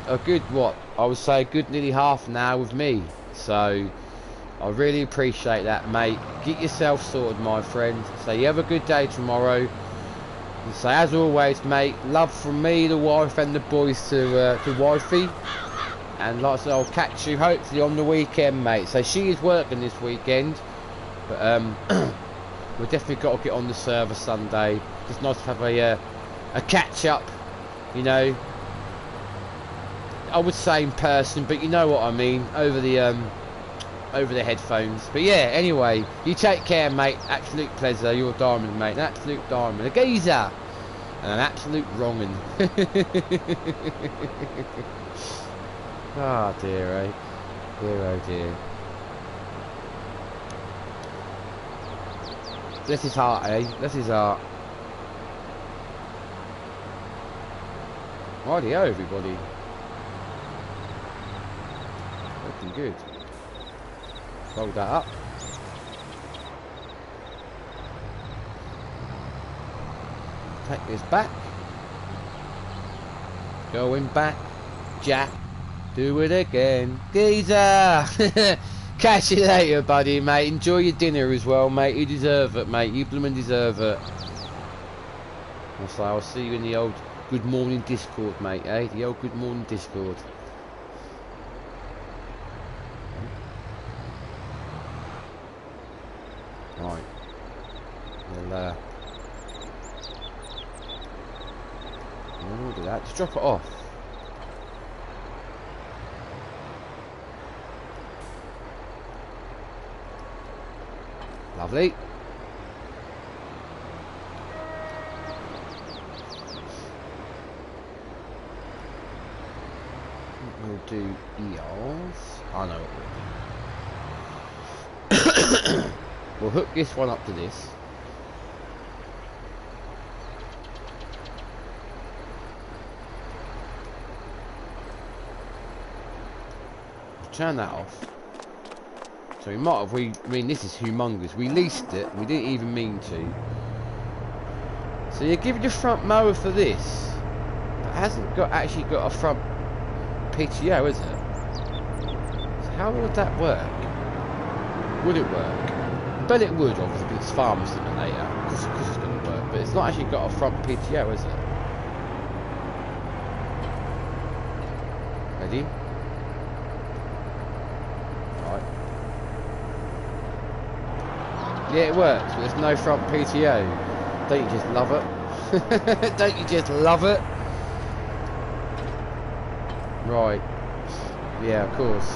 what? I would say a good nearly half an hour with me. So I really appreciate that, mate. Get yourself sorted, my friend. So you have a good day tomorrow. And so as always, mate, love from me, the wife and the boys to wifey. And like I said, I'll catch you hopefully on the weekend, mate. So she is working this weekend. But we've definitely got to get on the server Sunday. It's nice to have a catch up, you know. I would say in person, but you know what I mean, over the headphones. But yeah, anyway, you take care, mate. Absolute pleasure. You're a diamond, mate. An absolute diamond. A geezer. And an absolute wrong'un. Ah, oh dear, eh? Dear, oh dear. Bless his heart, eh? Bless his heart. Rightio, everybody. Looking good. Fold that up. Take this back. Going back. Jack. Do it again. Geezer! Catch you later, buddy, mate. Enjoy your dinner as well, mate. You deserve it, mate. You blooming deserve it. So I'll see you in the old good morning Discord, mate, eh? The old good morning Discord. Right. We'll do that. Just drop it off. Lovely. We'll do EOS. I know what we'll do. We'll hook this one up to this. Turn that off. So we might have, I mean this is humongous. We leased it, we didn't even mean to. So you're giving the front mower for this. But it hasn't actually got a front PTO, is it? So how would that work? Would it work? I bet it would, obviously, because it's Farm Simulator. Because it's going to work. But it's not actually got a front PTO, is it? Ready? Right. Yeah, it works, but there's no front PTO. Don't you just love it? Don't you just love it? Right. Yeah, of course.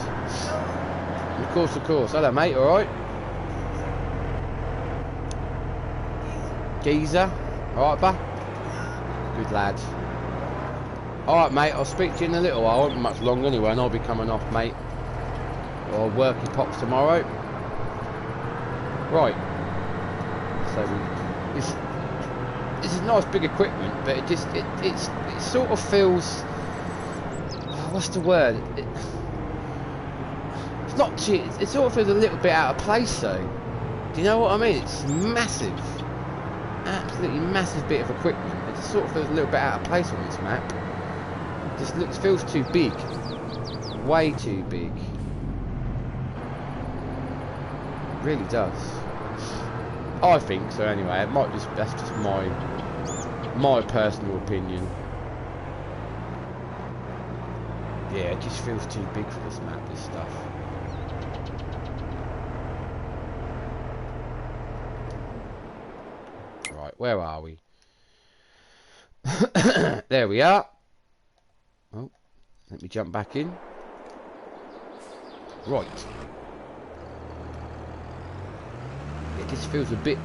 Of course, of course. Hello, mate, alright? Geezer. Alright, ba? Good lad. Alright, mate, I'll speak to you in a little while. I won't be much longer anyway, and I'll be coming off, mate. Or working pops tomorrow. Right. So, this is nice big equipment, but it just, it sort of feels... What's the word? It's not cheap. It sort of feels a little bit out of place, though. Do you know what I mean? It's massive. absolutely massive bit of equipment. It just sort of feels a little bit out of place on this map. It just feels too big. Way too big. It really does. I think so anyway. It might just, that's just my personal opinion. Yeah, it just feels too big for this map, this stuff. Right, where are we? There we are. Oh, let me jump back in. Right. It just feels a bit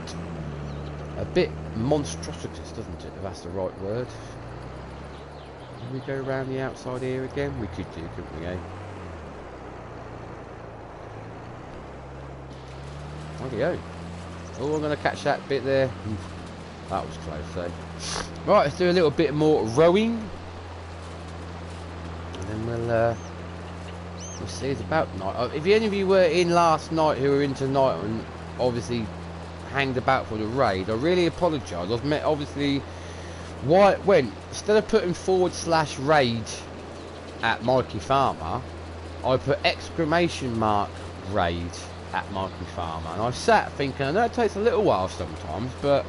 monstrositous, doesn't it? If that's the right word. Can we go around the outside here again? We could do, couldn't we, eh? Rightio. Oh, I'm going to catch that bit there. That was close, eh? Right, let's do a little bit more rowing. And then we'll see. It's about night. If any of you were in last night who were in tonight and obviously hanged about for the raid, I really apologise. I was obviously why it went, instead of putting /raid at Mikey Farmer, I put ! raid at Mikey Farmer, and I sat thinking, I know it takes a little while sometimes, but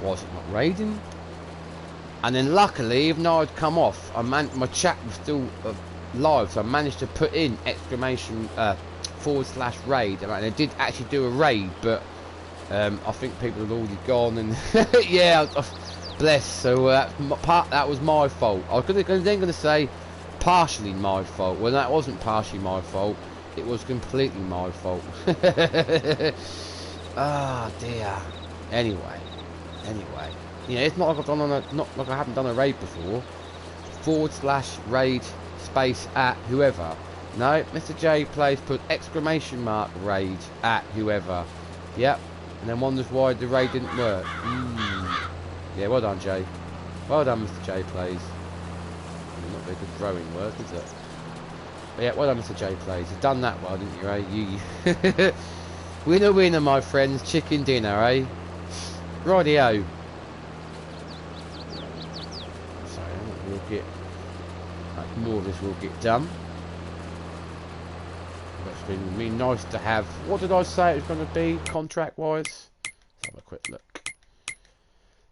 was it not raiding? And then luckily, even though I'd come off, my chat was still live, so I managed to put in ! /raid, and it did actually do a raid, but I think people had already gone, and yeah, bless. So that was my fault. I was then going to say partially my fault. Well, that wasn't partially my fault. It was completely my fault. Ah, dear. Anyway, yeah, it's not like I've done not like I haven't done a raid before. /raid space at whoever. No, Mr. J plays put ! raid at whoever. Yep. And then wonders why the raid didn't work. Yeah, well done, Jay. Well done, Mr. J plays. Not very good throwing work, is it? But yeah, well done, Mr. J plays. You've done that well, didn't you, eh? You winner, winner, my friends. Chicken dinner, eh? Rightio. So we'll get more of this. Will get done. It's been really nice to have. What did I say it was going to be contract-wise? Let's have a quick look.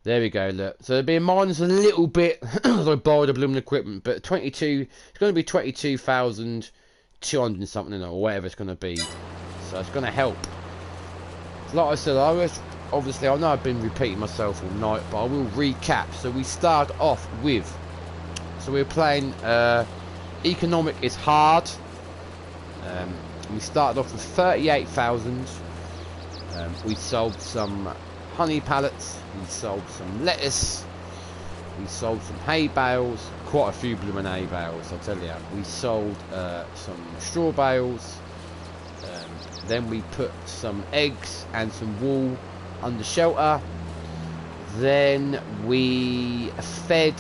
There we go, look. So it'll be minus a little bit as I buy the blooming equipment, but 22, it's going to be 22,200 something or whatever it's going to be. So it's going to help. Like I said, obviously I know I've been repeating myself all night, but I will recap. So we start off with, so we're playing Economic is Hard. We started off with 38,000. We sold some honey pallets, we sold some lettuce, we sold some hay bales, quite a few blooming hay bales, I'll tell you. We sold some straw bales, then we put some eggs and some wool under shelter, then we fed,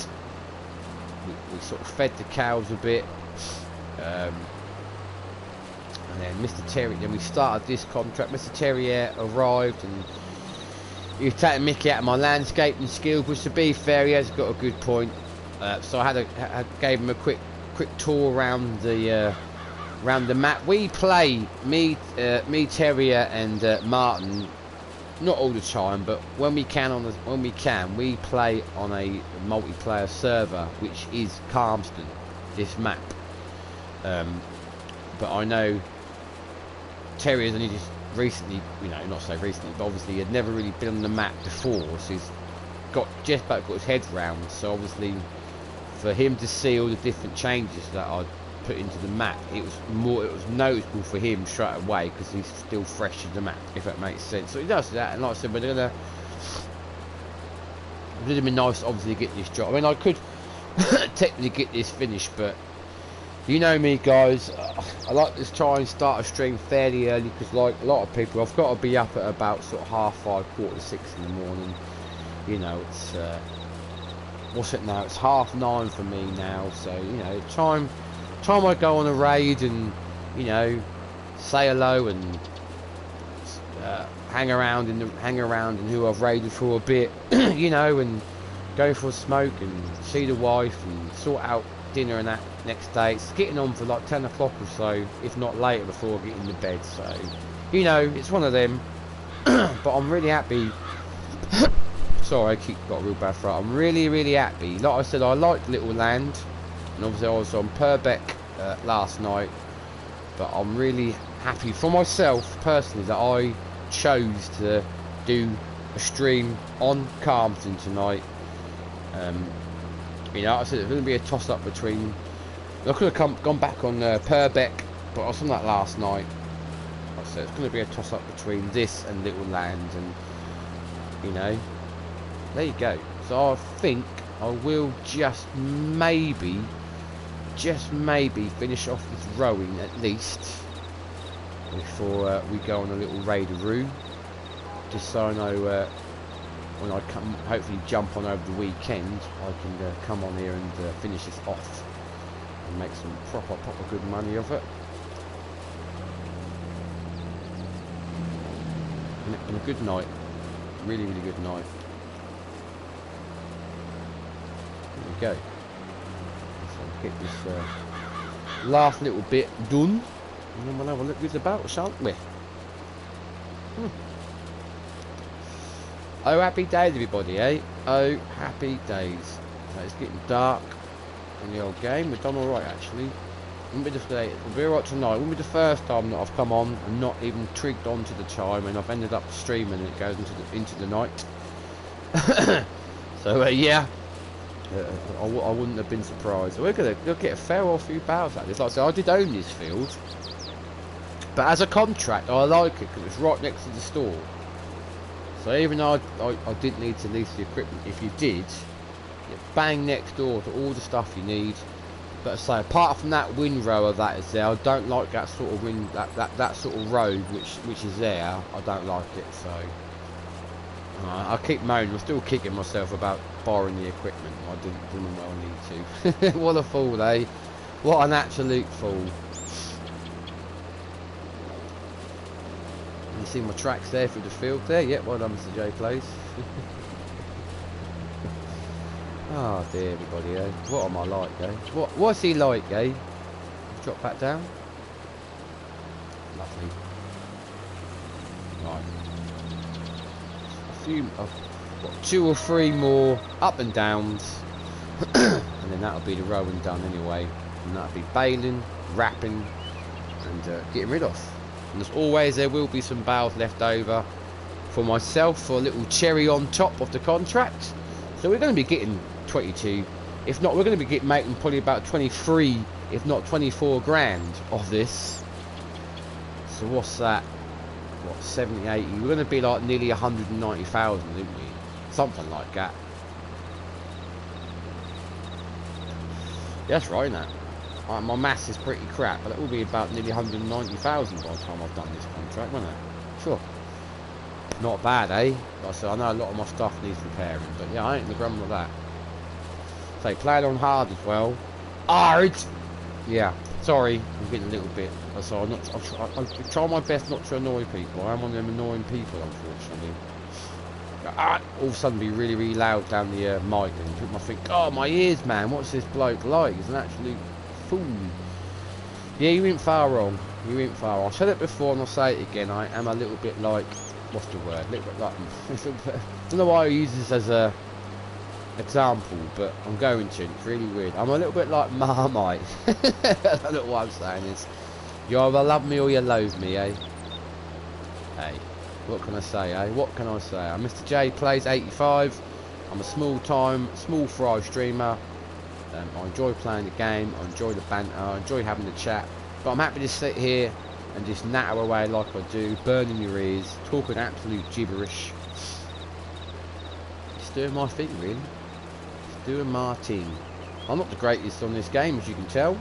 we sort of fed the cows a bit, and then Mr. Terry, then we started this contract. Mr. Terrier arrived and he was taking Mickey out of my landscaping skills, which to be fair, he has got a good point. So I gave him a quick tour around the map. We play me Terrier and Martin, not all the time, but when we can, we play on a multiplayer server, which is Calmsden, this map. But I know Terrier's only just recently, not so recently, but obviously he had never really been on the map before, so he's just about got his head round. So obviously for him to see all the different changes that I put into the map, it was noticeable for him straight away, because he's still fresh to the map, if that makes sense. So he does that, and like I said, it would have been nice obviously to get this job. I mean, I could technically get this finished, but you know me, guys, I like to try and start a stream fairly early, because like a lot of people, I've got to be up at about sort of 5:30, 5:45 in the morning. It's what's it now? It's 9:30 for me now. So time I go on a raid and say hello and hang around and who I've raided for a bit, you know, and go for a smoke and see the wife and sort out dinner and that next day. It's getting on for like 10 o'clock or so, if not later, before getting to bed. So, you know, it's one of them. But I'm really happy. Sorry, I got a real bad throat. I'm really happy. Like I said, I like Little Land, and obviously I was on Purbeck last night. But I'm really happy for myself personally that I chose to do a stream on Calmsden tonight. You know, like I said it's going to be a toss-up between. I could have gone back on Purbeck, but I was on that last night. Like I said, it's going to be a toss-up between this and Little Land, and you know, there you go. So I think I will just maybe finish off this rowing at least before we go on a little raideroo, just so I know when I come, hopefully jump on over the weekend, I can come on here and finish this off and make some proper good money of it. And a good night, really good night. There we go. So get this last little bit done, and then we'll have a look who's about, shan't we? Oh, happy days, everybody, eh? Oh, happy days. So it's getting dark in the old game. We've done alright, actually. We'll be alright tonight. It won't be the first time that I've come on and not even trigged onto the time, and I've ended up streaming and it goes into the night. So, yeah. I wouldn't have been surprised. We're going to get a fair or few battles like this. Like I said, I did own this field. But as a contract, I like it because it's right next to the store. So even though I didn't need to lease the equipment, if you did, you're bang next door to all the stuff you need. But I say, apart from that windrower that is there, I don't like that sort of that sort of road which is there. I don't like it. So I keep moaning. I'm still kicking myself about borrowing the equipment. I didn't well need to. What a fool, eh? What an absolute fool. You see my tracks there through the field there? Yep, well done, Mr. J Plays. Oh dear, everybody, eh? What am I like, eh? What's he like, eh? Drop back down. Lovely. Right. A few, what, 2 or 3 more up and downs, and then that'll be the rowing done anyway. And that'll be baling, wrapping, and getting rid of. And as always, there will be some bales left over for myself for a little cherry on top of the contract. So we're going to be getting 22, if not, we're going to be making probably about 23, if not 24 grand of this. So what's that? What, 70, 80? We're going to be like nearly 190,000, didn't we? Something like that. Yeah, that's right, isn't it? My maths is pretty crap, but it will be about nearly 190,000 by the time I've done this contract, won't it? Sure. Not bad, eh? Like I said, I know a lot of my stuff needs repairing, but yeah, I ain't in the grumble of that. So, playing on hard as well. Hard! Yeah, sorry, I'm getting a little bit. So I try my best not to annoy people. I am one of them annoying people, unfortunately. All of a sudden be really loud down the mic, and people might think, oh, my ears, man, what's this bloke like? He's an absolute fool. Yeah, you ain't far wrong. You ain't far wrong. I've said it before and I'll say it again. I am a little bit like, what's the word? A little bit like, I don't know why I use this as a example, but I'm going to. It's really weird. I'm a little bit like Marmite. I don't know what I'm saying is, you either love me or you loathe me, eh? Hey, what can I say, eh? What can I say? I'm Mr. J Plays 85. I'm a small fry streamer. I enjoy playing the game, I enjoy the banter, I enjoy having the chat, but I'm happy to sit here and just natter away like I do, burning your ears, talking absolute gibberish. Just doing my thing, really. Just doing my thing. I'm not the greatest on this game, as you can tell,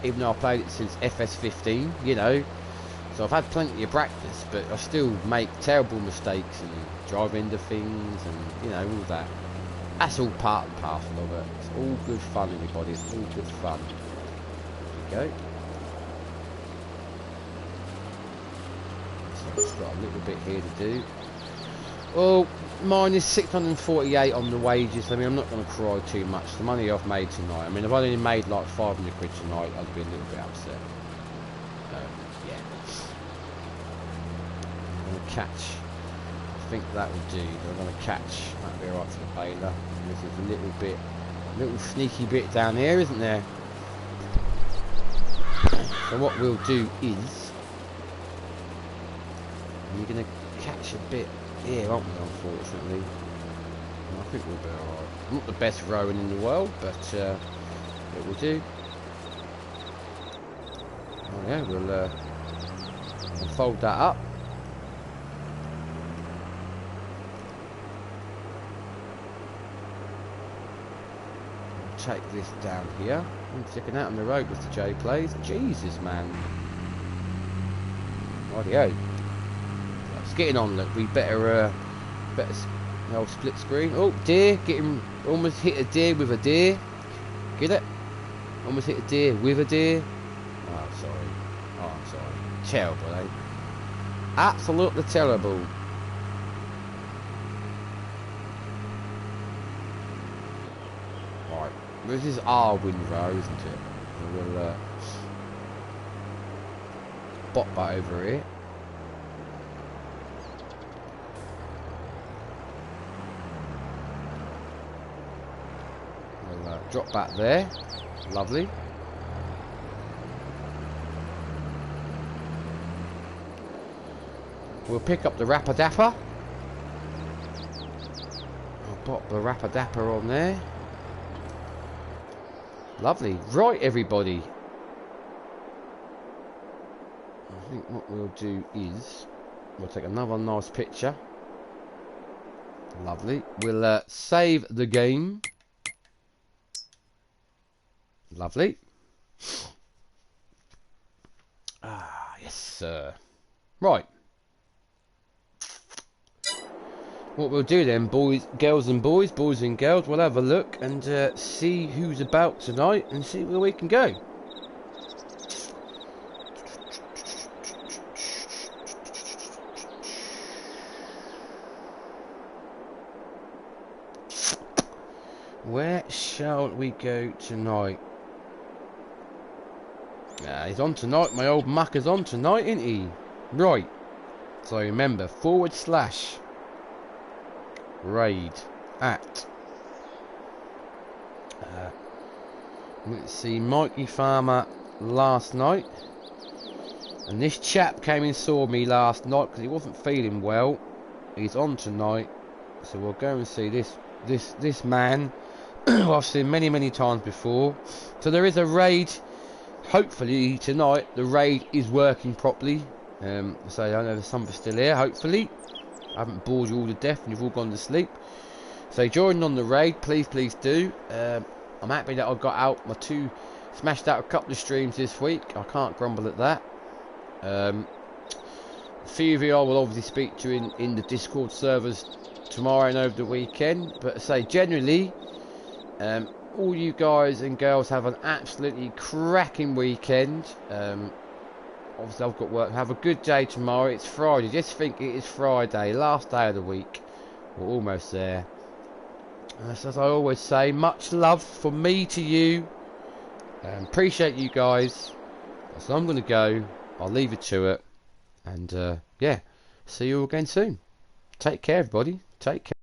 even though I played it since FS15, you know, so I've had plenty of practice, but I still make terrible mistakes and drive into things and, you know, all that. That's all part and parcel of it. It's all good fun, everybody. It's all good fun. There we go. So Just got a little bit here to do. Well, minus 648 on the wages. I mean, I'm not going to cry too much. The money I've made tonight. I mean, I've only made like 500 quid tonight. I'd be a little bit upset. Yeah. I'm going to catch. I think that will do. I'm going to catch. That'll be alright for the baler. And this is a little sneaky bit down here, isn't there? So what we'll do is, we're going to catch a bit here, aren't we, unfortunately? And I think we'll be alright. Not the best rowing in the world, but it will do. Oh yeah, we'll fold that up. Take this down here. I'm sticking out on the road, Mr. J plays. Jesus, man. Rightio. It's getting on. Look, we better no split screen. Oh, deer, getting almost hit a deer with a deer. Get it? Almost hit a deer with a deer. Oh, sorry. Oh, I'm sorry. Terrible, eh? Absolutely terrible. This is our windrow, isn't it? We'll bop that over here. We'll drop back there. Lovely. We'll pick up the Rapper-Dapper. I'll pop the Rapper-Dapper on there. Lovely. Right, everybody. I think what we'll do is we'll take another nice picture. Lovely. We'll save the game. Lovely. Ah, yes, sir. Right. What we'll do then, girls and boys, we'll have a look and see who's about tonight and see where we can go. Where shall we go tonight? He's on tonight, my old mucker's on tonight, isn't he? Right. So remember, / raid at let's see, Mikey Farmer last night, and this chap came and saw me last night because he wasn't feeling well. He's on tonight, so we'll go and see this man who I've seen many times before. So there is a raid. Hopefully tonight the raid is working properly. So I know there's some still here, hopefully. I haven't bored you all to death and you've all gone to sleep. So join on the raid, please do. I'm happy that I got out smashed out a couple of streams this week. I can't grumble at that. A few of you I will obviously speak to in the Discord servers tomorrow and over the weekend. But say generally, all you guys and girls have an absolutely cracking weekend. Obviously I've got work. Have a good day tomorrow. It's Friday. Just think it is Friday. Last day of the week. We're almost there. And as I always say, much love from me to you. Appreciate you guys. So I'm going to go. I'll leave you to it. And yeah, see you all again soon. Take care, everybody. Take care.